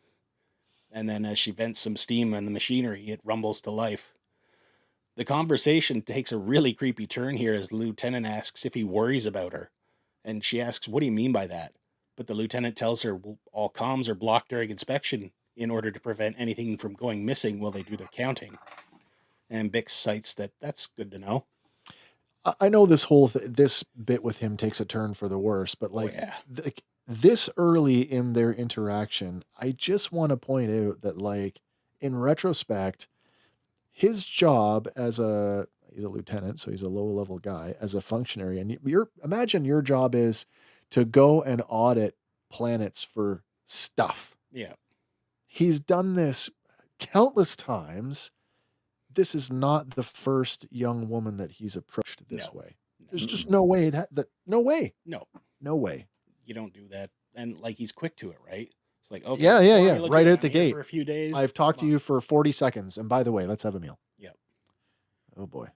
And then as she vents some steam on the machinery, it rumbles to life. The conversation takes a really creepy turn here as the lieutenant asks if he worries about her. And she asks, what do you mean by that? But the lieutenant tells her, well, all comms are blocked during inspection in order to prevent anything from going missing while they do their counting. And Bix cites that that's good to know. I know this this bit with him takes a turn for the worse, but this early in their interaction, I just want to point out that, like, in retrospect, his job as He's a lieutenant, so he's a low-level guy as a functionary. And imagine your job is to go and audit planets for stuff. Yeah. He's done this countless times. This is not the first young woman that he's approached this way. There's just no way no way. No way. You don't do that. And like, he's quick to it, right? It's like, okay, yeah. Right out the gate. for a few days. I've talked to you for 40 seconds, and by the way, let's have a meal. Yep. Oh boy.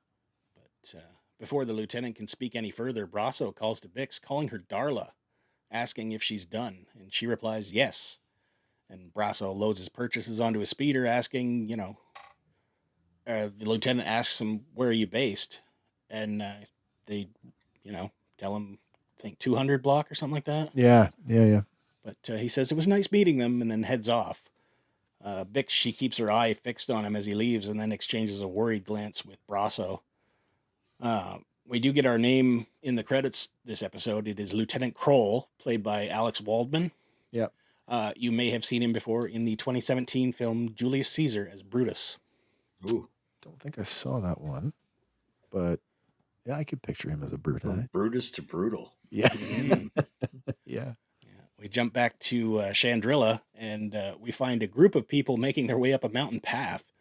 But before the lieutenant can speak any further, Brasso calls to Bix, calling her Darla, asking if she's done, and she replies yes. And Brasso loads his purchases onto a speeder, asking, the lieutenant asks him, where are you based? And they, tell him, I think 200 block or something like that. Yeah. But he says it was nice meeting them, and then heads off. Bix, she keeps her eye fixed on him as he leaves, and then exchanges a worried glance with Brasso. We do get our name in the credits this episode. It is Lieutenant Kroll, played by Alex Waldman. Yep. You may have seen him before in the 2017 film Julius Caesar as Brutus. Ooh. Don't think I saw that one, but yeah, I could picture him as a brute. From Brutus to brutal. Yeah. Yeah. We jump back to Chandrila, and we find a group of people making their way up a mountain path.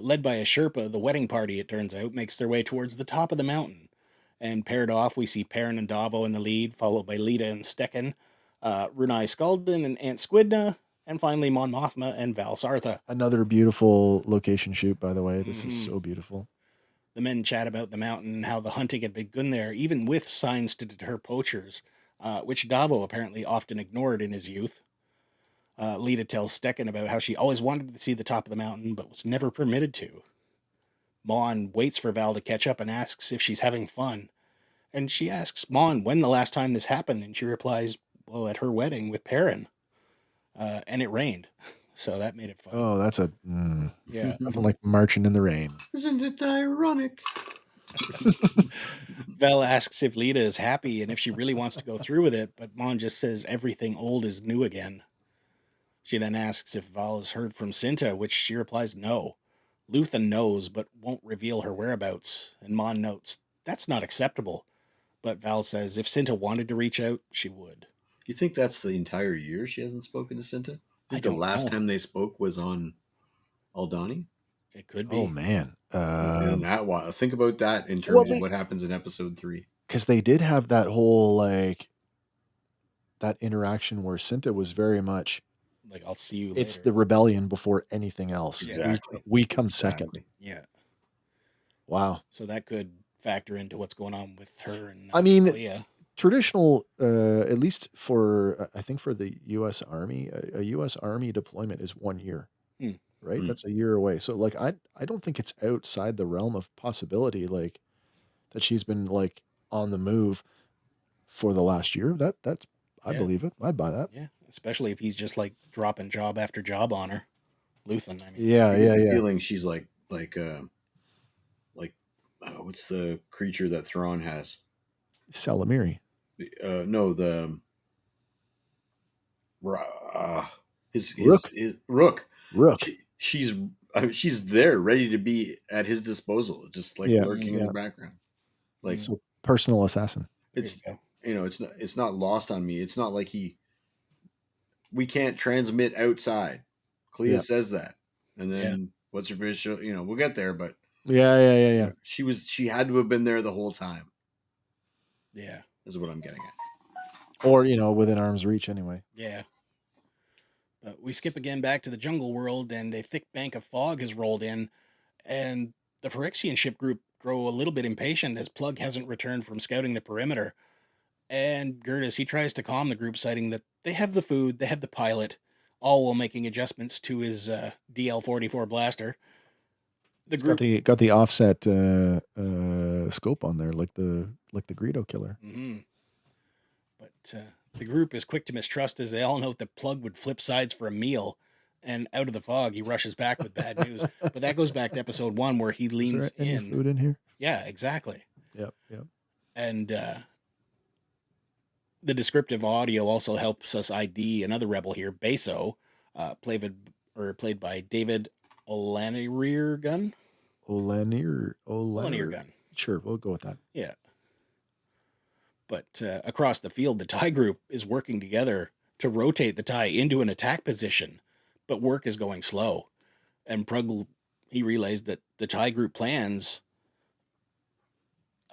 Led by a Sherpa, the wedding party, it turns out, makes their way towards the top of the mountain. And paired off, we see Perrin and Davo in the lead, followed by Lita and Stekken, Runai Skalden and Aunt Squidna, and finally Mon Mothma and Val Sartha. Another beautiful location shoot, by the way. This is so beautiful. The men chat about the mountain and how the hunting had begun there, even with signs to deter poachers, which Davo apparently often ignored in his youth. Lita tells Stekken about how she always wanted to see the top of the mountain, but was never permitted to. Mon waits for Val to catch up and asks if she's having fun. And she asks Mon when the last time this happened, and she replies, well, at her wedding with Perrin. And it rained, so that made it fun. Oh, that's yeah. Nothing like marching in the rain. Isn't it ironic? Val asks if Lita is happy and if she really wants to go through with it, but Mon just says everything old is new again. She then asks if Val has heard from Cinta, which she replies no. Luthen knows, but won't reveal her whereabouts, and Mon notes, that's not acceptable. But Val says if Cinta wanted to reach out, she would. You think that's the entire year she hasn't spoken to Cinta? I think the last time they spoke was on Aldhani? It could be. Oh, man. Think about that in terms of what happens in episode 3. Because they did have that whole, that interaction where Cinta was very much, like, I'll see you later. It's the rebellion before anything else. Exactly. We come second. Yeah. Wow. So that could factor into what's going on with her and Leia. Traditional, at least for, I think for the U.S. Army, a U.S. Army deployment is 1 year, right? That's a year away. So, I don't think it's outside the realm of possibility, that she's been, on the move for the last year. That's I believe it. I'd buy that. Yeah, especially if he's just, dropping job after job on her. Luthen, I mean. Yeah. Feeling she's what's the creature that Thrawn has? Salamiri. No, the his Rook. She's there, ready to be at his disposal, just lurking in the background, so personal assassin. It's it's not lost on me. It's not like we can't transmit outside. Clea says that, and then what's her fish? We'll get there, but yeah. She had to have been there the whole time. Yeah. Is what I'm getting at. Or, within arm's reach anyway. Yeah. But we skip again back to the jungle world, and a thick bank of fog has rolled in, and the Ferrixian ship group grow a little bit impatient as Plug hasn't returned from scouting the perimeter. And Gertis, he tries to calm the group, citing that they have the food, they have the pilot, all while making adjustments to his DL-44 blaster. The group got the offset scope on there, like the Greedo killer. Mm-hmm. But the group is quick to mistrust as they all note that Plug would flip sides for a meal, and out of the fog he rushes back with bad news. But that goes back to episode 1 where he leans is there any in. Food in here? Yeah, exactly. Yep. And the descriptive audio also helps us ID another rebel here, Beso, played by David Olanirgun. Olenir gun. Sure, we'll go with that. Yeah. But across the field, the TIE group is working together to rotate the TIE into an attack position, but work is going slow. And Pruggle, he realized that the TIE group plans...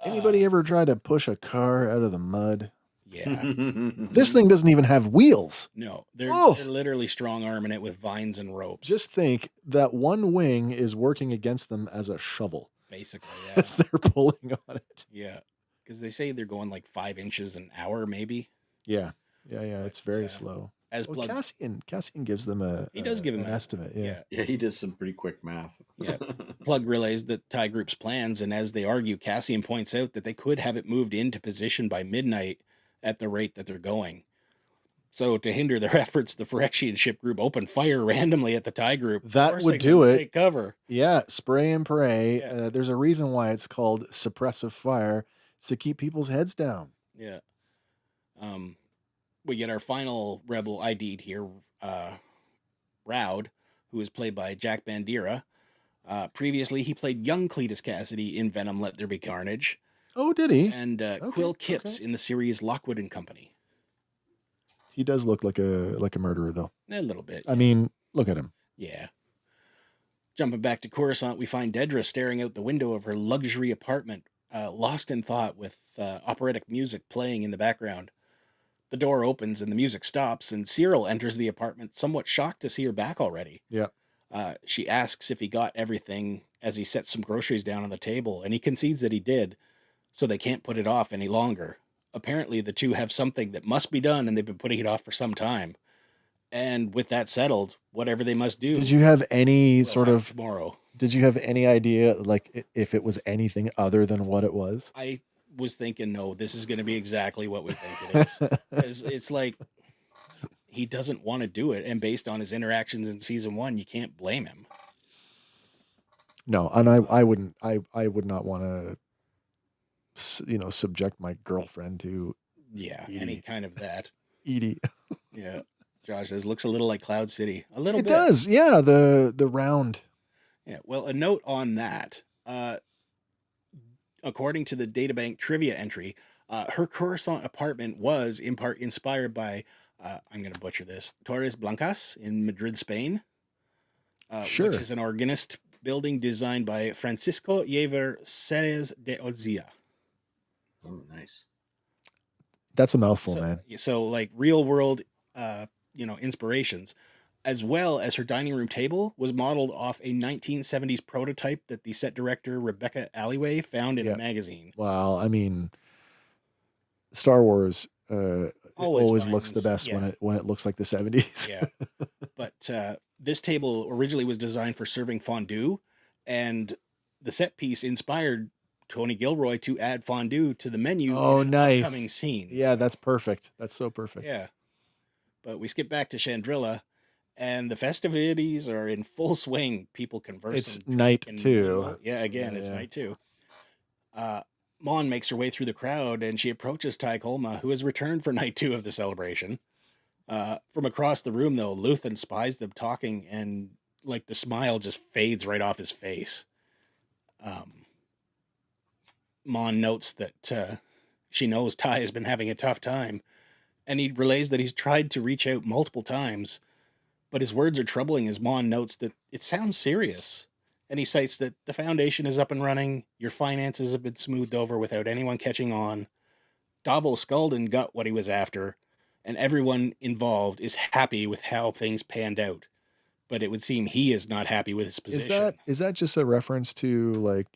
Anybody ever try to push a car out of the mud? Yeah. This thing doesn't even have wheels. No, they're literally strong arming it with vines and ropes. Just think that one wing is working against them as a shovel. Basically, yeah. As they're pulling on it. Yeah. Because they say they're going like 5 inches an hour, maybe. Yeah. It's very slow. Cassian gives them an estimate. Yeah. He does some pretty quick math. Yeah. Plug relays the TIE group's plans, and as they argue, Cassian points out that they could have it moved into position by midnight at the rate that they're going. So to hinder their efforts, the Ferrixian ship group opened fire randomly at the TIE group. That would do it. Take cover. Yeah, spray and pray. Yeah. There's a reason why it's called suppressive fire. It's to keep people's heads down. Yeah. We get our final rebel ID'd here, Raud, who is played by Jack Bandera. Previously, he played young Cletus Cassidy in Venom: Let There Be Carnage. Oh, did he? And Quill Kipps in the series Lockwood and Company. He does look like a murderer, though. A little bit. I mean, look at him. Yeah. Jumping back to Coruscant, we find Dedra staring out the window of her luxury apartment, lost in thought with operatic music playing in the background. The door opens and the music stops, and Syril enters the apartment, somewhat shocked to see her back already. Yeah. She asks if he got everything as he sets some groceries down on the table, and he concedes that he did, so they can't put it off any longer. Apparently, the two have something that must be done, and they've been putting it off for some time. And with that settled, whatever they must do... Did you have any tomorrow. Did you have any idea, like, if it was anything other than what it was? I was thinking, no, this is going to be exactly what we think it is. 'Cause it's like, he doesn't want to do it, and based on his interactions in season 1, you can't blame him. No, and I would not want to, subject my girlfriend to any kind of that. Edie. Yeah. Josh says, looks a little like Cloud City. A little bit. It does, yeah, the round. Yeah, well, a note on that. According to the databank trivia entry, her Coruscant apartment was in part inspired by, I'm going to butcher this, Torres Blancas in Madrid, Spain. Which is an organist building designed by Francisco Javier Ceres de Olzia. Oh, nice. That's a mouthful, man. So like real world, inspirations, as well as her dining room table was modeled off a 1970s prototype that the set director Rebecca Alleyway found in a magazine. Well, I mean, Star Wars always looks the best when it looks like the 70s. Yeah. But this table originally was designed for serving fondue, and the set piece inspired Tony Gilroy to add fondue to the menu. Oh, nice. Upcoming scenes. Yeah, that's perfect. That's so perfect. Yeah. But we skip back to Chandrila, and the festivities are in full swing. People converse. It's night 2. Yeah, again, it's night 2. Mon makes her way through the crowd, and she approaches Ty Kolma, who has returned for night 2 of the celebration. From across the room, though, Luthen spies them talking, and like the smile just fades right off his face. Mon notes that she knows Ty has been having a tough time, and he relays that he's tried to reach out multiple times, but his words are troubling as Mon notes that it sounds serious. And he cites that the Foundation is up and running, your finances have been smoothed over without anyone catching on, Davo Skulden got what he was after, and everyone involved is happy with how things panned out. But it would seem he is not happy with his position. Is that just a reference to, like,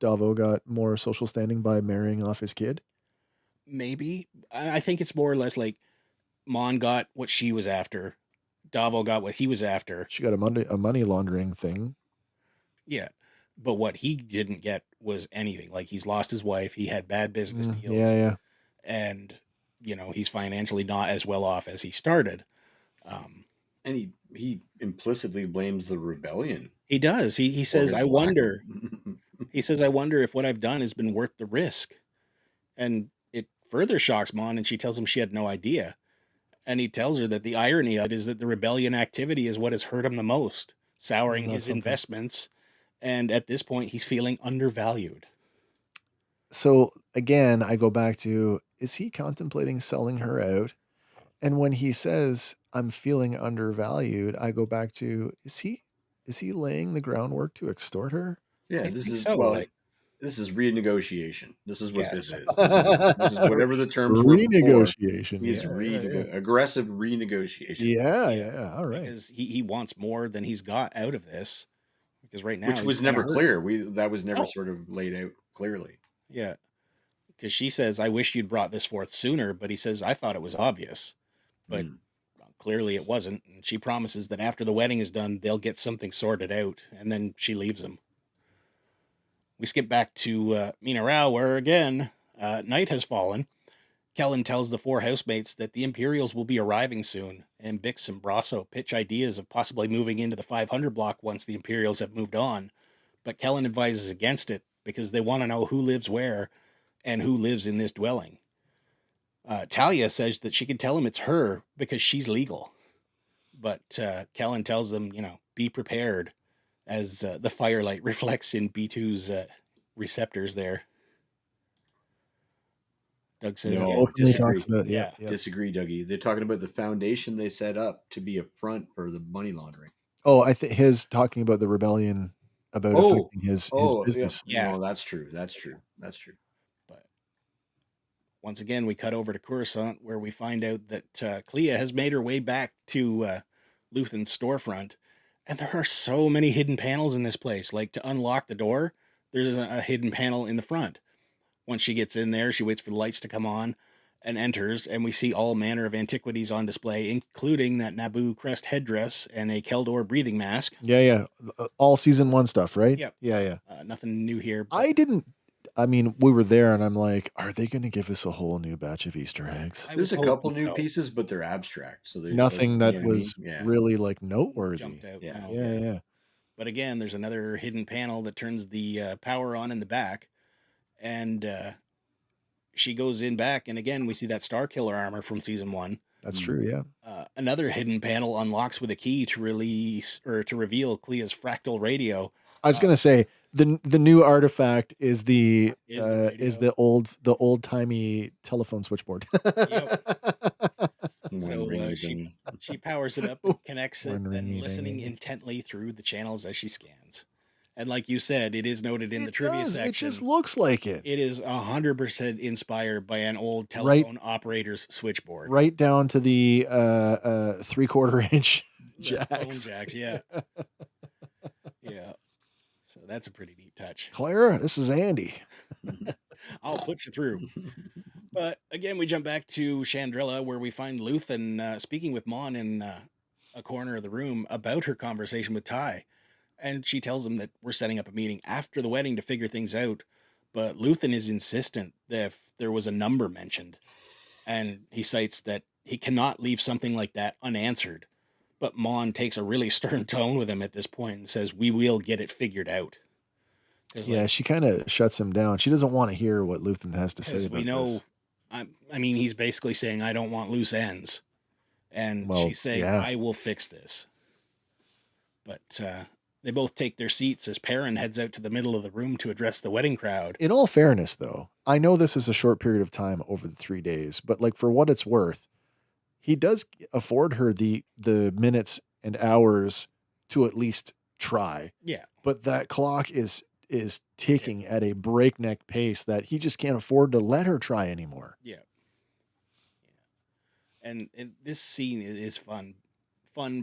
Davo got more social standing by marrying off his kid? Maybe. I think it's more or less like Mon got what she was after. Davo got what he was after. She got a money laundering thing. Yeah. But what he didn't get was anything. Like, he's lost his wife. He had bad business deals. Yeah. And, he's financially not as well off as he started. And he implicitly blames the rebellion. He does. He says, I wonder. He says, I wonder if what I've done has been worth the risk. And it further shocks Mon, and she tells him she had no idea. And he tells her that the irony of it is that the rebellion activity is what has hurt him the most, souring his investments And at this point, he's feeling undervalued. So again, I go back to, is he contemplating selling her out? And when he says, I'm feeling undervalued, I go back to, is he laying the groundwork to extort her? Yeah, I this think is so. well, Like, this is renegotiation. This is what yes. this is. This is whatever the terms were before. Renegotiation. He's aggressive renegotiation. Yeah. All right. Because he wants more than he's got out of this. Because right now, Which was never clear. That was never sort of laid out clearly. Yeah. Because she says, I wish you'd brought this forth sooner, but he says, I thought it was obvious. But clearly it wasn't. And she promises that after the wedding is done, they'll get something sorted out. And then she leaves him. We skip back to Mina-Rau, where again, night has fallen. Kellen tells the 4 housemates that the Imperials will be arriving soon, and Bix and Brasso pitch ideas of possibly moving into the 500 block once the Imperials have moved on. But Kellen advises against it because they want to know who lives where and who lives in this dwelling. Talia says that she can tell him it's her because she's legal. But Kellen tells them, be prepared, as the firelight reflects in B2's receptors there. Doug says, disagree, Dougie. They're talking about the foundation they set up to be a front for the money laundering. Oh, I think his talking about the rebellion about affecting his business. Yeah. No, that's true. But once again, we cut over to Coruscant, where we find out that Clea has made her way back to Luthen's storefront. And there are so many hidden panels in this place. Like, to unlock the door, there's a hidden panel in the front. Once she gets in there, she waits for the lights to come on and enters, and we see all manner of antiquities on display, including that Naboo crest headdress and a Keldor breathing mask. Yeah. All season 1 stuff, right? Yep. Yeah. Nothing new here. We were there, and I'm like, are they going to give us a whole new batch of Easter eggs? There's a couple new pieces, but they're abstract. So nothing that was really like noteworthy. Jumped out. Yeah. But again, there's another hidden panel that turns the power on in the back. And she goes in back, and again, we see that Starkiller armor from season 1. That's true, yeah. Another hidden panel unlocks with a key to reveal Clea's fractal radio. I was gonna say the new artifact is the old timey telephone switchboard. So she powers it up and connects it, then listening intently through the channels as she scans. And like you said, it is noted in the trivia section. It just looks like it. It is 100% inspired by an old telephone operator's switchboard. Right down to the 3/4 inch jacks. Phone jacks, yeah. Yeah. So that's a pretty neat touch. Claire, this is Andy. I'll put you through. But again, we jump back to Chandrila, where we find Luthen speaking with Mon in a corner of the room about her conversation with Ty. And she tells him that we're setting up a meeting after the wedding to figure things out. But Luthen is insistent that if there was a number mentioned, and he cites that he cannot leave something like that unanswered. But Mon takes a really stern tone with him at this point and says, we will get it figured out. Yeah, she kind of shuts him down. She doesn't want to hear what Luthen has to say about this. I mean, he's basically saying, I don't want loose ends. And she's saying, I will fix this. But they both take their seats as Perrin heads out to the middle of the room to address the wedding crowd. In all fairness, though, I know this is a short period of time over the 3 days, but like for what it's worth, he does afford her the minutes and hours to at least try. Yeah. But that clock is ticking at a breakneck pace that he just can't afford to let her try anymore. Yeah. And this scene is fun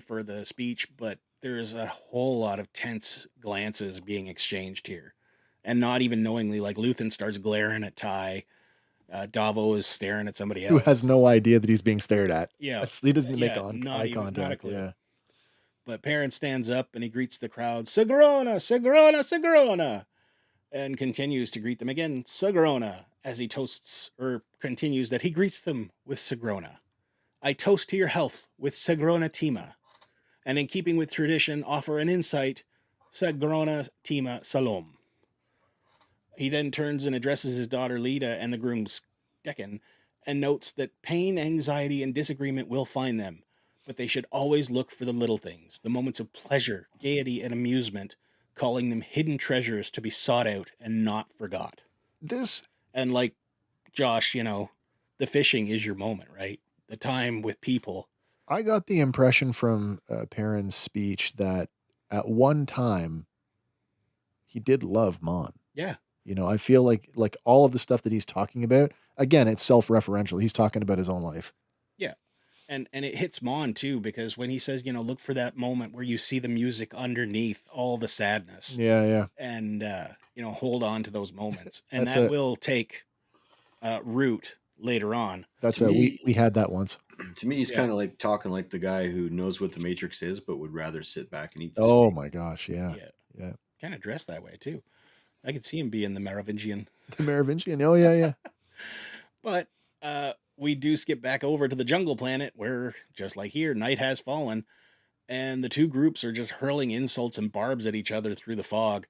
for the speech, but there's a whole lot of tense glances being exchanged here, and not even knowingly. Like Luthen starts glaring at Ty. Davo is staring at somebody else who has no idea that he's being stared at. Yeah, he doesn't make eye contact. Not a clue. Yeah. But Perrin stands up and he greets the crowd, Sigrona, Sigrona, Sigrona, and continues to greet them again, Sigrona, as he continues that he greets them with Sigrona. I toast to your health with Sigrona Tima, and in keeping with tradition, offer an insight, Sigrona Tima Salom. He then turns and addresses his daughter Leda and the groom Stecken, and notes that pain, anxiety, and disagreement will find them, but they should always look for the little things, the moments of pleasure, gaiety, and amusement calling them hidden treasures to be sought out and not forgot. And like Josh, the fishing is your moment, right? The time with people. I got the impression from Perrin's speech that at one time he did love Mon. Yeah. I feel like all of the stuff that he's talking about, again, it's self-referential. He's talking about his own life. Yeah. And it hits Mon too, because when he says, look for that moment where you see the music underneath all the sadness. Yeah. And, hold on to those moments. And that will take root later on. That's we had that once. To me, he's kind of like talking like the guy who knows what the Matrix is, but would rather sit back and eat the Oh steak. my gosh, yeah. Kind of dressed that way too. I could see him being the Merovingian. The Merovingian, oh yeah. But we do skip back over to the jungle planet where, just like here, night has fallen, and the two groups are just hurling insults and barbs at each other through the fog.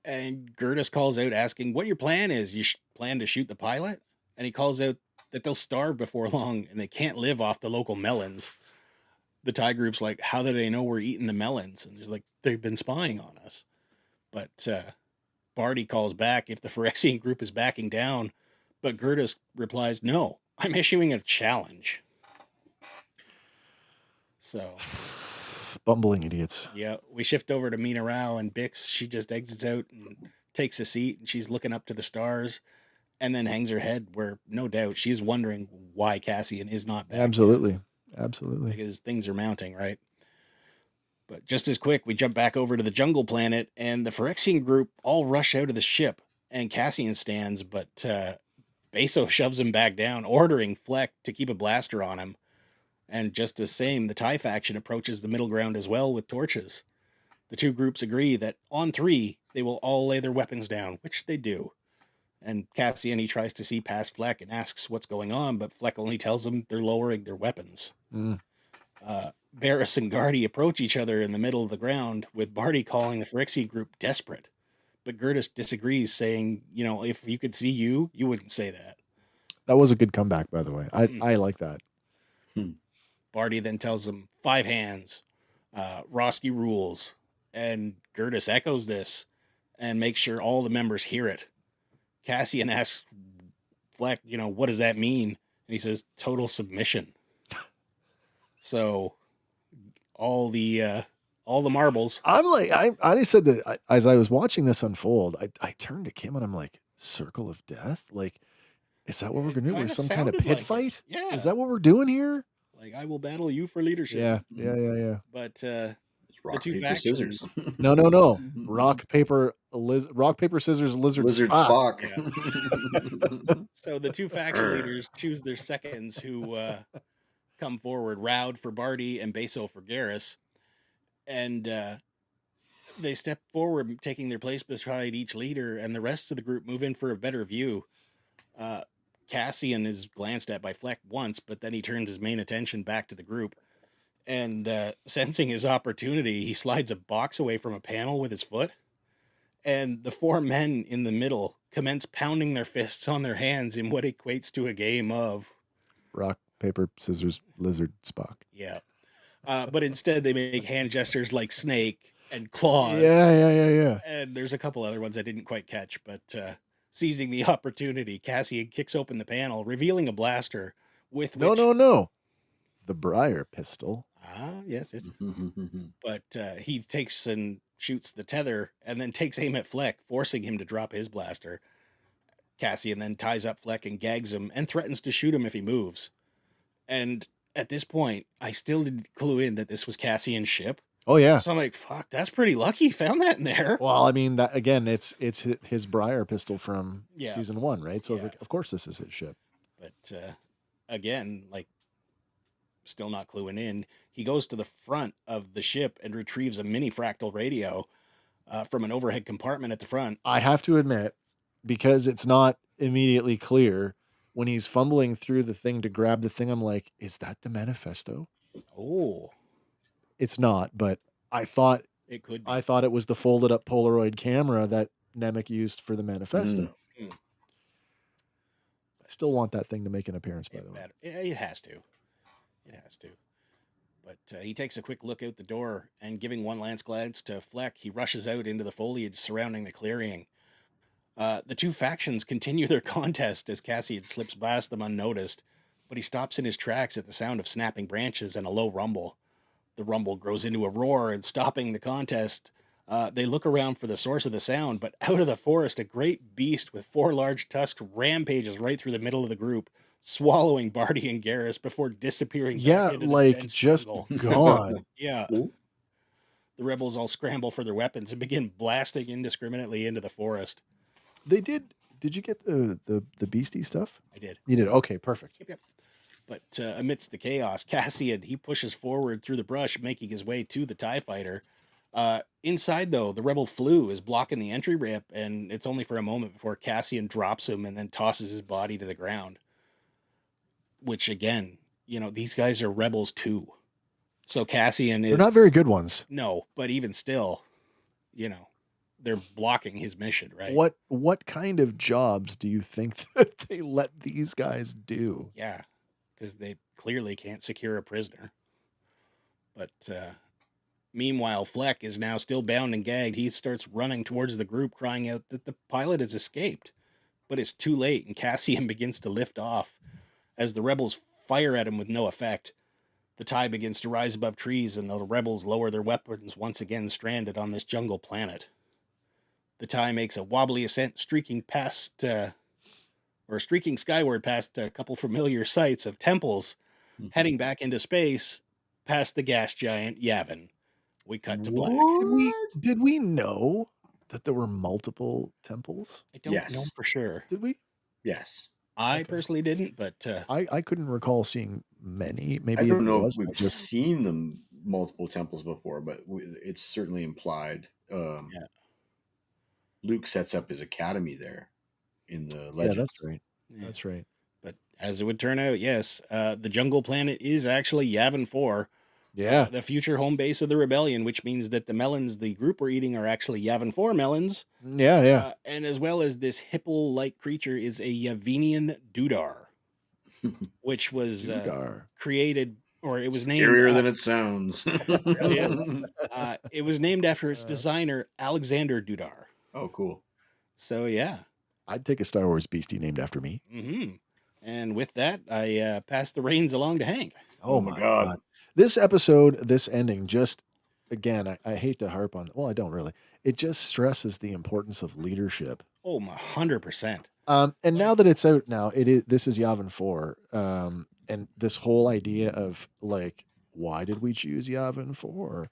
And Gertis calls out asking what your plan is. You plan to shoot the pilot? And he calls out that they'll starve before long and they can't live off the local melons. The TIE group's like, how do they know we're eating the melons? And there's like, they've been spying on us. But Barty calls back if the Phyrexian group is backing down. But Gertis replies, no, I'm issuing a challenge. So... bumbling idiots. Yeah, we shift over to Mina-Rau and Bix. She just exits out and takes a seat, and she's looking up to the stars and then hangs her head where, no doubt, she's wondering why Cassian is not back. Absolutely. Because things are mounting, right? But just as quick, we jump back over to the jungle planet, and the Phyrexian group all rush out of the ship, and Cassian stands, but Beso shoves him back down, ordering Fleck to keep a blaster on him. And just the same, the TIE faction approaches the middle ground as well with torches. The two groups agree that on 3, they will all lay their weapons down, which they do. And Cassian, he tries to see past Fleck and asks what's going on, but Fleck only tells him they're lowering their weapons. Barriss and Gardy approach each other in the middle of the ground, with Barty calling the Phyrexian group desperate. But Gertis disagrees, saying, if you could see you wouldn't say that. That was a good comeback, by the way. I like that. Barty then tells him 5 hands, Roski rules, and Gertis echoes this and makes sure all the members hear it. Cassian asks Fleck, what does that mean? And he says, total submission. So all the marbles. I'm like, I said that as I was watching this unfold, I turned to Kim and I'm like, circle of death? Like, is that what we're going to do? There's some kind of pit fight? Yeah. Is that what we're doing here? Like, I will battle you for leadership. Yeah. But rock, the two paper, factions. scissors. No. Rock, paper, scissors, lizard Spock. Yeah. So the two faction leaders choose their seconds who come forward. Raud for Barty and Beso for Garrus. And they step forward, taking their place beside each leader, and the rest of the group move in for a better view. Cassian is glanced at by Fleck once, but then he turns his main attention back to the group. And sensing his opportunity, he slides a box away from a panel with his foot. And the 4 men in the middle commence pounding their fists on their hands in what equates to a game of... rock, paper, scissors, lizard, Spock. Yeah. But instead they make hand gestures like snake and claws. Yeah. And there's a couple other ones I didn't quite catch, but... seizing the opportunity, Cassian kicks open the panel, revealing a blaster with which... No. The Briar pistol. Yes. But he takes and shoots the tether and then takes aim at Fleck, forcing him to drop his blaster. Cassian then ties up Fleck and gags him and threatens to shoot him if he moves. And at this point, I still didn't clue in that this was Cassian's ship. Oh yeah. So I'm like, fuck, that's pretty lucky. He found that in there. Well, I mean, that again, it's his Briar pistol from season 1, right? So I was like, of course this is his ship. But again, like, still not cluing in. He goes to the front of the ship and retrieves a mini fractal radio from an overhead compartment at the front. I have to admit, because it's not immediately clear, when he's fumbling through the thing to grab the thing, I'm like, is that the manifesto? Oh. It's not, but I thought it could be. I thought it was the folded up Polaroid camera that Nemec used for the manifesto. I still want that thing to make an appearance, by the way. It has to. But he takes a quick look out the door, and giving one last glance to Fleck, he rushes out into the foliage surrounding the clearing. The two factions continue their contest as Cassian slips past them unnoticed, but he stops in his tracks at the sound of snapping branches and a low rumble. The rumble grows into a roar, and stopping the contest, they look around for the source of the sound, but out of the forest, a great beast with four large tusks rampages right through the middle of the group, swallowing Barty and Garrus before disappearing back into the like dense just jungle. gone. Yeah. The rebels all scramble for their weapons and begin blasting indiscriminately into the forest. They did. Did you get the beastie stuff? I did. You did. Okay, perfect. Yep. But amidst the chaos, Cassian, he pushes forward through the brush, making his way to the TIE fighter. Inside, though, the rebel flu is blocking the entry ramp, and it's only for a moment before Cassian drops him and then tosses his body to the ground. Which, again, these guys are rebels too. So Cassian is... They're not very good ones. No, but even still, they're blocking his mission, right? What kind of jobs do you think that they let these guys do? Yeah, because they clearly can't secure a prisoner. But meanwhile, Fleck is now still bound and gagged. He starts running towards the group, crying out that the pilot has escaped. But it's too late, and Cassian begins to lift off. As the rebels fire at him with no effect, the TIE begins to rise above trees, and the rebels lower their weapons, once again stranded on this jungle planet. The TIE makes a wobbly ascent, streaking skyward past a couple familiar sights of temples, heading back into space past the gas giant Yavin. We cut to black. Did we know that there were multiple temples? I don't know for sure. Did we? Yes. I personally didn't, but I couldn't recall seeing many. Maybe I don't know if we've seen them multiple temples before, but it's certainly implied. Luke sets up his academy there in the legend. Yeah, that's right. Yeah. That's right. But as it would turn out, yes, the jungle planet is actually Yavin 4. Yeah. The future home base of the rebellion, which means that the melons the group were eating are actually Yavin 4 melons. Yeah. And as well as this hippo-like creature is a Yavinian Dudar, which was created, or it was named... Scarier than it sounds. It was named after its designer, Alexander Dudar. Oh, cool. So, yeah. I'd take a Star Wars beastie named after me. Mm-hmm. And with that, I pass the reins along to Hank. Oh my God. This episode, this ending, just, again, I hate to harp on, well, I don't really. It just stresses the importance of leadership. Oh, 100%. And now that it's out now, this is Yavin 4. And this whole idea of, like, why did we choose Yavin 4?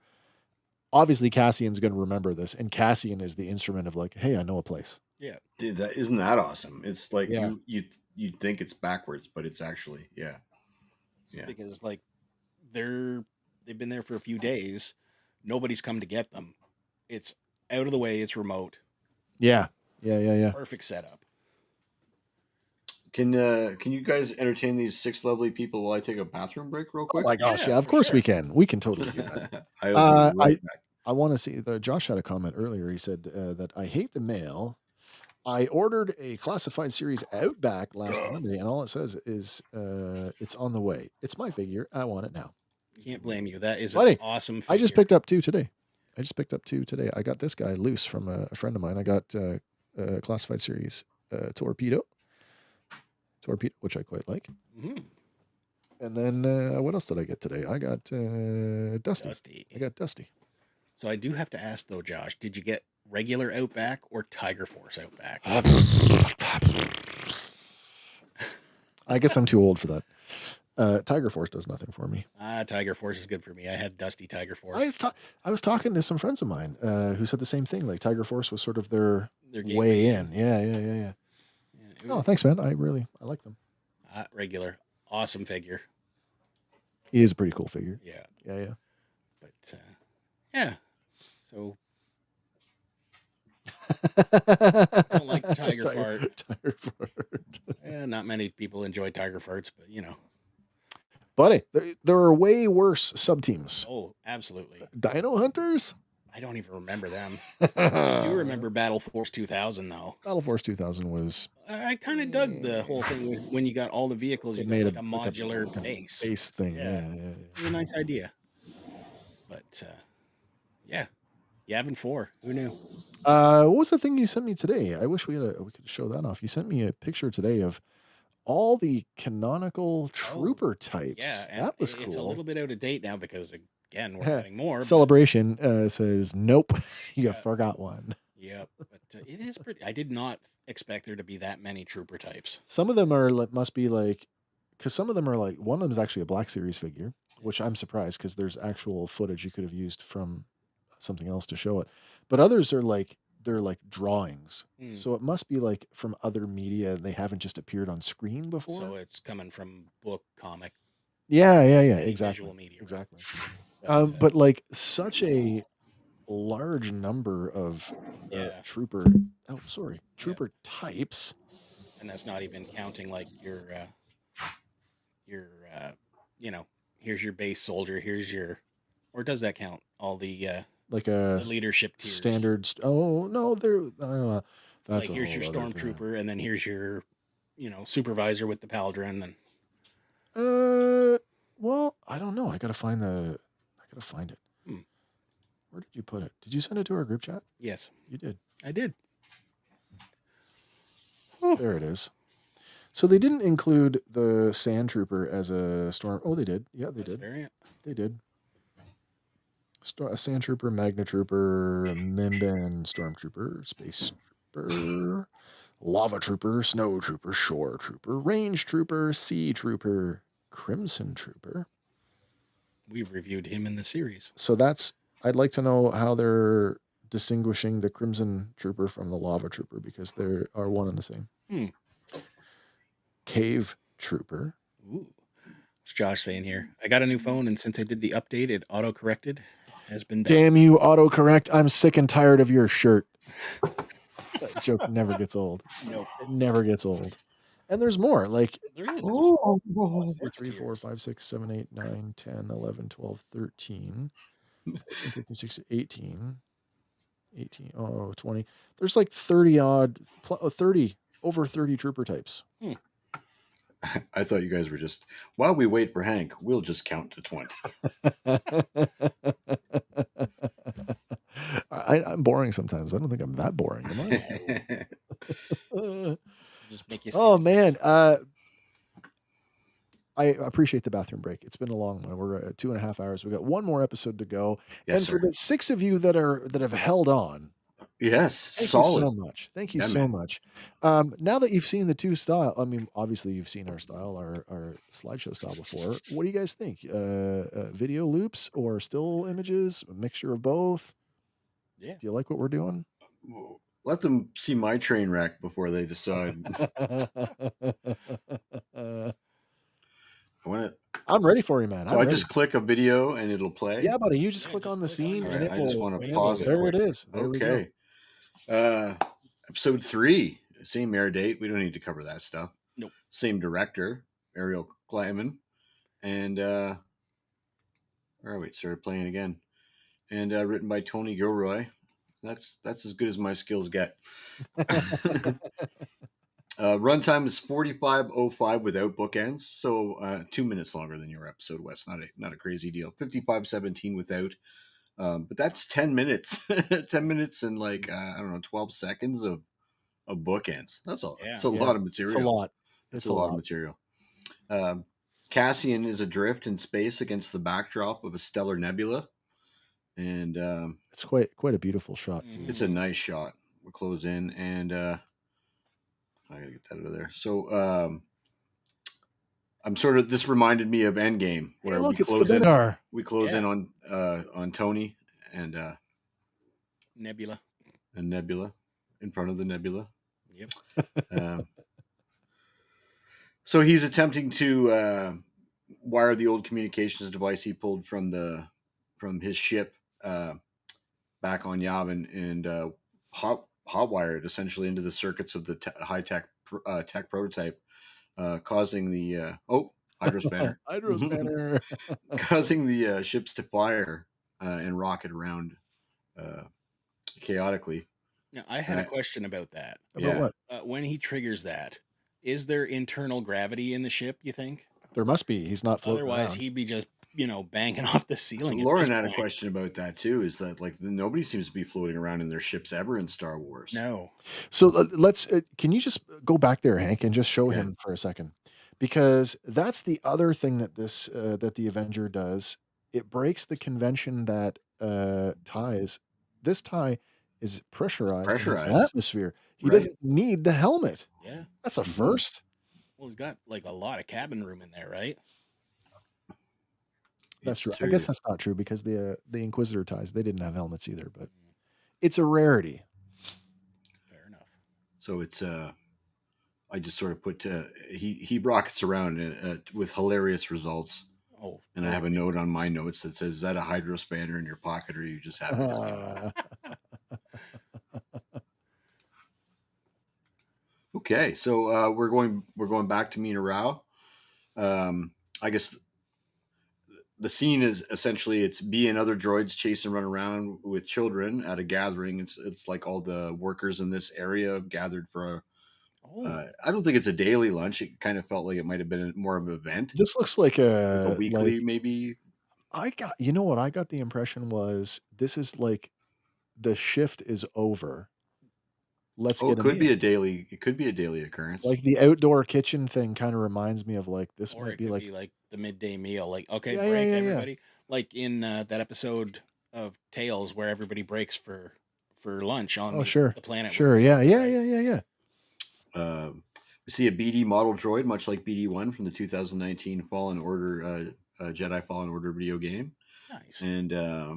Obviously, Cassian's going to remember this, and Cassian is the instrument of, like, hey, I know a place. Yeah. Dude, isn't that awesome? It's like you'd think it's backwards, but it's actually, yeah. Because, like, they've been there for a few days. Nobody's come to get them. It's out of the way. It's remote. Yeah. Perfect setup. Can you guys entertain these 6 lovely people while I take a bathroom break real quick? Oh my gosh, yeah, of course we can. We can totally do that. I want to see, Josh had a comment earlier. He said that I hate the mail. I ordered a classified series Outback last Monday, and all it says is it's on the way. It's my figure. I want it now. Can't blame you. That is an awesome figure. I just picked up 2 today. I got this guy loose from a friend of mine. I got a classified series Torpedo, which I quite like. Mm-hmm. And then what else did I get today? I got Dusty. I got Dusty. So I do have to ask though, Josh, did you get regular Outback or Tiger Force Outback? I guess I'm too old for that. Tiger Force does nothing for me. Tiger Force is good for me. I had Dusty Tiger Force. I was talking to some friends of mine who said the same thing. Like Tiger Force was sort of their way in. Yeah. Oh, thanks, man. I like them. Regular, awesome figure. He is a pretty cool figure. Yeah. But yeah. So don't like Tiger Fart. Tiger Fart. Yeah, not many people enjoy Tiger Farts, but Buddy, there are way worse sub teams. Oh, absolutely. Dino Hunters? I don't even remember them. I do remember Battle Force 2000 though. Battle Force 2000 was. I kind of dug the whole thing when you got all the vehicles. You made like a modular base thing. Yeah. It was a nice idea. But yeah, Yavin 4. Who knew? What was the thing you sent me today? I wish we could show that off. You sent me a picture today of all the canonical trooper types. Yeah, and that was it's a cool. little bit out of date now because again we're adding more. Celebration says nope, you forgot one. Yep, but it is pretty. I did not expect there to be that many trooper types. Some of them are must be like, because some of them are like, one of them is actually a Black Series figure, which I'm surprised because there's actual footage you could have used from something else to show it. But others are like, they're like drawings. So it must be like from other media. They haven't just appeared on screen before. So it's coming from book, comic. Yeah, exactly. Visual media. Exactly. But like such a large number of trooper types. And that's not even counting like your here's your base soldier, here's your, or does that count all the like a the leadership tiers? Standard? Oh no, they're that's like here's your stormtrooper, and then here's your supervisor with the Paldron. And well, I don't know. I gotta find it. Where did you put it? Did you send it to our group chat? Yes, you did. I did. There it is. So they didn't include the Sand Trooper as a storm. Oh, they did. Yeah, they did. Variant. They did. A Sand Trooper, Magna Trooper, Mimban Stormtrooper, Space Trooper, Lava Trooper, Snow Trooper, Shore Trooper, Range Trooper, Sea Trooper, Crimson Trooper. We've reviewed him in the series. So I'd like to know how they're distinguishing the Crimson Trooper from the Lava Trooper, because they are one and the same. Cave Trooper. Ooh. What's Josh saying here? I got a new phone, and since I did the update, it auto-corrected. Has been done. Damn you, autocorrect. I'm sick and tired of your shirt. That joke never gets old. Nope. It never gets old. And there's more. Like, there is. 2, 3, 4, 5, 6, 7, 8, 9, 10, 11, 12, 13, 14, 15, 16, 18, 20. There's like 30 over 30 trooper types. I thought you guys were just, while we wait for Hank, we'll just count to 20. I'm boring sometimes. I don't think I'm that boring, am I? Just make you oh man, I appreciate the bathroom break. It's been a long one. We're at 2.5 hours. We got one more episode to go. Yes, and sir. For the 6 of you that have held on, yes, thank solid. you so much. Thank you so much. Now that you've seen the two style, I mean, obviously you've seen our style, our slideshow style before. What do you guys think? Video loops or still images? A mixture of both? Yeah. Do you like what we're doing? Let them see my train wreck before they decide. I'm ready for you, man. So I just click a video and it'll play. Yeah, buddy. You just click on the scene. And I just want to pause it. There it is. There okay. We go. Episode 3, same air date. We don't need to cover that stuff. Nope. Same director, Ariel Kleiman, and where are we? Started playing again, and written by Tony Gilroy. That's as good as my skills get. Runtime is 45:05 without bookends, so 2 minutes longer than your episode, Wes. Not a crazy deal. 55:17 without, but that's 10 minutes. 10 minutes and like I don't know, 12 seconds of bookends. That's all. Yeah. It's a lot of material. It's a lot. It's a lot of material. Cassian is adrift in space against the backdrop of a stellar nebula, and it's quite a beautiful shot too. It's a nice shot. We'll close in, and I gotta get that out of there. So I'm sort of, this reminded me of Endgame, where we close in on Tony and Nebula in front of the nebula. Yep. So he's attempting to wire the old communications device he pulled from his ship back on Yavin, and hotwire it essentially into the circuits of the high-tech tech prototype, causing the Hydros banner causing the ships to fire and rocket around chaotically. Now, I had a question about that. About what? When he triggers that, is there internal gravity in the ship, you think? There must be. He's not floating Otherwise, around. he'd be just banging off the ceiling at this Lauren had a point. question about that too. Is that like nobody seems to be floating around in their ships ever in Star Wars? No. So let's. Can you just go back there, Hank, and just show Okay. him for a second, because that's the other thing that that the Avenger does. It breaks the convention that ties. This tie is pressurized and has an Pressurized. atmosphere. He Right. doesn't need the helmet. Yeah. That's a Mhm. first. Well, he's got like a lot of cabin room in there, right? That's It's true. I true. guess that's not true because the Inquisitor ties, they didn't have helmets either, but it's a rarity. Fair enough. So it's I just sort of put he rockets around with hilarious results. Oh, And I have a note on my notes that says, "Is that a hydro spanner in your pocket, or are you just happy to see me?" Okay, so we're going back to Mina-Rau. I guess the scene is essentially it's B and other droids chase and run around with children at a gathering. It's like all the workers in this area gathered for I don't think it's a daily lunch. It kind of felt like it might have been more of an event. This looks like a weekly, maybe. You know what I got the impression was this is like the shift is over. Let's get it could be a daily. It could be a daily occurrence. Like the outdoor kitchen thing kind of reminds me of like this or might it be could like be like the midday meal. Like, okay, Yeah, break, yeah, yeah. everybody. Like in that episode of Tales where everybody breaks for lunch on sure. the planet. Sure. with the Yeah. Force, Yeah. right? Yeah. Yeah. We see a BD model droid, much like BD1 from the 2019 Fallen Order, Jedi Fallen Order video game. Nice. And a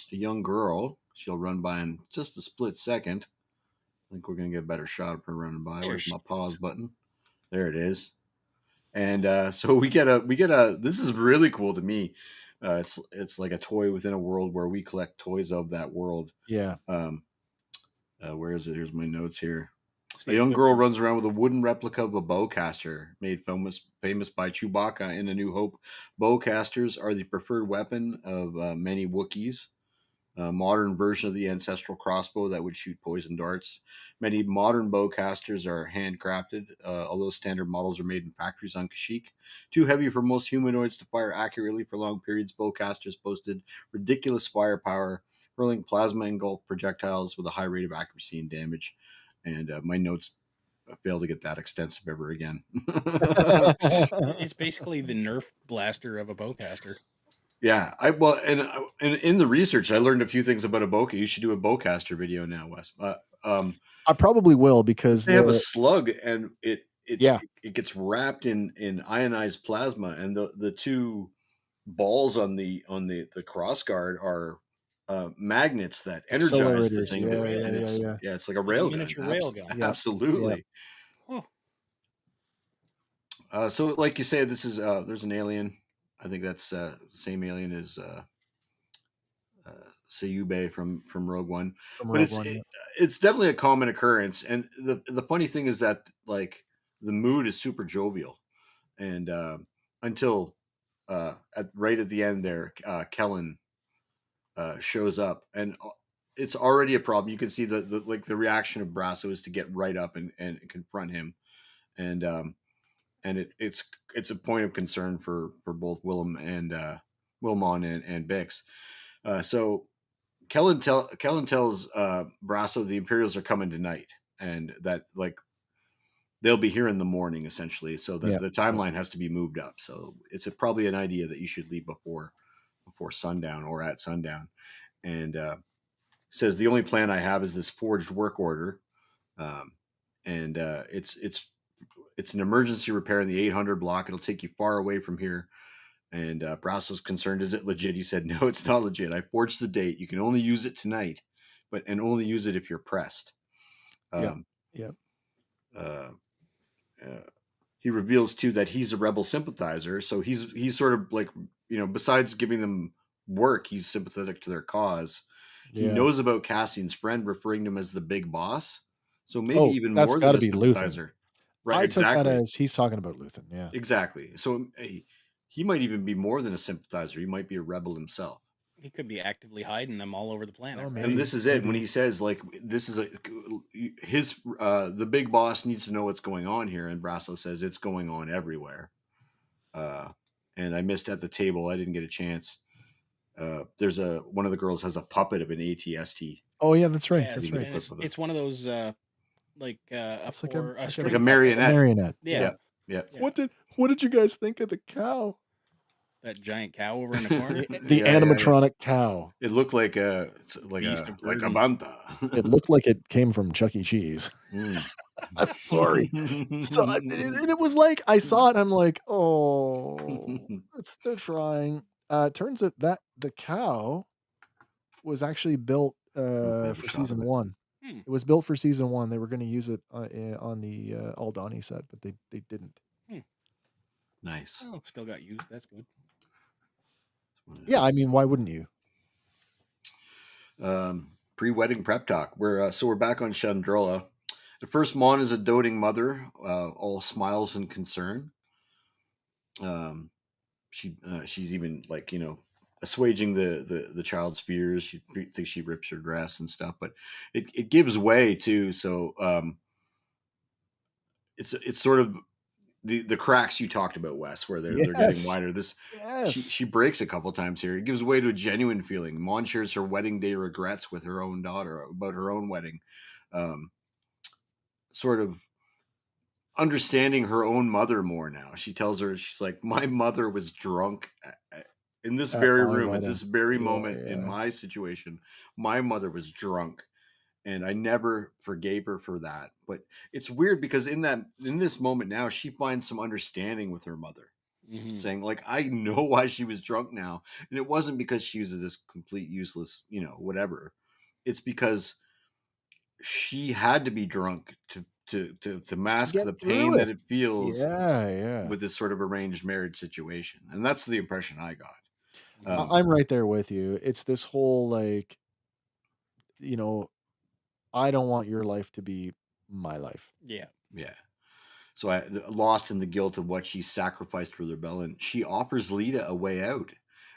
young girl, she'll run by in just a split second. I think we're going to get a better shot of her running by. There Where's she my pause is. button? There it is. And so we get a. This is really cool to me. It's like a toy within a world where we collect toys of that world. Yeah. Where is it? Here's my notes here. It's A like young girl runs around with a wooden replica of a bowcaster made famous by Chewbacca in A New Hope. Bowcasters are the preferred weapon of many Wookiees. A modern version of the ancestral crossbow that would shoot poison darts. Many modern bowcasters are handcrafted, although standard models are made in factories on Kashyyyk. Too heavy for most humanoids to fire accurately for long periods, bowcasters boasted ridiculous firepower, hurling plasma engulfed projectiles with a high rate of accuracy and damage. And my notes fail to get that extensive ever again. It's basically the Nerf blaster of a bowcaster. Yeah, and in the research, I learned a few things about a bowcaster. You should do a bowcaster video now, Wes. I probably will because they have a slug, and it gets wrapped in ionized plasma, and the two balls on the crossguard are magnets that energize the thing. Yeah. It's like a Like a railgun. miniature railgun. Absolutely. Huh. So, like you said, this is there's an alien. I think that's the same alien as Sayube from Rogue One. It's definitely a common occurrence. And the funny thing is that like the mood is super jovial, and until right at the end there, Kellen shows up, and it's already a problem. You can see the reaction of Brasso is to get right up and confront him, and it's a point of concern for both Willem and Wilmon and Bix. So Kellen tells Brasso the Imperials are coming tonight, and that like they'll be here in the morning essentially. So that the timeline has to be moved up. So it's probably an idea that you should leave before sundown or at sundown. And says the only plan I have is this forged work order, and it's an emergency repair in the 800 block. It'll take you far away from here. And Brasso's concerned, is it legit? He said, no, it's not legit. I forged the date. You can only use it tonight, and only use it if you're pressed. He reveals too that he's a rebel sympathizer. So he's sort of like, besides giving them work, he's sympathetic to their cause. He knows about Cassian's friend, referring to him as the big boss. So maybe even more than a sympathizer. Right, I took that as he's talking about Luthen. Yeah, exactly. So he might even be more than a sympathizer. He might be a rebel himself. He could be actively hiding them all over the planet. Oh, right? And this is it. When he says like this is the big boss needs to know what's going on here, and Brasso says it's going on everywhere. and I missed at the table. I didn't get a chance. There's one of the girls has a puppet of an ATST. Oh yeah, that's right. Yes, That's right. and it's one of those like a It's like a like a string marionette. marionette. Yeah. Yeah. What did you guys think of the cow? That giant cow over in the corner. The animatronic cow. It looked like a Beast of like a burden. banta. It looked like it came from Chuck E. Cheese. I'm sorry. So and it was like I saw it. And I'm like, oh, they're trying. Turns out that the cow was actually built for season 1. It was built for season 1. They were going to use it on the Aldani set, but they didn't. Nice. Oh, still got used. That's good. Yeah, I mean, why wouldn't you? Pre-wedding prep talk. We're back on Chandrila. At first, Mon is a doting mother, all smiles and concern. She's even like assuaging the child's fears. She thinks she rips her dress and stuff, but it gives way too. So it's sort of the cracks you talked about, Wes, where they're getting wider. She breaks a couple times here. It gives way to a genuine feeling. Mon shares her wedding day regrets with her own daughter about her own wedding, sort of understanding her own mother more now. She tells her, she's like, my mother was drunk in this very room at this very moment in my situation. My mother was drunk. And I never forgave her for that. But it's weird because in this moment now, she finds some understanding with her mother, saying like, I know why she was drunk now. And it wasn't because she was this complete useless, whatever. It's because she had to be drunk to mask the pain that it feels with this sort of arranged marriage situation. And that's the impression I got. I'm right there with you. It's this whole like, I don't want your life to be my life. Yeah. So lost in the guilt of what she sacrificed for the rebellion, she offers Lita a way out.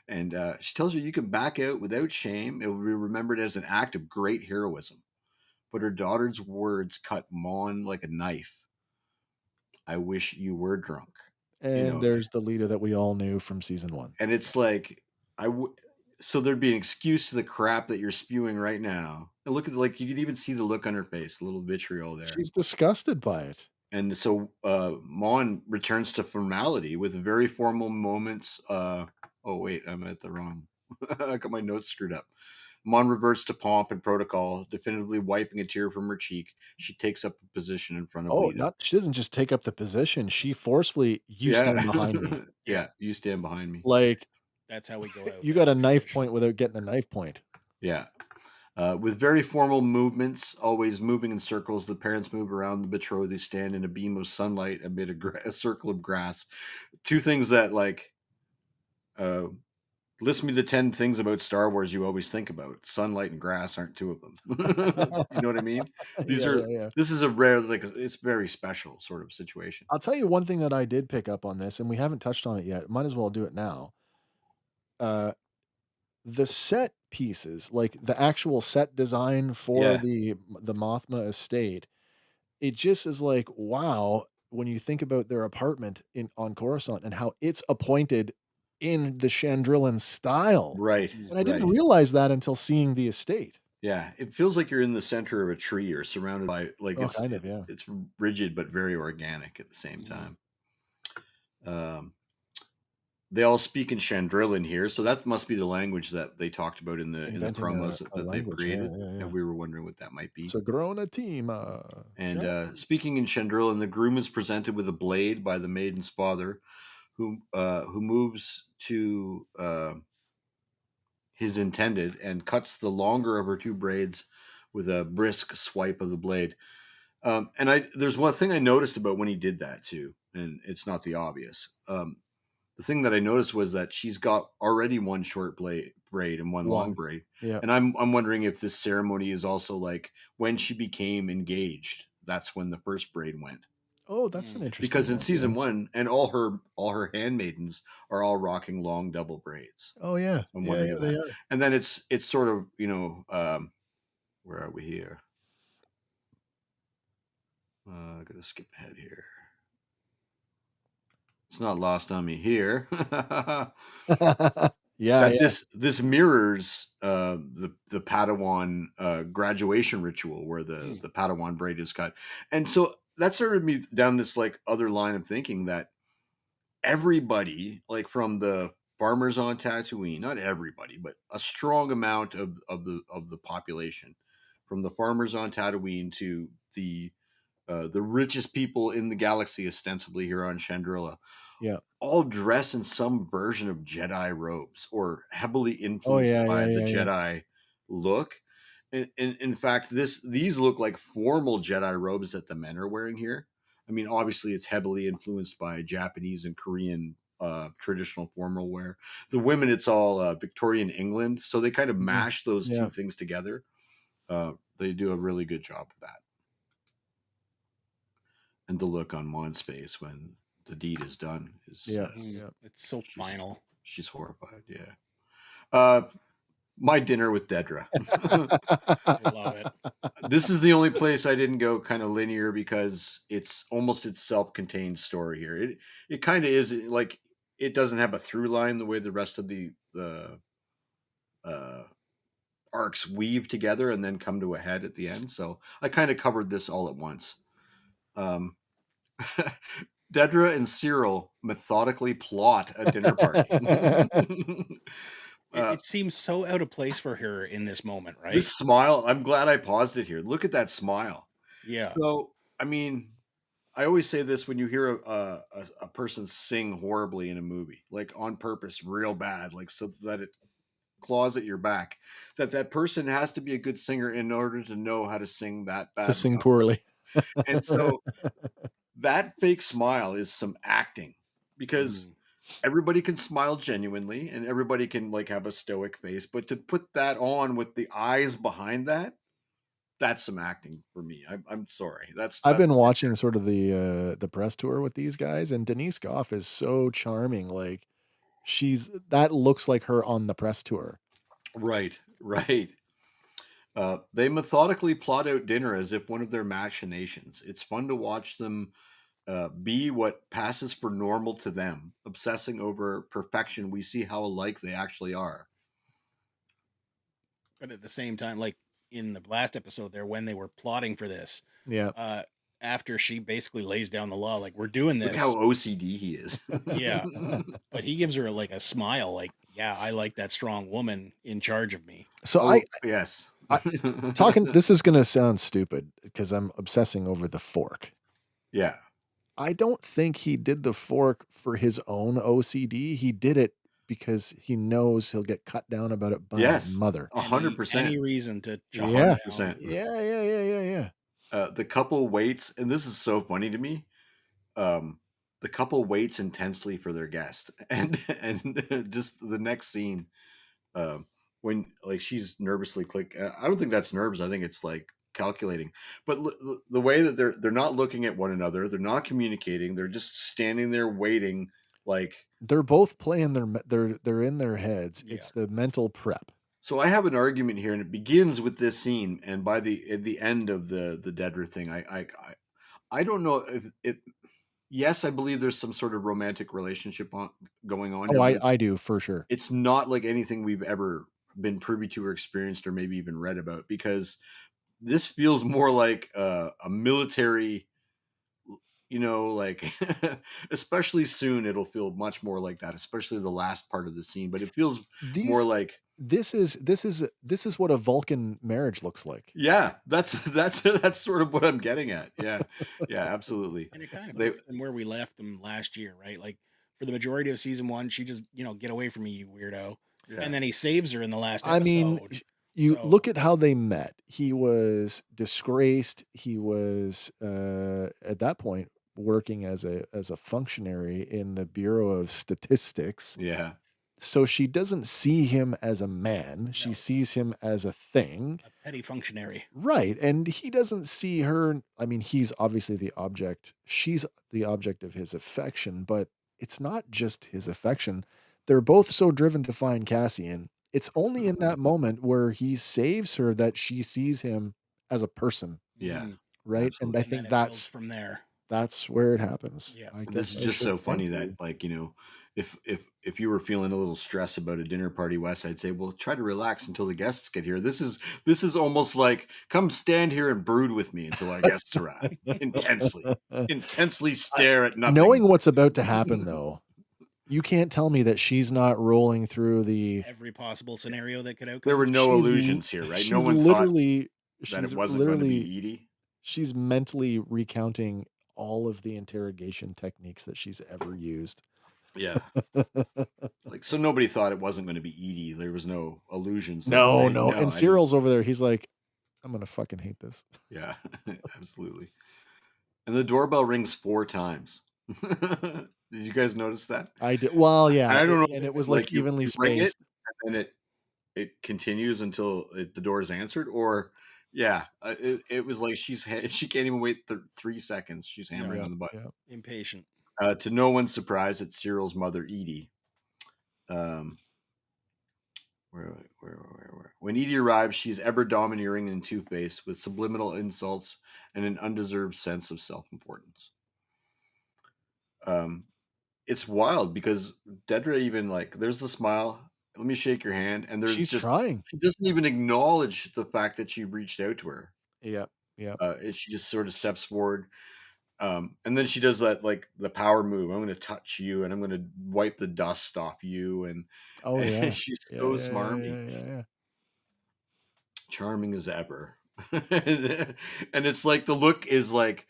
And she tells her you can back out without shame. It will be remembered as an act of great heroism. But her daughter's words cut Mon like a knife. I wish you were drunk. And there's the Lita that we all knew from season 1. And it's like, so there'd be an excuse to the crap that you're spewing right now. And look at you could even see the look on her face, a little vitriol there. She's disgusted by it. And so Mon returns to formality with very formal moments. Oh wait, I'm at the wrong. I got my notes screwed up. Mon reverts to pomp and protocol, definitively wiping a tear from her cheek. She takes up a position in front of Lita. She doesn't just take up the position. She forcefully, stand behind me. Yeah, you stand behind me. Like, that's how we go out. You got a knife point without getting a knife point. Yeah. With very formal movements, always moving in circles, the parents move around the betrothed. They stand in a beam of sunlight amid a circle of grass. Two things that list me the 10 things about Star Wars you always think about. Sunlight and grass aren't two of them. You know what I mean? This is a rare, it's very special sort of situation. I'll tell you one thing that I did pick up on this, and we haven't touched on it yet. Might as well do it now. The set pieces, like the actual set design for the Mothma estate, it just is like, wow, when you think about their apartment on Coruscant and how it's appointed in the Chandrilan style. Right. And I didn't realize that until seeing the estate. Yeah, it feels like you're in the center of a tree or surrounded by it's rigid but very organic at the same time. They all speak in Chandrilan here, so that must be the language that they talked about in the promos that they've created. And we were wondering what that might be. Sagrona team. And speaking in Chandrilan, the groom is presented with a blade by the maiden's father, who moves to his intended and cuts the longer of her two braids with a brisk swipe of the blade. And there's one thing I noticed about when he did that too, and it's not the obvious. The thing that I noticed was that she's got already one short braid and one long braid. Yeah. And I'm wondering if this ceremony is also like when she became engaged, that's when the first braid went. Oh, that's an interesting. Because in season 1, and all her handmaidens are all rocking long double braids. Oh yeah. I'm wondering if they are. And then it's sort of, where are we here? I'm gonna skip ahead here. it's not lost on me here Yeah, that yeah. this mirrors the Padawan graduation ritual where the Padawan braid is cut. And so that started me down this like other line of thinking that everybody, like from the farmers on Tatooine, not everybody, but a strong amount of the population, from the farmers on Tatooine to the richest people in the galaxy, ostensibly here on Chandrila, Yeah. all dress in some version of Jedi robes or heavily Oh, influenced yeah, by yeah, the yeah, yeah. Jedi look. And in fact, these look like formal Jedi robes that the men are wearing here. I mean, obviously, it's heavily influenced by Japanese and Korean traditional formal wear. The women, it's all Victorian England, so they kind of mash those Yeah. two things together. They do a really good job of that. And the look on Mon's face when the deed is done is it's so final. She's horrified. Yeah. My dinner with Dedra. I love it. This is the only place I didn't go kind of linear because it's almost its self-contained story here. It kind of is like it doesn't have a through line the way the rest of the arcs weave together and then come to a head at the end. So I kind of covered this all at once. Dedra and Syril methodically plot a dinner party. It seems so out of place for her in this moment, right? This smile, I'm glad I paused it here. Look at that smile. Yeah. So, I mean, I always say this when you hear a person sing horribly in a movie, like on purpose, real bad, like so that it claws at your back, that person has to be a good singer in order to know how to sing that bad. To sing poorly. And so that fake smile is some acting because everybody can smile genuinely and everybody can like have a stoic face, but to put that on with the eyes behind that, that's some acting for me. I'm sorry. I've been watching sort of the press tour with these guys, and Denise Goff is so charming. Like that looks like her on the press tour. Right. They methodically plot out dinner as if one of their machinations. It's fun to watch them be what passes for normal to them, obsessing over perfection. We see how alike they actually are. But at the same time, like in the last episode there, when they were plotting for this, after she basically lays down the law, like we're doing this. Look how OCD he is. Yeah. But he gives her like a smile, like, yeah, I like that strong woman in charge of me. So yes. This is going to sound stupid because I'm obsessing over the fork. Yeah. I don't think he did the fork for his own OCD. He did it because he knows he'll get cut down about it by his mother. 100%. Any reason to chop 100%. Yeah. The couple waits, and this is so funny to me. The couple waits intensely for their guest, and just the next scene, when like she's nervously I don't think that's nerves. I think it's like calculating. But the way that they're not looking at one another, they're not communicating. They're just standing there waiting. Like they're both playing they're in their heads. Yeah. It's the mental prep. So I have an argument here, and it begins with this scene, and by the end of the Dedra thing, I don't know if it. Yes, I believe there's some sort of romantic relationship going on. Oh, I do for sure. It's not like anything we've ever been privy to or experienced or maybe even read about, because this feels more like a military, like especially soon it'll feel much more like that, especially the last part of the scene. But it feels more like this is what a Vulcan marriage looks like. Yeah, that's sort of what I'm getting at. Yeah, absolutely. And it kind of from where we left them last year, right? Like for the majority of season 1, she just get away from me, you weirdo. Yeah. And then he saves her in the last episode. I mean, look at how they met. He was disgraced. He was at that point working as a functionary in the Bureau of Statistics. Yeah. So she doesn't see him as a man. No. She sees him as a thing. A petty functionary. Right. And he doesn't see her. I mean, he's obviously the object. She's the object of his affection, but it's not just his affection. They're both so driven to find Cassian. It's only in that moment where he saves her that she sees him as a person. Yeah. Right. Absolutely. And I think that's from there. That's where it happens. Yeah. I This guess is I just should so thank funny that, you. like, if you were feeling a little stressed about a dinner party, Wes, I'd say, well, try to relax until the guests get here. This is almost like, come stand here and brood with me until our guests arrive. Intensely stare at nothing. Knowing what's about to happen, though, you can't tell me that she's not rolling through Every possible scenario that could There were outcome. no illusions here, right? No one thought that it wasn't going to be Edie. She's mentally recounting all of the interrogation techniques that she's ever used. Yeah. Like, so nobody thought it wasn't going to be Edie. There was no illusions. No. No, And Syril's over there. He's like, I'm going to fucking hate this. Yeah, absolutely. And the doorbell rings 4 times. Did you guys notice that? I did. Well, yeah. I don't know. And it was like evenly spaced. And then it continues until the door is answered, or yeah, it was like she can't even wait 3 seconds. She's hammering on the button. Yeah. Impatient. To no one's surprise, it's Cyril's mother, Edie. Where? When Edie arrives, she's ever domineering and two-faced, with subliminal insults and an undeserved sense of self-importance. It's wild because Dedra even, like, there's the smile. Let me shake your hand, and there's she's trying. She doesn't even acknowledge the fact that she reached out to her. Yeah. She just sort of steps forward, and then she does that, like, the power move. I'm going to touch you, and I'm going to wipe the dust off you, and she's so smarmy. Yeah. Charming as ever. And it's like the look is like,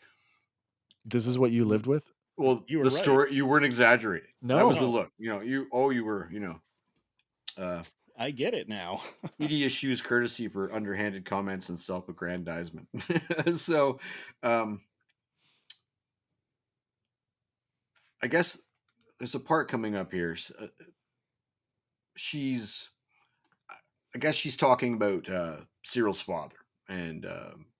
this is what you lived with. Well, you were the right. story, you weren't exaggerating. No, that was the look. You were. I get it now. Edie eschews courtesy for underhanded comments and self-aggrandizement. So, I guess there's a part coming up here. I guess she's talking about Cyril's father and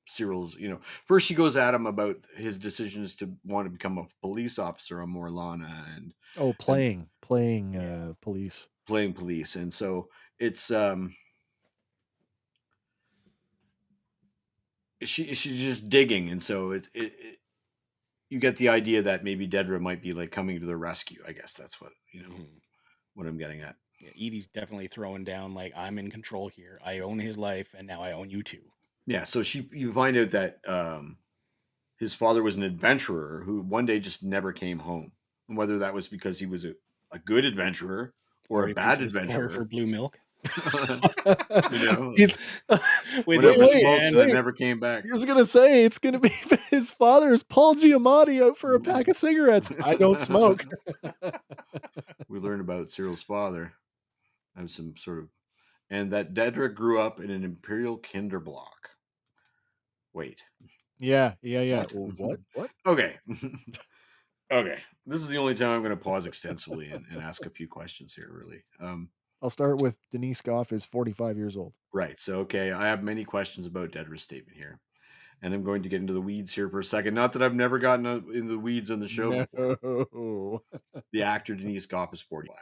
Cyril's, first she goes at him about his decisions to want to become a police officer on Morlana and playing police. Playing police. And so it's she's just digging, and so it you get the idea that maybe Dedra might be like coming to the rescue. I guess that's what what I'm getting at. Yeah, Edie's definitely throwing down, like, I'm in control here. I own his life, and now I own you too. Yeah, so you find out that his father was an adventurer who one day just never came home. And whether that was because he was a good adventurer or a bad adventurer. For blue milk. He's whenever smokes and never came back. I was gonna say it's gonna be his father's Paul Giamatti out for a pack of cigarettes. I don't smoke. We learn about Cyril's father. I have some sort of, and that Dedra grew up in an Imperial Kinderblock. Wait. Yeah. What? Okay. Okay. This is the only time I'm going to pause extensively and ask a few questions here, really. I'll start with Denise Goff is 45 years old. Right. So, okay, I have many questions about Dedra's statement here. And I'm going to get into the weeds here for a second. Not that I've never gotten into the weeds on the show before. The actor Denise Goff is 45.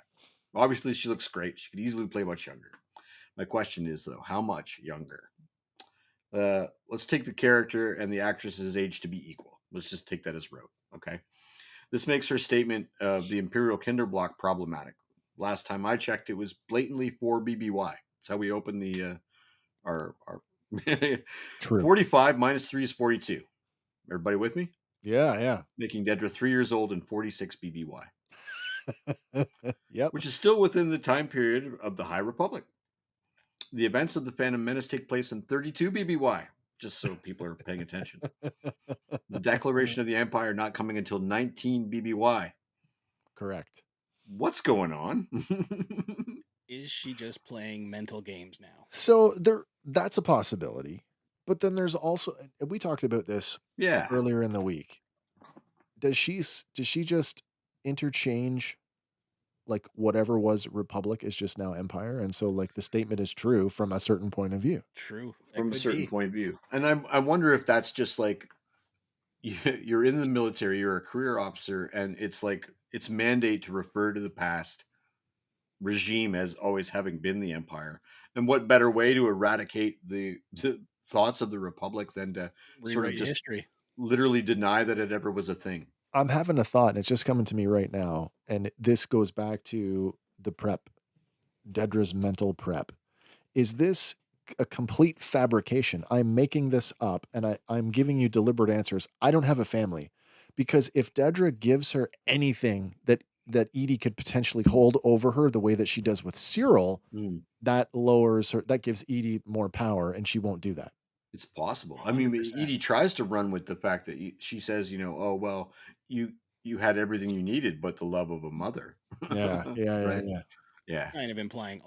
Obviously, she looks great. She could easily play much younger. My question is, though, how much younger? Let's take the character and the actress's age to be equal. Let's just take that as rote, okay? This makes her statement of the Imperial Kinderblock problematic. Last time I checked, it was blatantly for BBY. That's how we open the our True. 45 minus 3 is 42. Everybody with me? Yeah. Making Dedra 3 years old and 46 BBY. Yep. Which is still within the time period of the High Republic. The events of the Phantom Menace take place in 32 BBY, just so people are paying attention. The Declaration of the Empire not coming until 19 BBY. Correct. What's going on? Is she just playing mental games now? So that's a possibility. But then there's also, we talked about this earlier in the week. Does she just interchange, like, whatever was Republic is just now Empire, and so, like, the statement is true from a certain point of view. True. From a certain point of view. And I wonder if that's just like, you're in the military, you're a career officer, and it's like it's mandate to refer to the past regime as always having been the Empire. And what better way to eradicate the thoughts of the Republic than to rewrite history? literally deny that it ever was a thing. I'm having a thought, and it's just coming to me right now, and this goes back to the prep, Dedra's mental prep. Is this a complete fabrication? I'm making this up, and I'm giving you deliberate answers. I don't have a family. Because if Dedra gives her anything that Edie could potentially hold over her the way that she does with Syril, that lowers her, that gives Edie more power, and she won't do that. It's possible. I mean, 100%. Edie tries to run with the fact that she says, oh, well, you had everything you needed, but the love of a mother. Yeah. Right? Yeah. Kind of implying,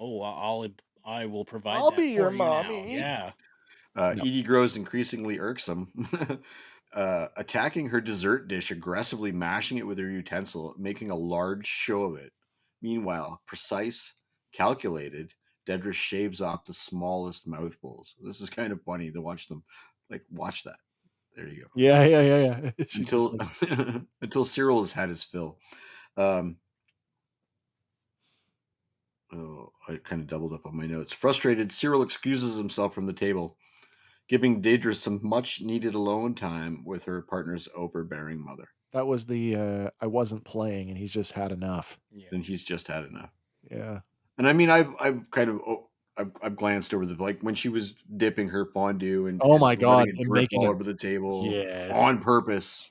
I will provide I'll that be your for you now. mommy. Yeah. No. Edie grows increasingly irksome, attacking her dessert dish, aggressively mashing it with her utensil, making a large show of it. Meanwhile, precise, calculated, Dedra shaves off the smallest mouthfuls. This is kind of funny to watch them, watch that. There you go. Yeah. Until until Syril has had his fill. I kind of doubled up on my notes. Frustrated, Syril excuses himself from the table, giving Dedra some much-needed alone time with her partner's overbearing mother. That was the I wasn't playing, and he's just had enough. Yeah. And he's just had enough. Yeah. And I mean, I've kind of I've glanced over when she was dipping her fondue and oh my god, letting it and drip making all it over the table, yes, on purpose.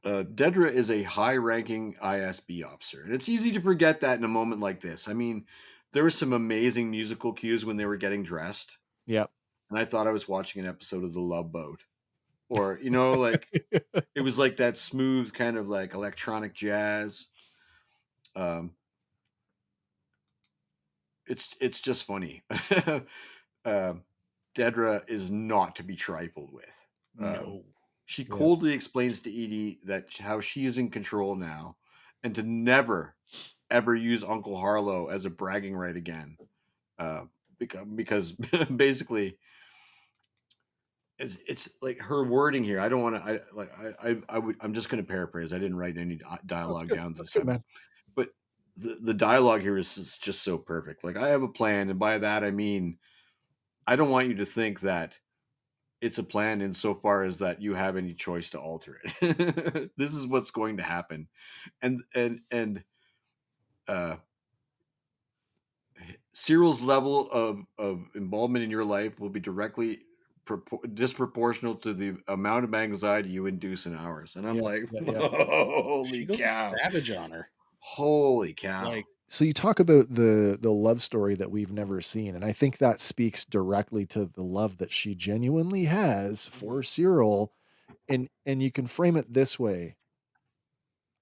Dedra is a high-ranking ISB officer, and it's easy to forget that in a moment like this. I mean, there were some amazing musical cues when they were getting dressed. Yep. And I thought I was watching an episode of The Love Boat, or it was like that smooth kind of like electronic jazz. It's just funny. Dedra is not to be trifled with. No. She coldly explains to Edie that how she is in control now, and to never, ever use Uncle Harlow as a bragging right again, because basically, it's like her wording here. I don't want to. I'm just going to paraphrase. I didn't write any dialogue down this time, but the dialogue here is just so perfect. Like, I have a plan, and by that I mean, I don't want you to think that it's a plan insofar as that you have any choice to alter it. This is what's going to happen. And Cyril's level of involvement in your life will be directly disproportional to the amount of anxiety you induce in ours. And I'm holy cow. Savage on her. Holy cow. So you talk about the love story that we've never seen, and I think that speaks directly to the love that she genuinely has for Syril, and you can frame it this way.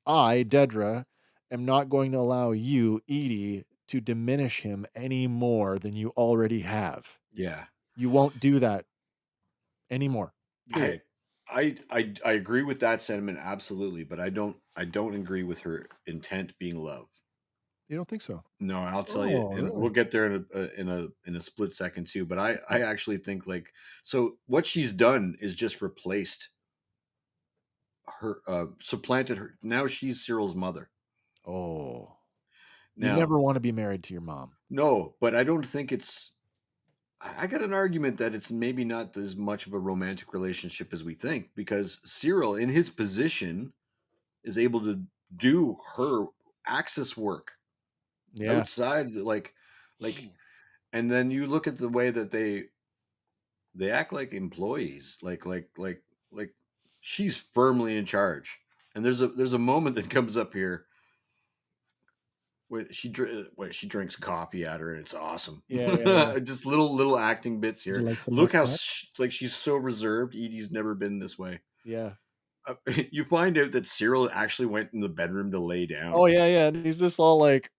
I, Dedra, am not going to allow you, Edie, to diminish him any more than you already have. Yeah. You won't do that anymore. I agree with that sentiment, absolutely, but I don't agree with her intent being love. You don't think so? No, I'll tell you, and really? we'll get there in a split second too. But I actually think so what she's done is just replaced her, supplanted her. Now she's Cyril's mother. Oh, now, you never want to be married to your mom. No, but I don't think it's. I got an argument that it's maybe not as much of a romantic relationship as we think, because Syril, in his position, is able to do her Axis work outside, and then you look at the way that they act like employees, like she's firmly in charge. And there's a moment that comes up here where she drinks coffee at her, and it's awesome. Yeah. Just little acting bits here. Like look how she's so reserved. Edie's never been this way. Yeah. You find out that Syril actually went in the bedroom to lay down. Oh yeah, and he's just all like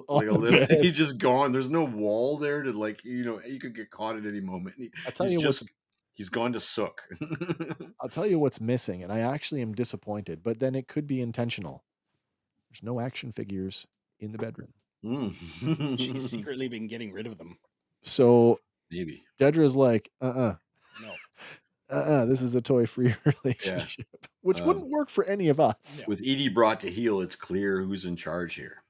a little. He's just gone. There's no wall there to you could get caught at any moment. He's gone to sook. I'll tell you what's missing, and I actually am disappointed, but then it could be intentional. There's no action figures in the bedroom. She's secretly been getting rid of them. So maybe Dedra's like, no. This is a toy-free relationship, which wouldn't work for any of us. With Edie brought to heel, it's clear who's in charge here.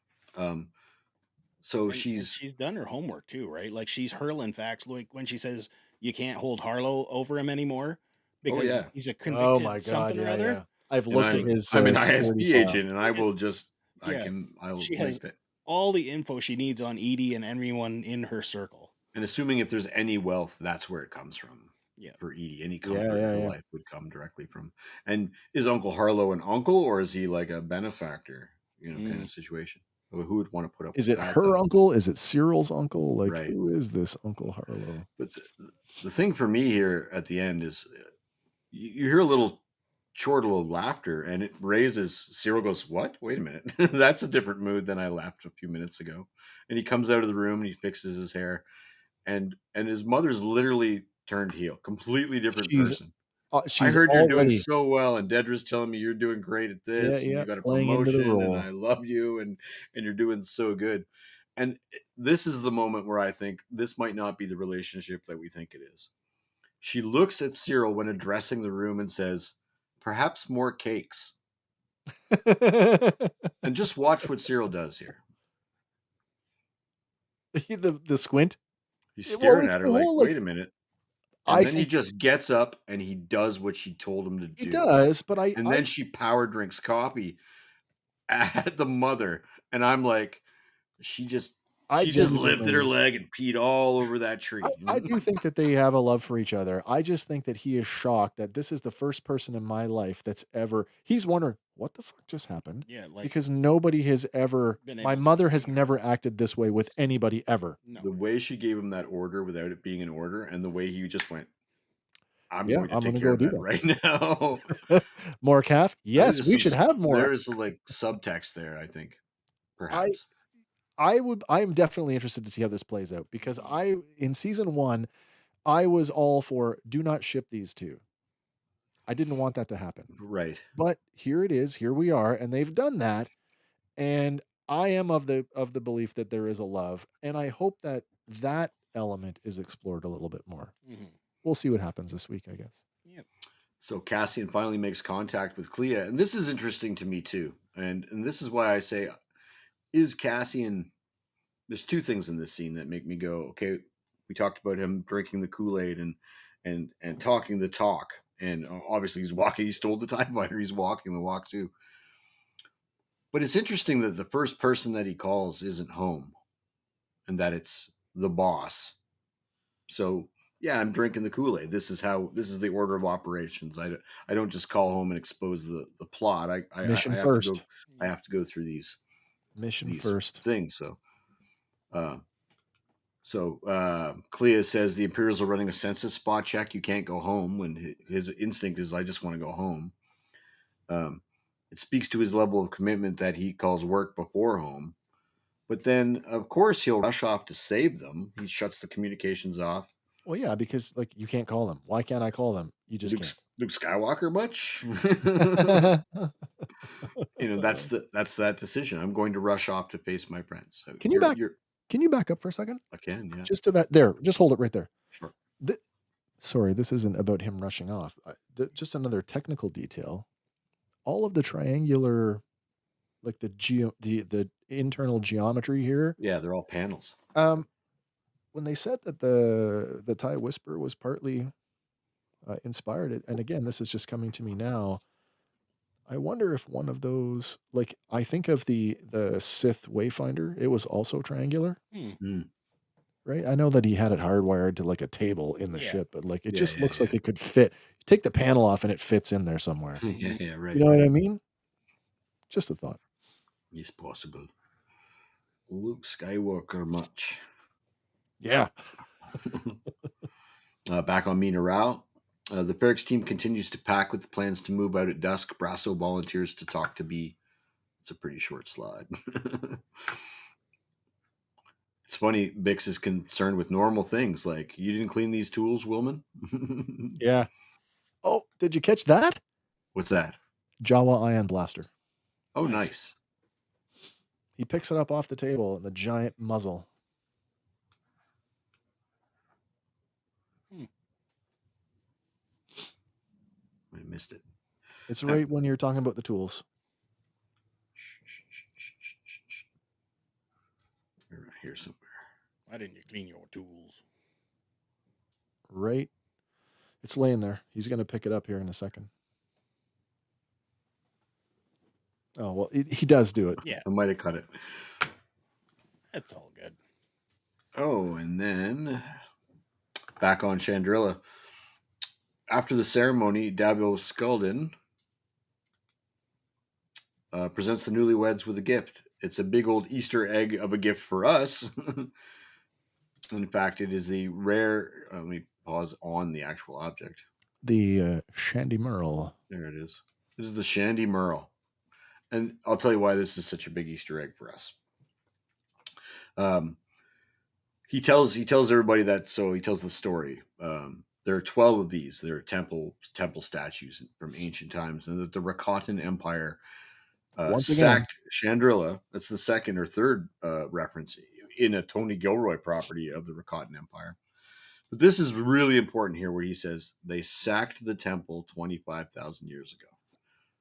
So And she's done her homework too, right? Like she's hurling facts, like when she says you can't hold Harlow over him anymore oh because yeah, he's a Oh my convicted god, something or yeah, other. yeah. I've and looked at Like his I'm an security ISP file. agent, and I will just yeah, I'll she has make that. all the info she needs on Edie and everyone in her circle. And assuming if there's any wealth, that's where it comes from. Yeah. For Edie, any Yeah, comfort in yeah, her yeah. life would come directly from. And is Uncle Harlow an uncle, or is he like a benefactor? Kind of situation. Who would want to put up Is with it that, her though? uncle? Is it Cyril's uncle? Like, Right. who is this Uncle Harlow? But the thing for me here at the end is you hear a little chortle of laughter, and it raises. Syril goes, "What? Wait a minute. That's a different mood than I laughed a few minutes ago." And he comes out of the room and he fixes his hair, and his mother's literally turned heel, completely different She's person. I she's heard you're doing already so well, and Dedra's telling me you're doing great at yeah, this, and yeah, you got a playing into the promotion, and role. I love you, and you're doing so good. And this is the moment where I think this might not be the relationship that we think it is. She looks at Syril when addressing the room and says, "Perhaps more cakes." And just watch what Syril does here. The squint. He's Well, staring it's at her the like, whole like "Wait a minute." And I then he think just gets up and he does what she told him to he do. does, but And then she power drinks coffee at the mother. And I'm like, she just I lifted her genuinely leg and peed all over that tree. I do think that they have a love for each other. I just think that he is shocked that this is the first person in my life that's ever he's wondering, "What the fuck just happened?" Yeah, like Because nobody has ever been my able to mother has defend her. never acted this way with anybody ever. No. The way she gave him that order without it being an order, and the way he just went, "I'm Yeah, going to I'm take gonna care go of do that right now." that. More calf? I think Yes, we should have more. there is some like subtext there, I think. I Perhaps. I am definitely interested to see how this plays out because Mhm. in season 1, I was all for do not ship these 2. I didn't want that to happen. Right. But here it is, here we are, and they've done that, and I am of the belief that there is a love, and I hope that that element is explored a little bit more. Mhm. We'll see what happens this week, I guess. Yep. So Cassian finally makes contact with Clea, and this is interesting to me too. And this is why I say, is Cassian? There's two things in this scene that make me go, okay. We talked about him drinking the Kool-Aid and talking the talk, and obviously he's walking. He stole the TIE fighter. He's walking the walk too. But it's interesting that the first person that he calls isn't home, and that it's the boss. So yeah, I'm drinking the Kool-Aid. This is the order of operations. I don't just call home and expose the plot. I Mission have to go. first. I have to go through these Mission first. things. Uh, Clea says the Imperials are running a census spot check. You can't go home. When his instinct is, I just want to go home. It speaks to his level of commitment that he calls work before home. But then, of course, he'll rush off to save them. He shuts the communications off. Well, yeah, because like you can't call them. Why can't I call them? You just can't. Luke Skywalker much? That's that decision. I'm going to rush off to face my friends. So Can you back up for a second? I can, yeah. Just to that there. Just hold it right there. Sure. Sorry, this isn't about him rushing off. Just another technical detail. All of the triangular, like the internal geometry here. Yeah, they're all panels. When they said that the TIE Whisper was partly inspired, and again, this is just coming to me now. I wonder if one of those, like I think of the Sith Wayfinder, it was also triangular. Right? I know that he had it hardwired to like a table in the ship, but like it just looks like it could fit. You take the panel off and it fits in there somewhere. Yeah, right. You know what I mean? Just a thought. It's possible. Luke Skywalker much. Yeah. Back on Mina-Rau, the Ferrix team continues to pack with the plans to move out at dusk. Brasso volunteers to talk to B. It's a pretty short slide. It's funny, Bix is concerned with normal things like, you didn't clean these tools, Wilman? Yeah. Oh, did you catch that? What's that? Jawa Ion Blaster. Oh, nice. He picks it up off the table and the giant muzzle. I missed it. It's right when you're talking about the tools. All right. here somewhere. Why didn't you clean your tools? Right. It's laying there. He's going to pick it up here in a second. Oh, well, he does do it. Yeah. I might have cut it. That's all good. Oh, and then back on Chandrila. After the ceremony, Dabo Sculdin presents the newlyweds with a gift. It's a big old Easter egg of a gift for us. In fact, it is the rare. Let me pause on the actual object. The Shandy Merle. There it is. This is the Shandy Merle. And I'll tell you why this is such a big Easter egg for us. He tells everybody that. So he tells the story. There are 12 of these. There are temple statues from ancient times, and that the Rakatan Empire sacked Chandrila. That's the second or third reference in a Tony Gilroy property of the Rakatan Empire. But this is really important here, where he says they sacked the temple 25,000 years ago.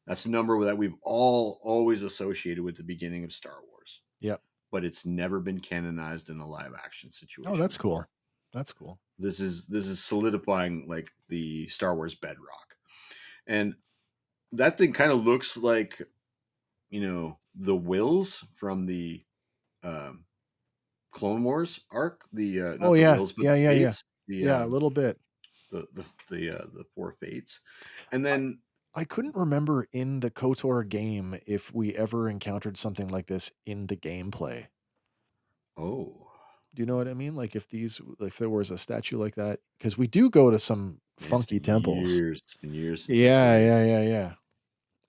That's a number that we've always associated with the beginning of Star Wars. Yep. But it's never been canonized in a live action situation. Oh, that's cool. That's cool. This is solidifying like the Star Wars bedrock. And that thing kind of looks like, the Wills from the Clone Wars arc. The not the Wills, but the Fates. Yeah, a little bit. The four Fates. And then I couldn't remember in the KOTOR game if we ever encountered something like this in the gameplay. Oh. Do you know what I mean? Like if there was a statue like that, because we do go to some funky temples. It's been years. Yeah.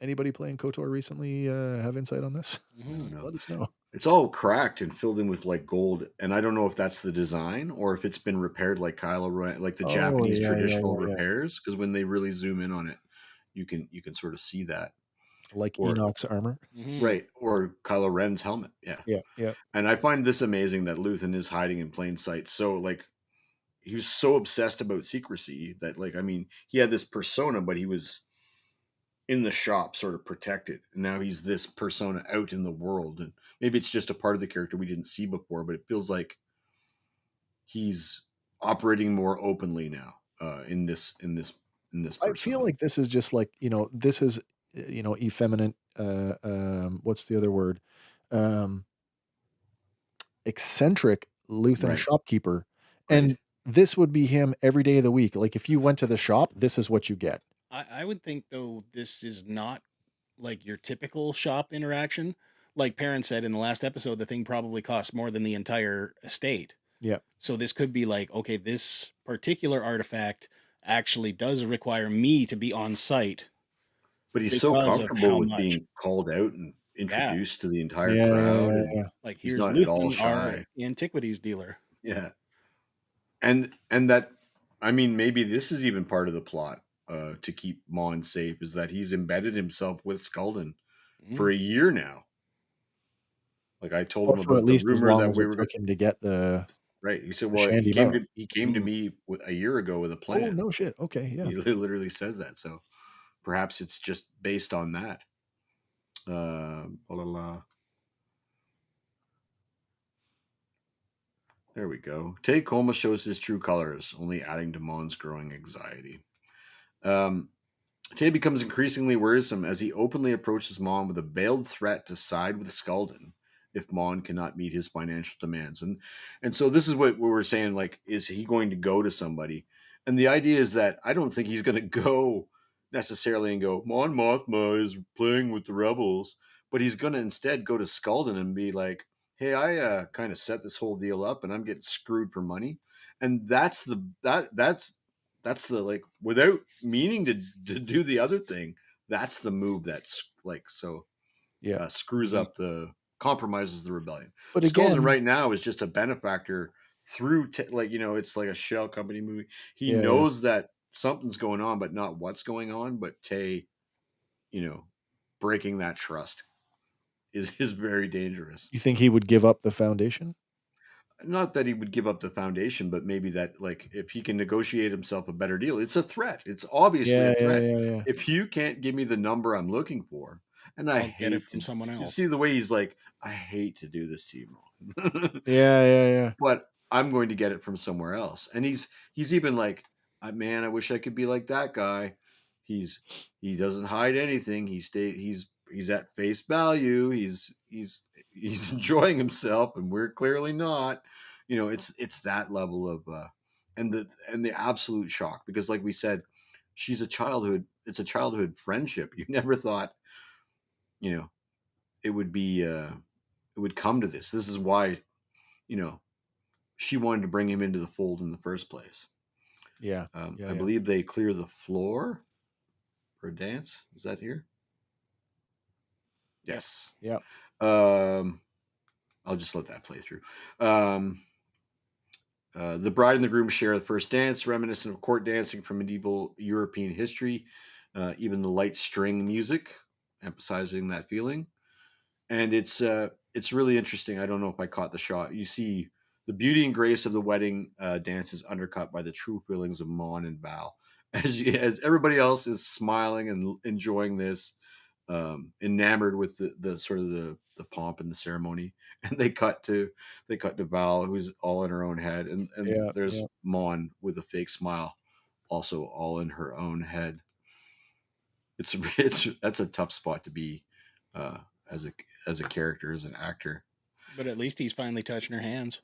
Anybody playing KOTOR recently have insight on this? No. Let us know. It's all cracked and filled in with like gold, and I don't know if that's the design or if it's been repaired like Kylo Ren, like the Japanese traditional repairs. Because when they really zoom in on it, you can sort of see that, like Enoch's armor, right? Or Kylo Ren's helmet, yeah. And I find this amazing that Luthen is hiding in plain sight. So like, he was so obsessed about secrecy that he had this persona, but he was in the shop, sort of protected, and now he's this persona out in the world, and maybe it's just a part of the character we didn't see before, but it feels like he's operating more openly now in this persona. I feel like this is just like this is effeminate. What's the other word? Eccentric Luthen shopkeeper, and this would be him every day of the week. Like if you went to the shop, this is what you get. I would think, though, this is not like your typical shop interaction. Like Perrin said in the last episode, the thing probably costs more than the entire estate. Yeah. So this could be like, okay, this particular artifact actually does require me to be on site. But he's so comfortable with being called out and introduced to the entire crowd. Yeah. Like, here's Luthen, our antiquities dealer. Yeah. And that, maybe this is even part of the plot. To keep Mon safe, is that he's embedded himself with Sculdin for a year now. Like I told him about the rumor that we were took him to get the right. He said, "Well, he came to me a year ago with a plan." Oh no shit! Okay, yeah. He literally says that. So perhaps it's just based on that. There we go. Tay Kolma shows his true colors, only adding to Mon's growing anxiety. Tay becomes increasingly worrisome as he openly approaches Mon with a veiled threat to side with Sculdin if Mon cannot meet his financial demands. And so this is what we were saying, like, is he going to go to somebody? And the idea is that I don't think he's going to go necessarily and go, Mon Mothma is playing with the rebels, but he's going to instead go to Sculdin and be like, hey, I kind of set this whole deal up and I'm getting screwed for money. And that's the like, without meaning to do the other thing, that's the move that's like, so screws up compromises the rebellion. But Sculdin right now is just a benefactor through it's like a shell company movie. He knows that something's going on, but not what's going on. But Tay, breaking that trust is very dangerous. You think he would give up the Foundation? Not that he would give up the Foundation, but maybe that, like, if he can negotiate himself a better deal, it's a threat. It's obviously a threat. Yeah. If you can't give me the number I'm looking for, and I'll get it from someone else. You see the way he's like, I hate to do this to you, Yeah. But I'm going to get it from somewhere else. And he's even like, man, I wish I could be like that guy. He doesn't hide anything. He's at face value. He's enjoying himself, and we're clearly not. It's that level of and the absolute shock, because like we said, it's a childhood friendship. You never thought, it would be it would come to this. This is why, she wanted to bring him into the fold in the first place. Yeah. I believe they clear the floor for a dance. Is that here? Yes. Yeah. I'll just let that play through. The bride and the groom share the first dance, reminiscent of court dancing from medieval European history. Even the light string music, emphasizing that feeling. And it's really interesting. I don't know if I caught the shot. You see the beauty and grace of the wedding dance is undercut by the true feelings of Mon and Val, as everybody else is smiling and enjoying this, enamored with the sort of the pomp and the ceremony. And they cut to Val, who's all in her own head, and there's Mon with a fake smile, also all in her own head. That's a tough spot to be as a character, as an actor. But at least he's finally touching her hands.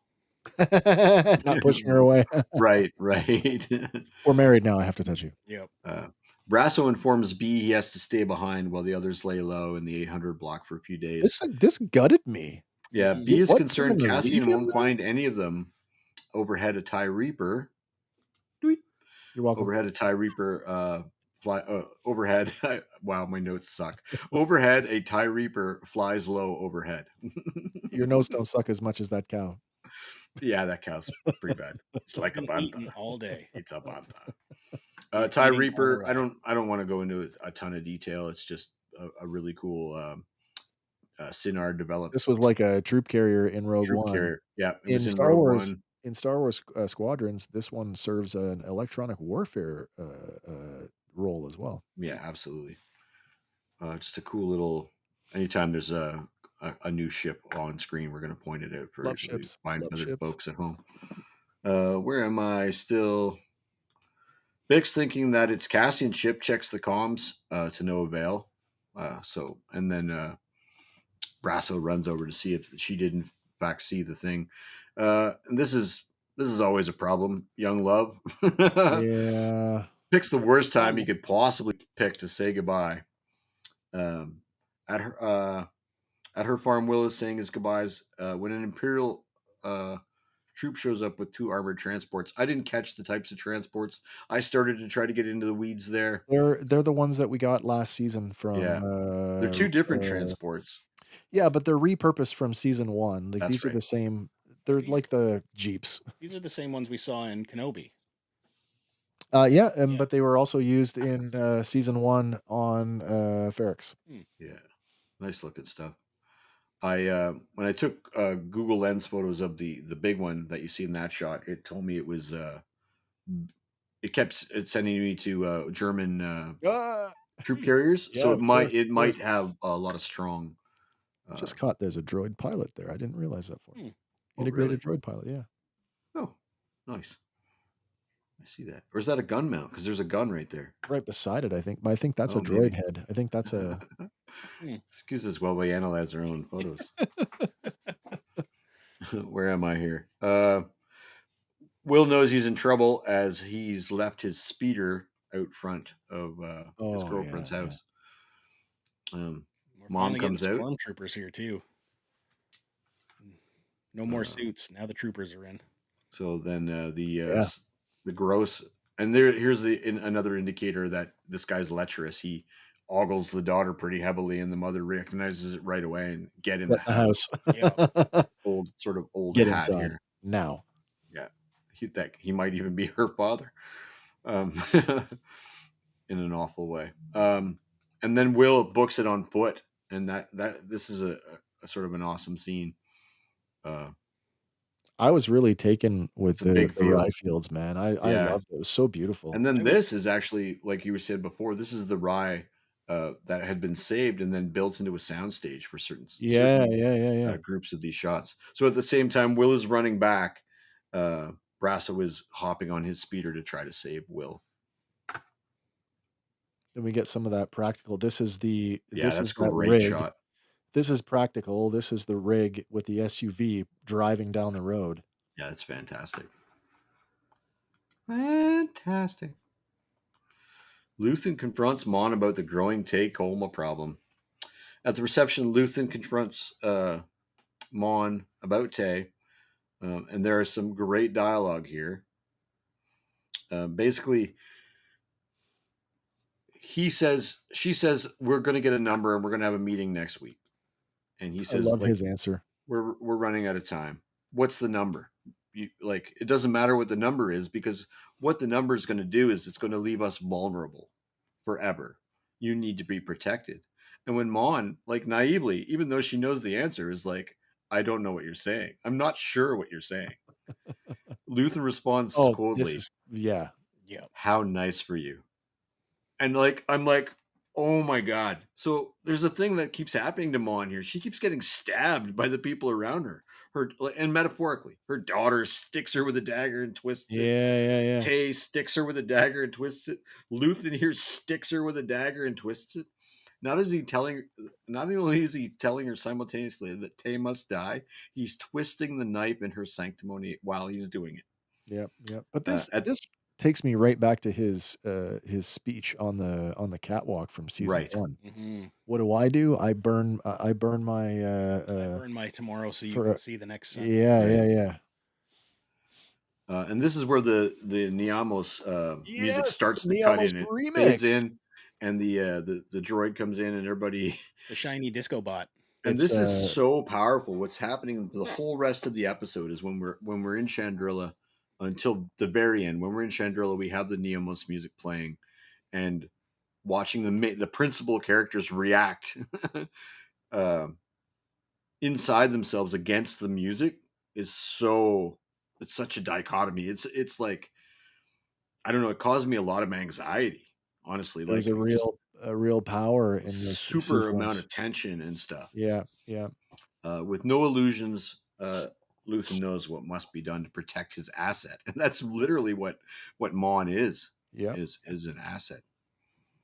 Not pushing her away. Right. We're married now. I have to touch you. Yep. Brasso informs B he has to stay behind while the others lay low in the 800 block for a few days. This gutted me. Yeah, B is concerned Cassian won't find any of them. Overhead, a TIE Reaper. You're welcome. Overhead, a TIE Reaper overhead. Wow, my notes suck. Overhead, a TIE Reaper flies low overhead. Your notes don't suck as much as that cow. Yeah, that cow's pretty bad. It's like a banta all day. It's a banta. TIE Reaper. I don't want to go into a ton of detail. It's just a really cool Synard developed. This was like a troop carrier in Rogue One. Carrier. Yeah, it in was Star Rogue Wars. One. In Star Wars Squadrons, this one serves an electronic warfare role as well. Yeah, absolutely. Just a cool little. Anytime there's a new ship on screen, we're going to point it out for other folks at home. Where am I still? Bix, thinking that it's Cassian ship, checks the comms to no avail. And then Brasso runs over to see if she did in fact see the thing. And this is always a problem, young love. Yeah. Picks the worst time he could possibly pick to say goodbye. At her farm, Will is saying his goodbyes when an Imperial troop shows up with 2 armored transports. I didn't catch the types of transports. I started to try to get into the weeds there. They're the ones that we got last season from. Yeah, they're 2 different transports. Yeah, but they're repurposed from season 1. Like these are the same. They're like the Jeeps. These are the same ones we saw in Kenobi. But they were also used in season 1 on Ferrix. Yeah, nice looking stuff. When I took Google Lens photos of the big one that you see in that shot, it told me it was it kept sending me to German troop carriers, so it might have a lot of strong. Just caught there's a droid pilot there. I didn't realize that. Integrated droid pilot, yeah. Oh, nice. I see that. Or is that a gun mount? Because there's a gun right there. Right beside it, I think. But I think that's a droid head. I think that's a. Excuse us while we analyze our own photos. Where am I here? Will knows he's in trouble as he's left his speeder out front of his girlfriend's house. Mom comes out. Stormtroopers here too. No more suits. Now the troopers are in. So then the gross, and here's another indicator that this guy's lecherous. He ogles the daughter pretty heavily, and the mother recognizes it right away and get in the house. Yeah, old get hat inside here now. Yeah, he might even be her father, in an awful way. And then Will books it on foot, and that this is a sort of an awesome scene. I was really taken with the rye fields, man. I loved it. It was so beautiful. And then this is actually, like you said before, this is the rye that had been saved and then built into a soundstage for certain groups of these shots. So at the same time, Will is running back. Brasso is hopping on his speeder to try to save Will. Then we get some of that practical. This is that's that great rig. shot. This is practical. This is the rig with the SUV driving down the road. Yeah, it's fantastic. Fantastic. Luthen confronts Mon about the growing Tay-Kolma problem. At the reception, Luthen confronts Mon about Tay, and there is some great dialogue here. Basically, she says, we're going to get a number and we're going to have a meeting next week. And he says, I love his answer. We're running out of time. What's the number? It doesn't matter what the number is, because what the number is going to do is it's going to leave us vulnerable forever. You need to be protected. And when Mon, naively, even though she knows the answer, is like, I don't know what you're saying. I'm not sure what you're saying. Luthen responds coldly. Yeah. How nice for you. And I'm like, oh my God. So there's a thing that keeps happening to Mon here. She keeps getting stabbed by the people around her. And metaphorically, her daughter sticks her with a dagger and twists it. Yeah. Tay sticks her with a dagger and twists it. Luthen here sticks her with a dagger and twists it. Not only is he telling her simultaneously that Tay must die, he's twisting the knife in her sanctimony while he's doing it. Yep. But this takes me right back to his speech on the catwalk from season 1. Mm-hmm. What do? I burn my I burn my tomorrow so you can see the next sun. Yeah. And this is where the Niamos music starts to cut in. It fades in, and the droid comes in, and everybody, the shiny disco bot. And this is so powerful. What's happening the whole rest of the episode is when we're in Chandrila until the very end. When we're in Chandrila, we have the Niamos music playing, and watching the principal characters react inside themselves against the music is it's such a dichotomy. It's like, I don't know, it caused me a lot of anxiety, honestly. There's a real power in this super amount of tension and stuff. Yeah. With no illusions, Luthen knows what must be done to protect his asset, and that's literally what Mon is. Yeah, is an asset.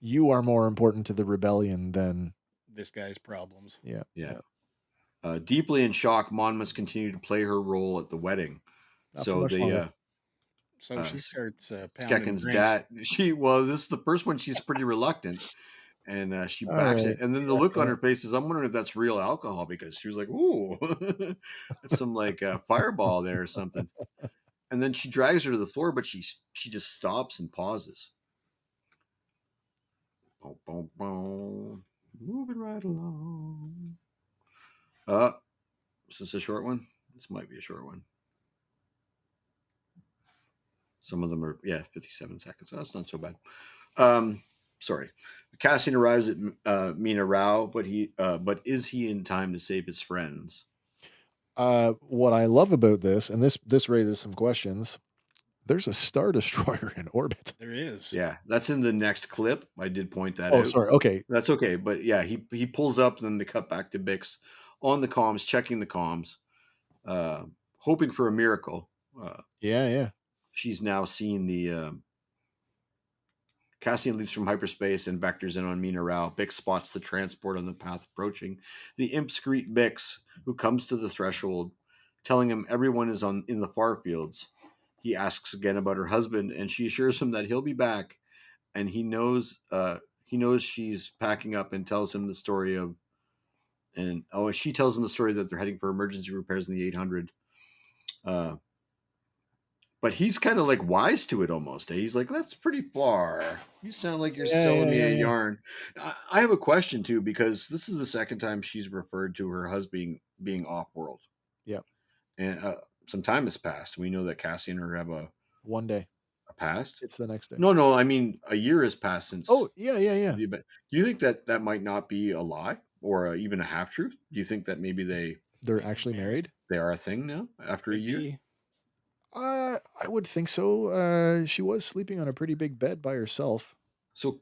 You are more important to the rebellion than this guy's problems. Yeah. Deeply in shock, Mon must continue to play her role at the wedding. So she starts Skekken's dad. This is the first one. She's pretty reluctant, and she backs it. And then the look on her face is, I'm wondering if that's real alcohol, because she was like, "Ooh, it's some fireball there or something." And then she drags her to the floor, but she just stops and pauses. Boom, boom, boom. Moving right along. Is this a short one? This might be a short one. Some of them are 57 seconds. So that's not so bad. Sorry. Cassian arrives at Mina-Rau, but is he in time to save his friends? What I love about this, and this raises some questions. There's a Star Destroyer in orbit. There is. Yeah, that's in the next clip. I did point that out. Oh, sorry. Okay. That's okay. But yeah, he pulls up, then they cut back to Bix on the comms, checking the comms, hoping for a miracle. Yeah. She's now seen the Cassian leaves from hyperspace and vectors in on Mina-Rau. Bix spots the transport on the path approaching. The imps greet Bix, who comes to the threshold, telling him everyone is in the far fields. He asks again about her husband, and she assures him that he'll be back. And he knows she's packing up, and tells him the story of, she tells him the story that they're heading for emergency repairs in the 800. But he's kind of wise to it almost. He's like, that's pretty far. You sound like you're selling me a yarn. I have a question too, because this is the second time she's referred to her husband being off-world. Yeah. And some time has passed. We know that Cassian and her have a 1 day. A past? It's the next day. No. I mean, a year has passed since. Oh, yeah. Do you think that might not be a lie or even a half truth? Do you think that maybe they're actually married? They are a thing now after a year? I would think so. She was sleeping on a pretty big bed by herself. So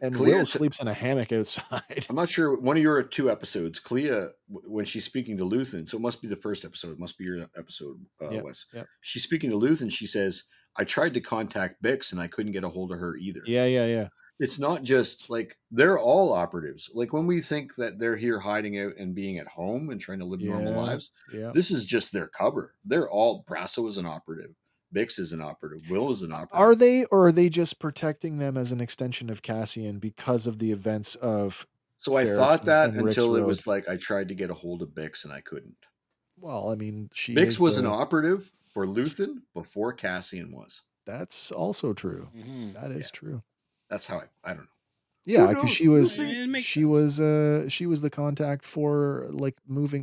And Will sleeps in a hammock outside. I'm not sure. One of your 2 episodes, Clea, when she's speaking to Luthen, so it must be the first episode. It must be your episode, Wes. Yep. She's speaking to Luthen. She says, "I tried to contact Bix and I couldn't get a hold of her either." Yeah. It's not just like they're all operatives. Like when we think that they're here hiding out and being at home and trying to live normal lives, this is just their cover. They're all Brasso is an operative. Bix is an operative. Will is an operative. Are they, or are they just protecting them as an extension of Cassian because of the events of? So I thought that until it was like I tried to get a hold of Bix and I couldn't. Well, I mean, Bix was an operative for Luthen before Cassian was. That's also true. That is true. That's how I don't know. Yeah, because she was the contact for like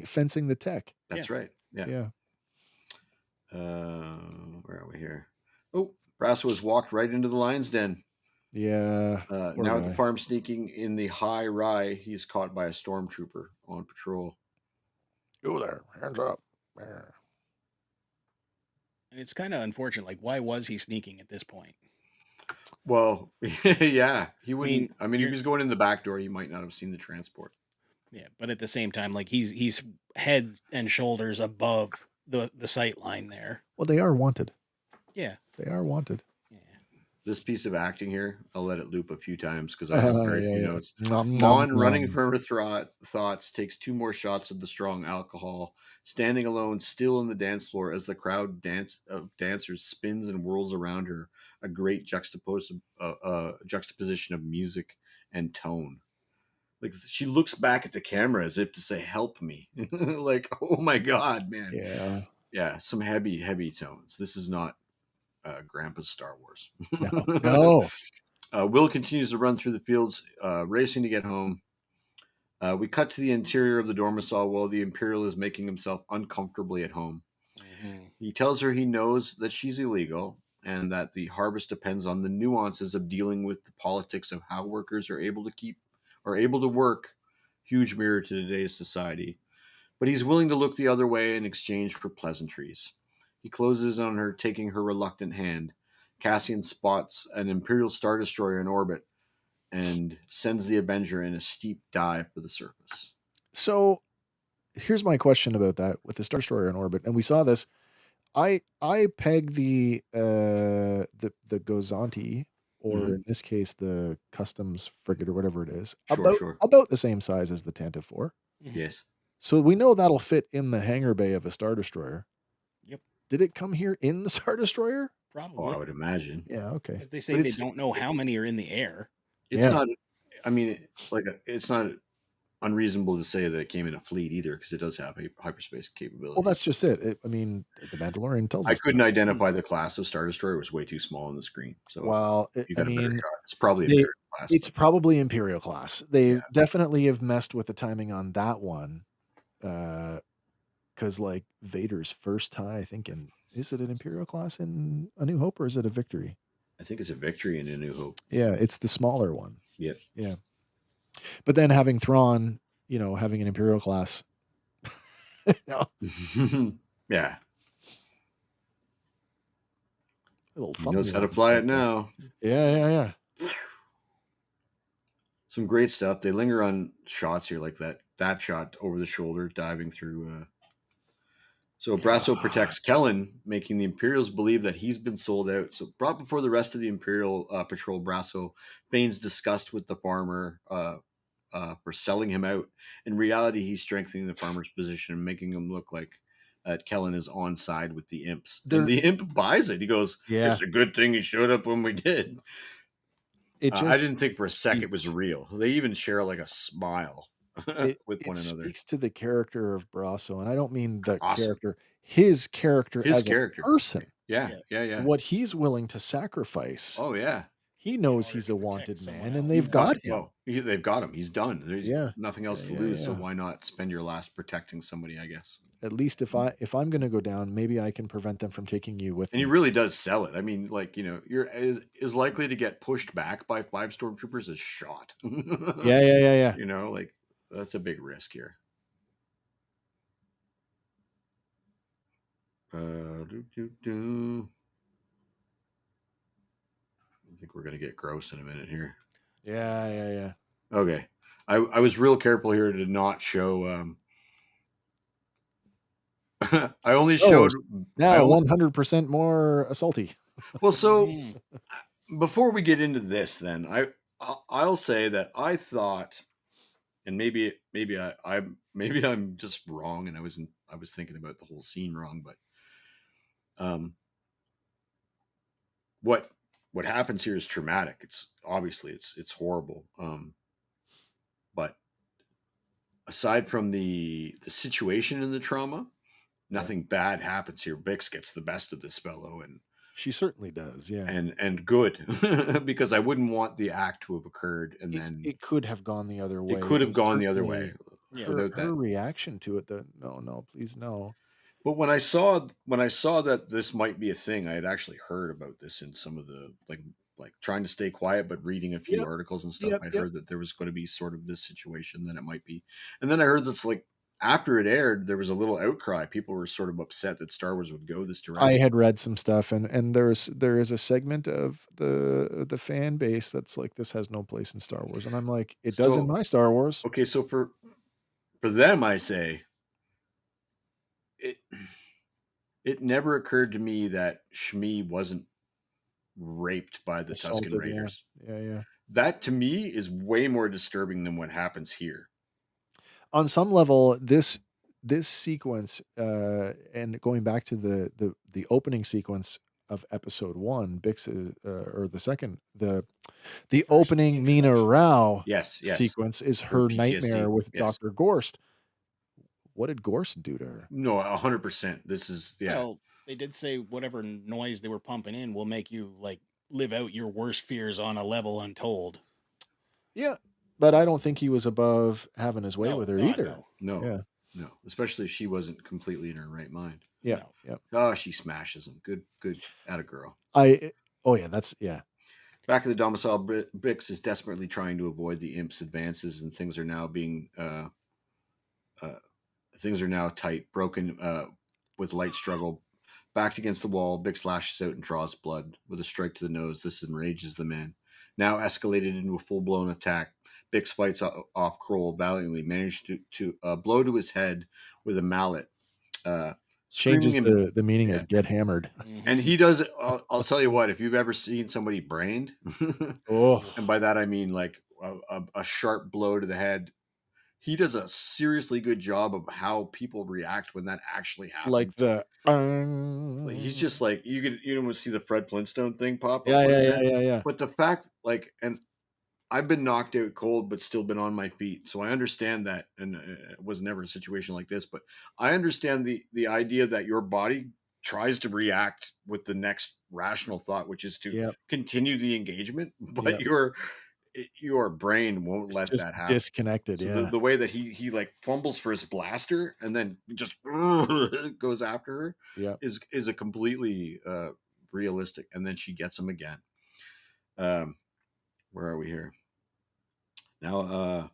fencing the tech. That's right. Yeah. Where are we here? Oh, Brasso has walked right into the lion's den. Yeah. Now at the farm, sneaking in the high rye, he's caught by a stormtrooper on patrol. Go there, hands up. And it's kind of unfortunate. Like, why was he sneaking at this point? Well, yeah, he wouldn't. I mean, if he was going in the back door, he might not have seen the transport. Yeah, but at the same time, like he's head and shoulders above the sight line there. Well, they are wanted. Yeah, they are wanted. Yeah. This piece of acting here, I'll let it loop a few times because I have very few notes. Mon running from her thoughts takes 2 more shots of the strong alcohol, standing alone, still on the dance floor as the crowd of dancers spins and whirls around her. A great juxtaposition of music and tone. Like she looks back at the camera as if to say, "Help me!" Like, oh my god, man! Yeah, some heavy tones. This is not Grandpa's Star Wars. No. Will continues to run through the fields, racing to get home. We cut to the interior of the dormisol while the Imperial is making himself uncomfortably at home. He tells her he knows that she's illegal and that the harvest depends on the nuances of dealing with the politics of how workers are able to work. Huge mirror to today's society. But he's willing to look the other way in exchange for pleasantries. He closes on her, taking her reluctant hand. Cassian spots an Imperial Star Destroyer in orbit and sends the Avenger in a steep dive for the surface. So here's my question about that with the Star Destroyer in orbit. And we saw this. I peg the Gozanti, or in this case, the Customs frigate or whatever it is, about the same size as the Tantive 4. Yes. So we know that'll fit in the hangar bay of a Star Destroyer. Yep. Did it come here in the Star Destroyer? Probably. Oh, I would imagine. Yeah, okay. Because they say they don't know how many are in the air. It's not, I mean, it's not unreasonable to say that it came in a fleet either, because it does have a hyperspace capability. Well, that's just it. I mean, the Mandalorian tells us. I couldn't identify the class of Star Destroyer. It was way too small on the screen. So, well, it's probably Imperial class. It's probably Imperial class. They definitely have messed with the timing on that one. Because like Vader's first tie, I think, is it an Imperial class in A New Hope, or is it a Victory? I think it's a Victory in A New Hope. Yeah, it's the smaller one. Yep. Yeah. But then having Thrawn, having an Imperial class. Yeah. He knows how to fly it now. Yeah. Some great stuff. They linger on shots here, like that shot over the shoulder, diving through. So Brasso protects Kellen, making the Imperials believe that he's been sold out. So brought before the rest of the Imperial patrol, Brasso feigns disgust with the farmer for selling him out. In reality, he's strengthening the farmer's position and making him look like Kellen is on side with the imps. And the imp buys it. He goes, "It's a good thing he showed up when we did." I didn't think for a second it was real. They even share like a smile with one another. It speaks to the character of Brasso, and I don't mean the character, his character as a person. Yeah. What he's willing to sacrifice. Oh, yeah. He knows he's a wanted man, and they've got him. Well, they've got him. He's done. There's nothing else to lose, so why not spend your last protecting somebody, I guess. At least if I'm going to go down, maybe I can prevent them from taking you with me. And he really does sell it. I mean, like, you're as likely to get pushed back by 5 stormtroopers as shot. Yeah. Like, that's a big risk here. I think we're going to get gross in a minute here. Yeah. Okay. I was real careful here to not show. I only showed. Now 100% more salty. Well, so before we get into this, then I'll say that I thought, and maybe I'm just wrong, and I was thinking about the whole scene wrong, but what happens here is traumatic. It's obviously it's horrible. But aside from the situation and the trauma, nothing bad happens here. Bix gets the best of this fellow, and she certainly does. Yeah, and good because I wouldn't want the act to have occurred, and then it could have gone the other way. It could have gone the other way. Her reaction to it, that no, please no. But when I saw that this might be a thing, I had actually heard about this in some of the like trying to stay quiet, but reading a few articles and stuff. I heard that there was going to be sort of this situation, that it might be, and then I heard that's like after it aired, there was a little outcry. People were sort of upset that Star Wars would go this direction. I had read some stuff, and there is a segment of the fan base that's like, this has no place in Star Wars, and I'm like, it does in my Star Wars. Okay, so for them, I say it never occurred to me that Shmi wasn't raped by the Tusken Raiders. Yeah. That to me is way more disturbing than what happens here. On some level, this sequence, and going back to the opening sequence of episode 1, Bix is, or the second, the opening Mina-Rau sequence is her nightmare with Dr. Gorst. What did Gorst do to her? No, 100%. This is Well, they did say whatever noise they were pumping in will make you like live out your worst fears on a level untold. Yeah, but I don't think he was above having his way with her either. No. Especially if she wasn't completely in her right mind. Yeah. Oh, she smashes him. Good atta girl. That's Back at the domicile, Bix is desperately trying to avoid the imp's advances, and things are now being tight, broken with light struggle. Backed against the wall, Bix lashes out and draws blood with a strike to the nose. This enrages the man. Now escalated into a full-blown attack, Bix fights off Kroll valiantly, managed to blow to his head with a mallet. Changes the meaning of get hammered. And he does it. I'll tell you what, if you've ever seen somebody brained, and by that I mean like a sharp blow to the head, he does a seriously good job of how people react when that actually happens. Like he's just like, you don't see the Fred Flintstone thing pop up. Yeah. But the fact, like, and I've been knocked out cold, but still been on my feet. So I understand that, and it was never a situation like this, but I understand the idea that your body tries to react with the next rational thought, which is to continue the engagement, but your brain won't let that happen. Disconnected. So the way that he like fumbles for his blaster and then just goes after her is a completely realistic. And then she gets him again. Where are we here? Now,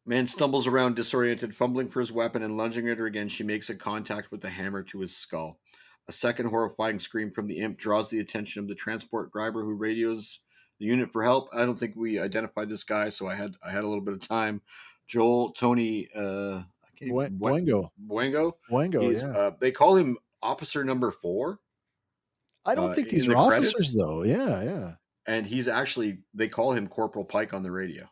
man stumbles around disoriented, fumbling for his weapon and lunging at her again. She makes a contact with the hammer to his skull. A second horrifying scream from the imp draws the attention of the transport driver, who radios the unit for help. I don't think we identified this guy, so I had a little bit of time. Joel Tony Boingo. They call him Officer Number 4. I don't think these are officers, though. Yeah. And he's actually, they call him Corporal Pike on the radio.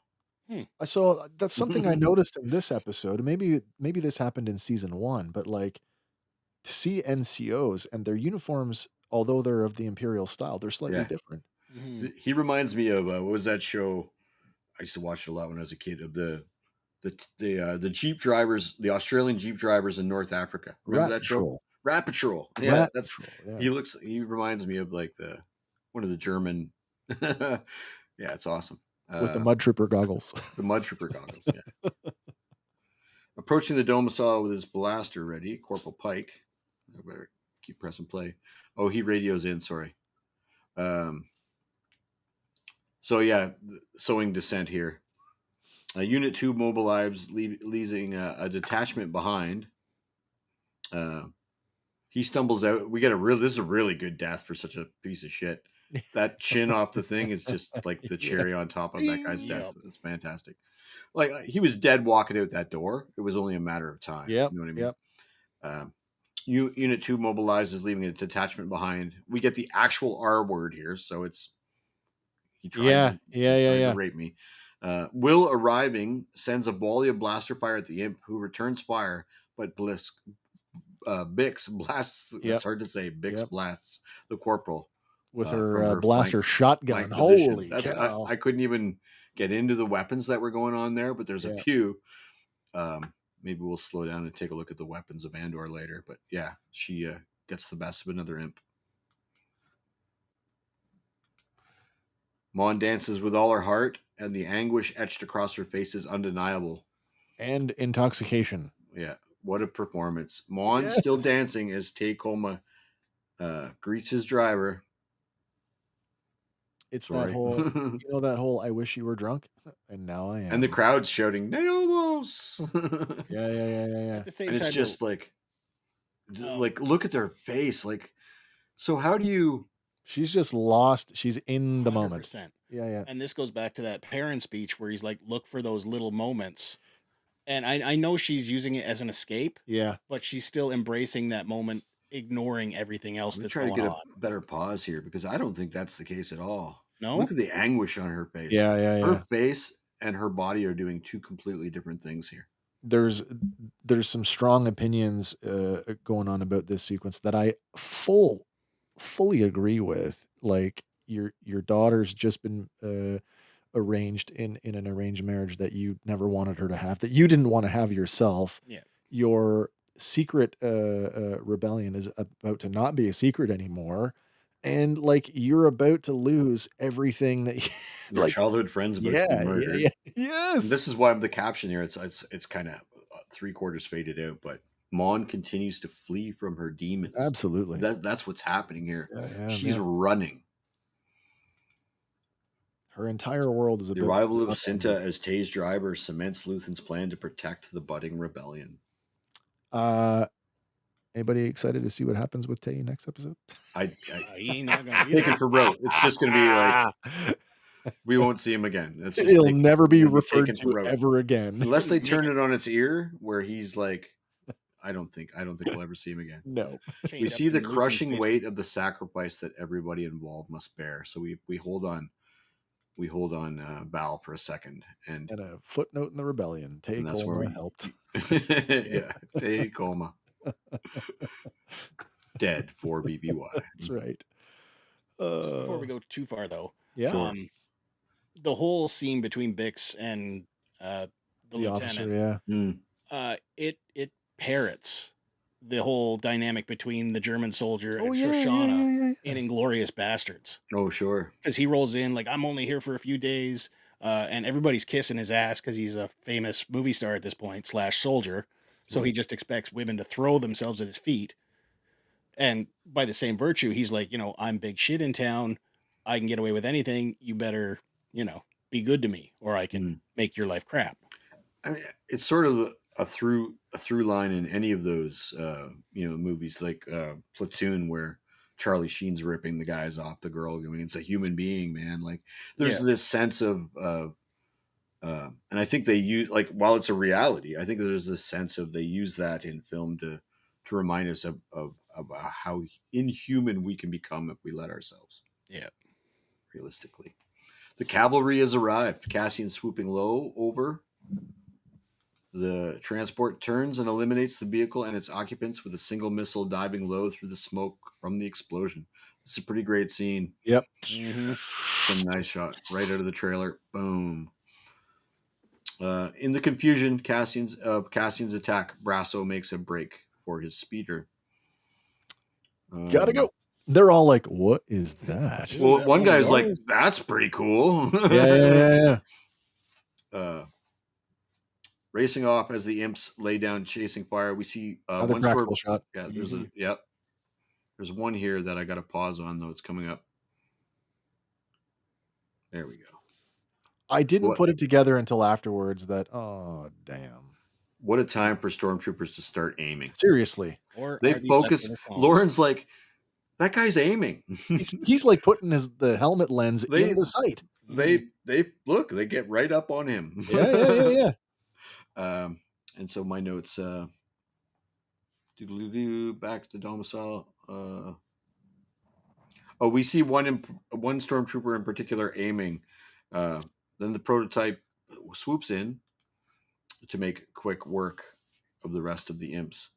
So that's something I noticed in this episode. Maybe this happened in season 1, but like, to see NCOs and their uniforms, although they're of the Imperial style, they're slightly different. Mm-hmm. He reminds me of what was that show? I used to watch it a lot when I was a kid. Of the Jeep drivers, the Australian Jeep drivers in North Africa. Remember that show? Rat Patrol. Yeah, He reminds me of like one of the German. Yeah, it's awesome. With the Mud Trooper goggles. The Mud Trooper goggles. Yeah. Approaching the domicile with his blaster ready, Corporal Pike. I better keep pressing play. Oh, he radios in. Sorry. So yeah, sowing dissent here. Unit 2 mobilized, leaving a detachment behind. He stumbles out. This is a really good death for such a piece of shit. that chin off the thing is just like the cherry on top of that guy's death. It's fantastic. Like he was dead walking out that door. It was only a matter of time. Yep. You know what I mean? Unit 2 mobilizes, leaving a detachment behind. We get the actual R word here, so it's he tried to rape me. Will arriving sends a volley of blaster fire at the imp, who returns fire, but Bix blasts. It's hard to say. Bix blasts the corporal with her blaster shotgun. Holy cow! I couldn't even get into the weapons that were going on there, but there's a few. Maybe we'll slow down and take a look at the weapons of Andor later. But yeah, she gets the best of another imp. Mon dances with all her heart, and the anguish etched across her face is undeniable. And intoxication. Yeah, what a performance. Mon still dancing as Koma greets his driver. It's that whole, that whole "I wish you were drunk," and now I am. And the crowd's shouting "Nailmos!" Yeah. At the same and time, it's just like look at their face. Like, so how do you? She's just lost. She's in the 100%. Moment. Yeah. And this goes back to that parent speech where he's like, "Look for those little moments." And I know she's using it as an escape. Yeah. But she's still embracing that moment, ignoring everything else that's going on. I'm trying to get a better pause here because I don't think that's the case at all. No? Look at the anguish on her face. Yeah. Her face and her body are doing two completely different things here. There's some strong opinions going on about this sequence that I fully agree with. Like your daughter's just been arranged in an arranged marriage that you never wanted her to have, that you didn't want to have yourself. Yeah. Your secret rebellion is about to not be a secret anymore. And like you're about to lose everything that your childhood friends about to be murdered. Yes. And this is why the caption here, it's kind of 3/4 faded out, but Mon continues to flee from her demons. Absolutely. That's what's happening here. Yeah, she's running. Her entire world is the arrival of Cinta as Tay's driver cements Luthen's plan to protect the budding rebellion. Anybody excited to see what happens with Tay next episode? He ain't not gonna take it for rote. It's just going to be like we won't see him again. It'll never be referred to ever again, unless they turn it on its ear, where he's like, I don't think we'll ever see him again. No, we see the crushing weight of the sacrifice that everybody involved must bear. So we hold on. We hold on Val for a second, and a footnote in the rebellion. Tay Koma helped. Yeah, Tay Koma. Dead for BBY. That's right. Before we go too far, though, sure. The whole scene between Bix and the lieutenant, officer, it parrots the whole dynamic between the German soldier and Shoshana in Inglourious Bastards. Oh, sure. Because he rolls in like, I'm only here for a few days, and everybody's kissing his ass because he's a famous movie star at this point / soldier. So he just expects women to throw themselves at his feet. And by the same virtue, he's like, I'm big shit in town. I can get away with anything. You better, be good to me, or I can make your life crap. I mean, it's sort of a through line in any of those, movies like Platoon, where Charlie Sheen's ripping the guys off the girl, going, it's a human being, man. Like there's this sense of, and I think they use, like, while it's a reality, I think there's this sense of they use that in film to remind us of how inhuman we can become if we let ourselves. Yeah. Realistically. The cavalry has arrived. Cassian swooping low over. The transport turns and eliminates the vehicle and its occupants with a single missile diving low through the smoke from the explosion. It's a pretty great scene. Yep. Some nice shot right out of the trailer. Boom. In the confusion, Cassian's attack, Brasso makes a break for his speeder. Gotta go. They're all like, "What is that?" Well, one guy's like, "That's pretty cool." Yeah. Racing off as the imps lay down, chasing fire. We see one practical shot. Yeah, there's one here that I got to pause on, though. It's coming up. There we go. I didn't put it together until afterwards that, oh, damn. What a time for stormtroopers to start aiming. Seriously. They focus. Lauren's like, that guy's aiming. He's like putting the helmet lens in the sight. They look, they get right up on him. Yeah. And so my notes, back to the domicile. We see one stormtrooper in particular aiming. Then the prototype swoops in to make quick work of the rest of the imps.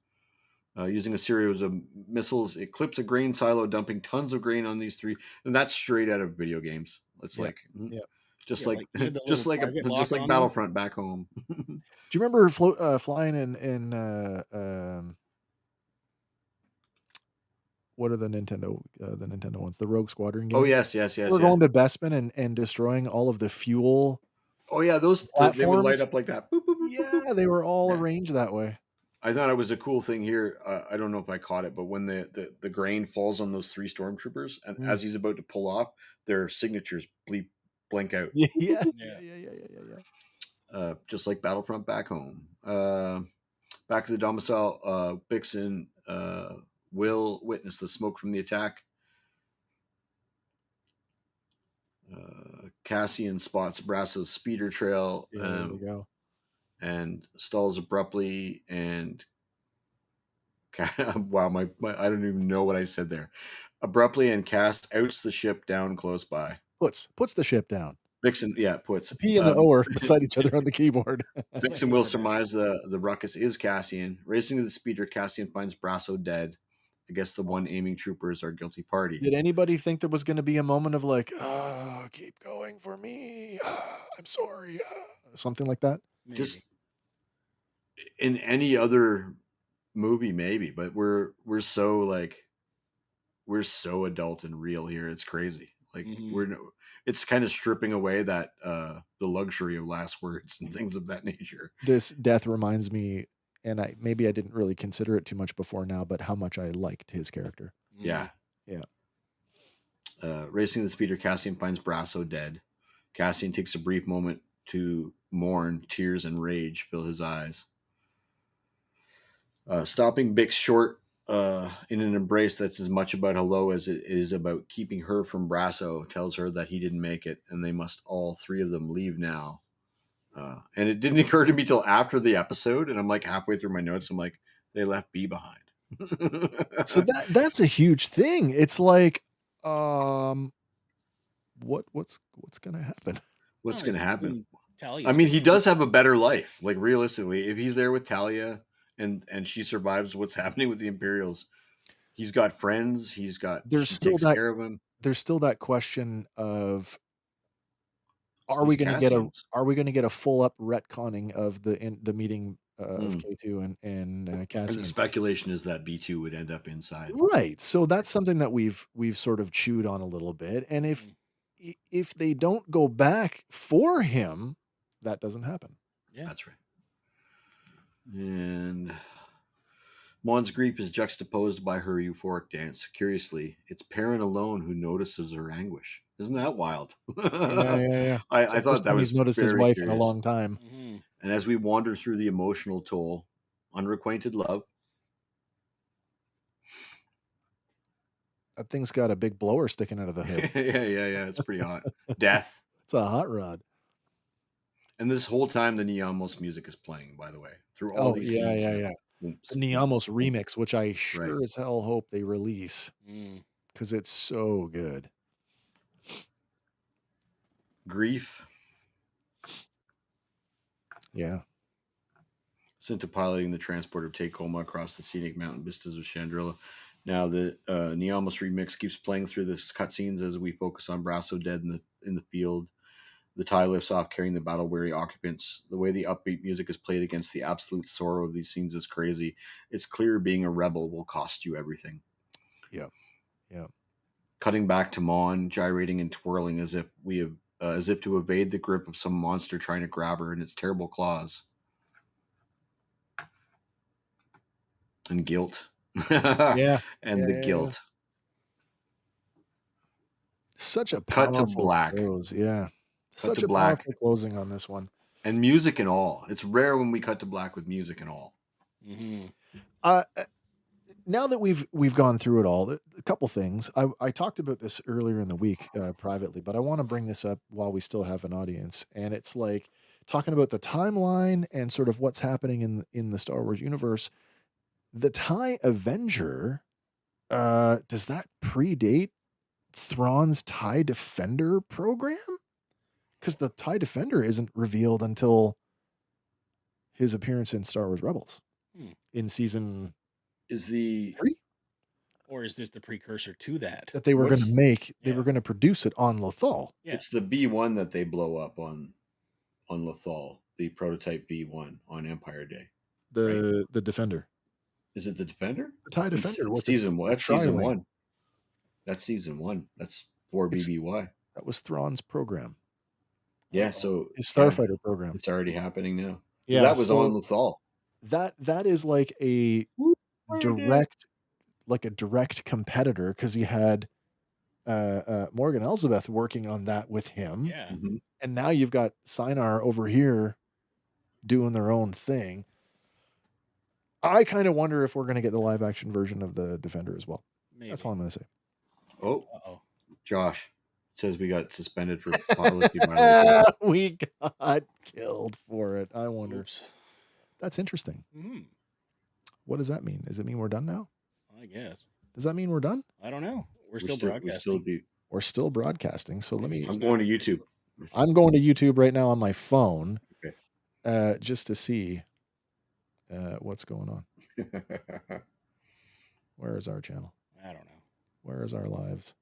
Using a series of missiles, it clips a grain silo, dumping tons of grain on these three, and that's straight out of video games. It's just like Battlefront back home. Do you remember flying in what are the Nintendo ones? The Rogue Squadron games? Oh yes. We're going to Bespin and destroying all of the fuel. Oh yeah, those platforms. They would light up like that. Boop, boop, boop, yeah, they were all arranged that way. I thought it was a cool thing here. I don't know if I caught it, but when the grain falls on those three stormtroopers, and as he's about to pull off, their signatures blink out. Yeah. Just like Battlefront back home. Back to the domicile, Bixen will witness the smoke from the attack. Cassian spots Brasso's speeder trail. There we go. And stalls abruptly, and wow, my I don't even know what I said there. Abruptly, and Cass outs the ship down close by. Puts the ship down. Vixen, puts the P and the O are beside each other on the keyboard. Vixen will surmise the ruckus is Cassian. Racing to the speeder, Cassian finds Brasso dead. I guess the one aiming troopers are guilty party. Did anybody think there was going to be a moment of like, keep going for me. I'm sorry. Something like that? Maybe. Just in any other movie, maybe, but we're so adult and real here. It's crazy. Like it's kind of stripping away that the luxury of last words and things of that nature. This death reminds me, and I didn't really consider it too much before now, but how much I liked his character. Yeah. Yeah. Racing the speeder, Cassian finds Brasso dead. Cassian takes a brief moment to mourn. Tears and rage fill his eyes. Stopping Bix short in an embrace that's as much about hello as it is about keeping her from Brasso, tells her that he didn't make it and they must all three of them leave now. And it didn't occur to me till after the episode, and I'm like halfway through my notes, I'm like, they left B behind. So that's a huge thing. It's like, what's gonna happen? What's gonna happen? I mean, he does have a better life. Like realistically, if he's there with Talia and she survives what's happening with the Imperials, he's got friends. She takes care of him. There's still that question of, are we going to get a full up retconning of the meeting of K2 and Cassian? And the speculation is that B2 would end up inside. Right. So that's something that we've sort of chewed on a little bit. And if they don't go back for him, that doesn't happen. Yeah, that's right. And Mon's grief is juxtaposed by her euphoric dance. Curiously, it's Perrin alone who notices her anguish. Isn't that wild? Yeah. I thought that was he's noticed his wife curious. in a long time. And as we wander through the emotional toll, unrequited love. That thing's got a big blower sticking out of the hood. Yeah. It's pretty hot. Death. It's a hot rod. And this whole time, the Niamos music is playing, by the way, through all these scenes. Yeah. The Niamos remix, which I sure as hell hope they release, because it's so good. Grief. Yeah. Sent to piloting the transporter Tacoma across the scenic mountain vistas of Chandrila. Now the Niamos remix keeps playing through the cutscenes as we focus on Brasso dead in the field. The tie lifts off, carrying the battle-weary occupants. The way the upbeat music is played against the absolute sorrow of these scenes is crazy. It's clear being a rebel will cost you everything. Yeah. Cutting back to Mon, gyrating and twirling as if to evade the grip of some monster trying to grab her in its terrible claws. And guilt. Yeah. The guilt. Such a powerful cut to black. Close. Yeah. Such a black. powerful closing on this one. And music and all. It's rare when we cut to black with music and all. now that we've gone through it all, a couple things. I talked about this earlier in the week privately, but I want to bring this up while we still have an audience. And it's like talking about the timeline and sort of what's happening in the Star Wars universe. The TIE Avenger, does that predate Thrawn's TIE Defender program? Because the TIE Defender isn't revealed until his appearance in Star Wars Rebels in season Is the 3? Or is this the precursor to that? That they were going to make, they were going to produce it on Lothal. Yeah. It's the B1 that they blow up on Lothal, the prototype B1 on Empire Day. The Defender. Is it the Defender? The TIE Defender. It's season one. That's season one. That's season one. That's for BBY. That was Thrawn's program. Yeah, so his Starfighter program. It's already happening now. Yeah, that was on Lothal. That is like a direct competitor, because he had Morgan Elsbeth working on that with him. Yeah. Mm-hmm. And now you've got Sinar over here doing their own thing. I kind of wonder if we're going to get the live action version of the Defender as well. Maybe. That's all I'm going to say. Oh, Josh says we got suspended for policy violation. We got killed for it. I wonder. Oops. That's interesting. Mm. What does that mean? Does it mean we're done now? I guess. Does that mean we're done? I don't know. We're still broadcasting. We're still broadcasting. So let me. I'm going to YouTube. I'm going to YouTube right now on my phone, okay. Just to see what's going on. Where is our channel? I don't know. Where is our lives?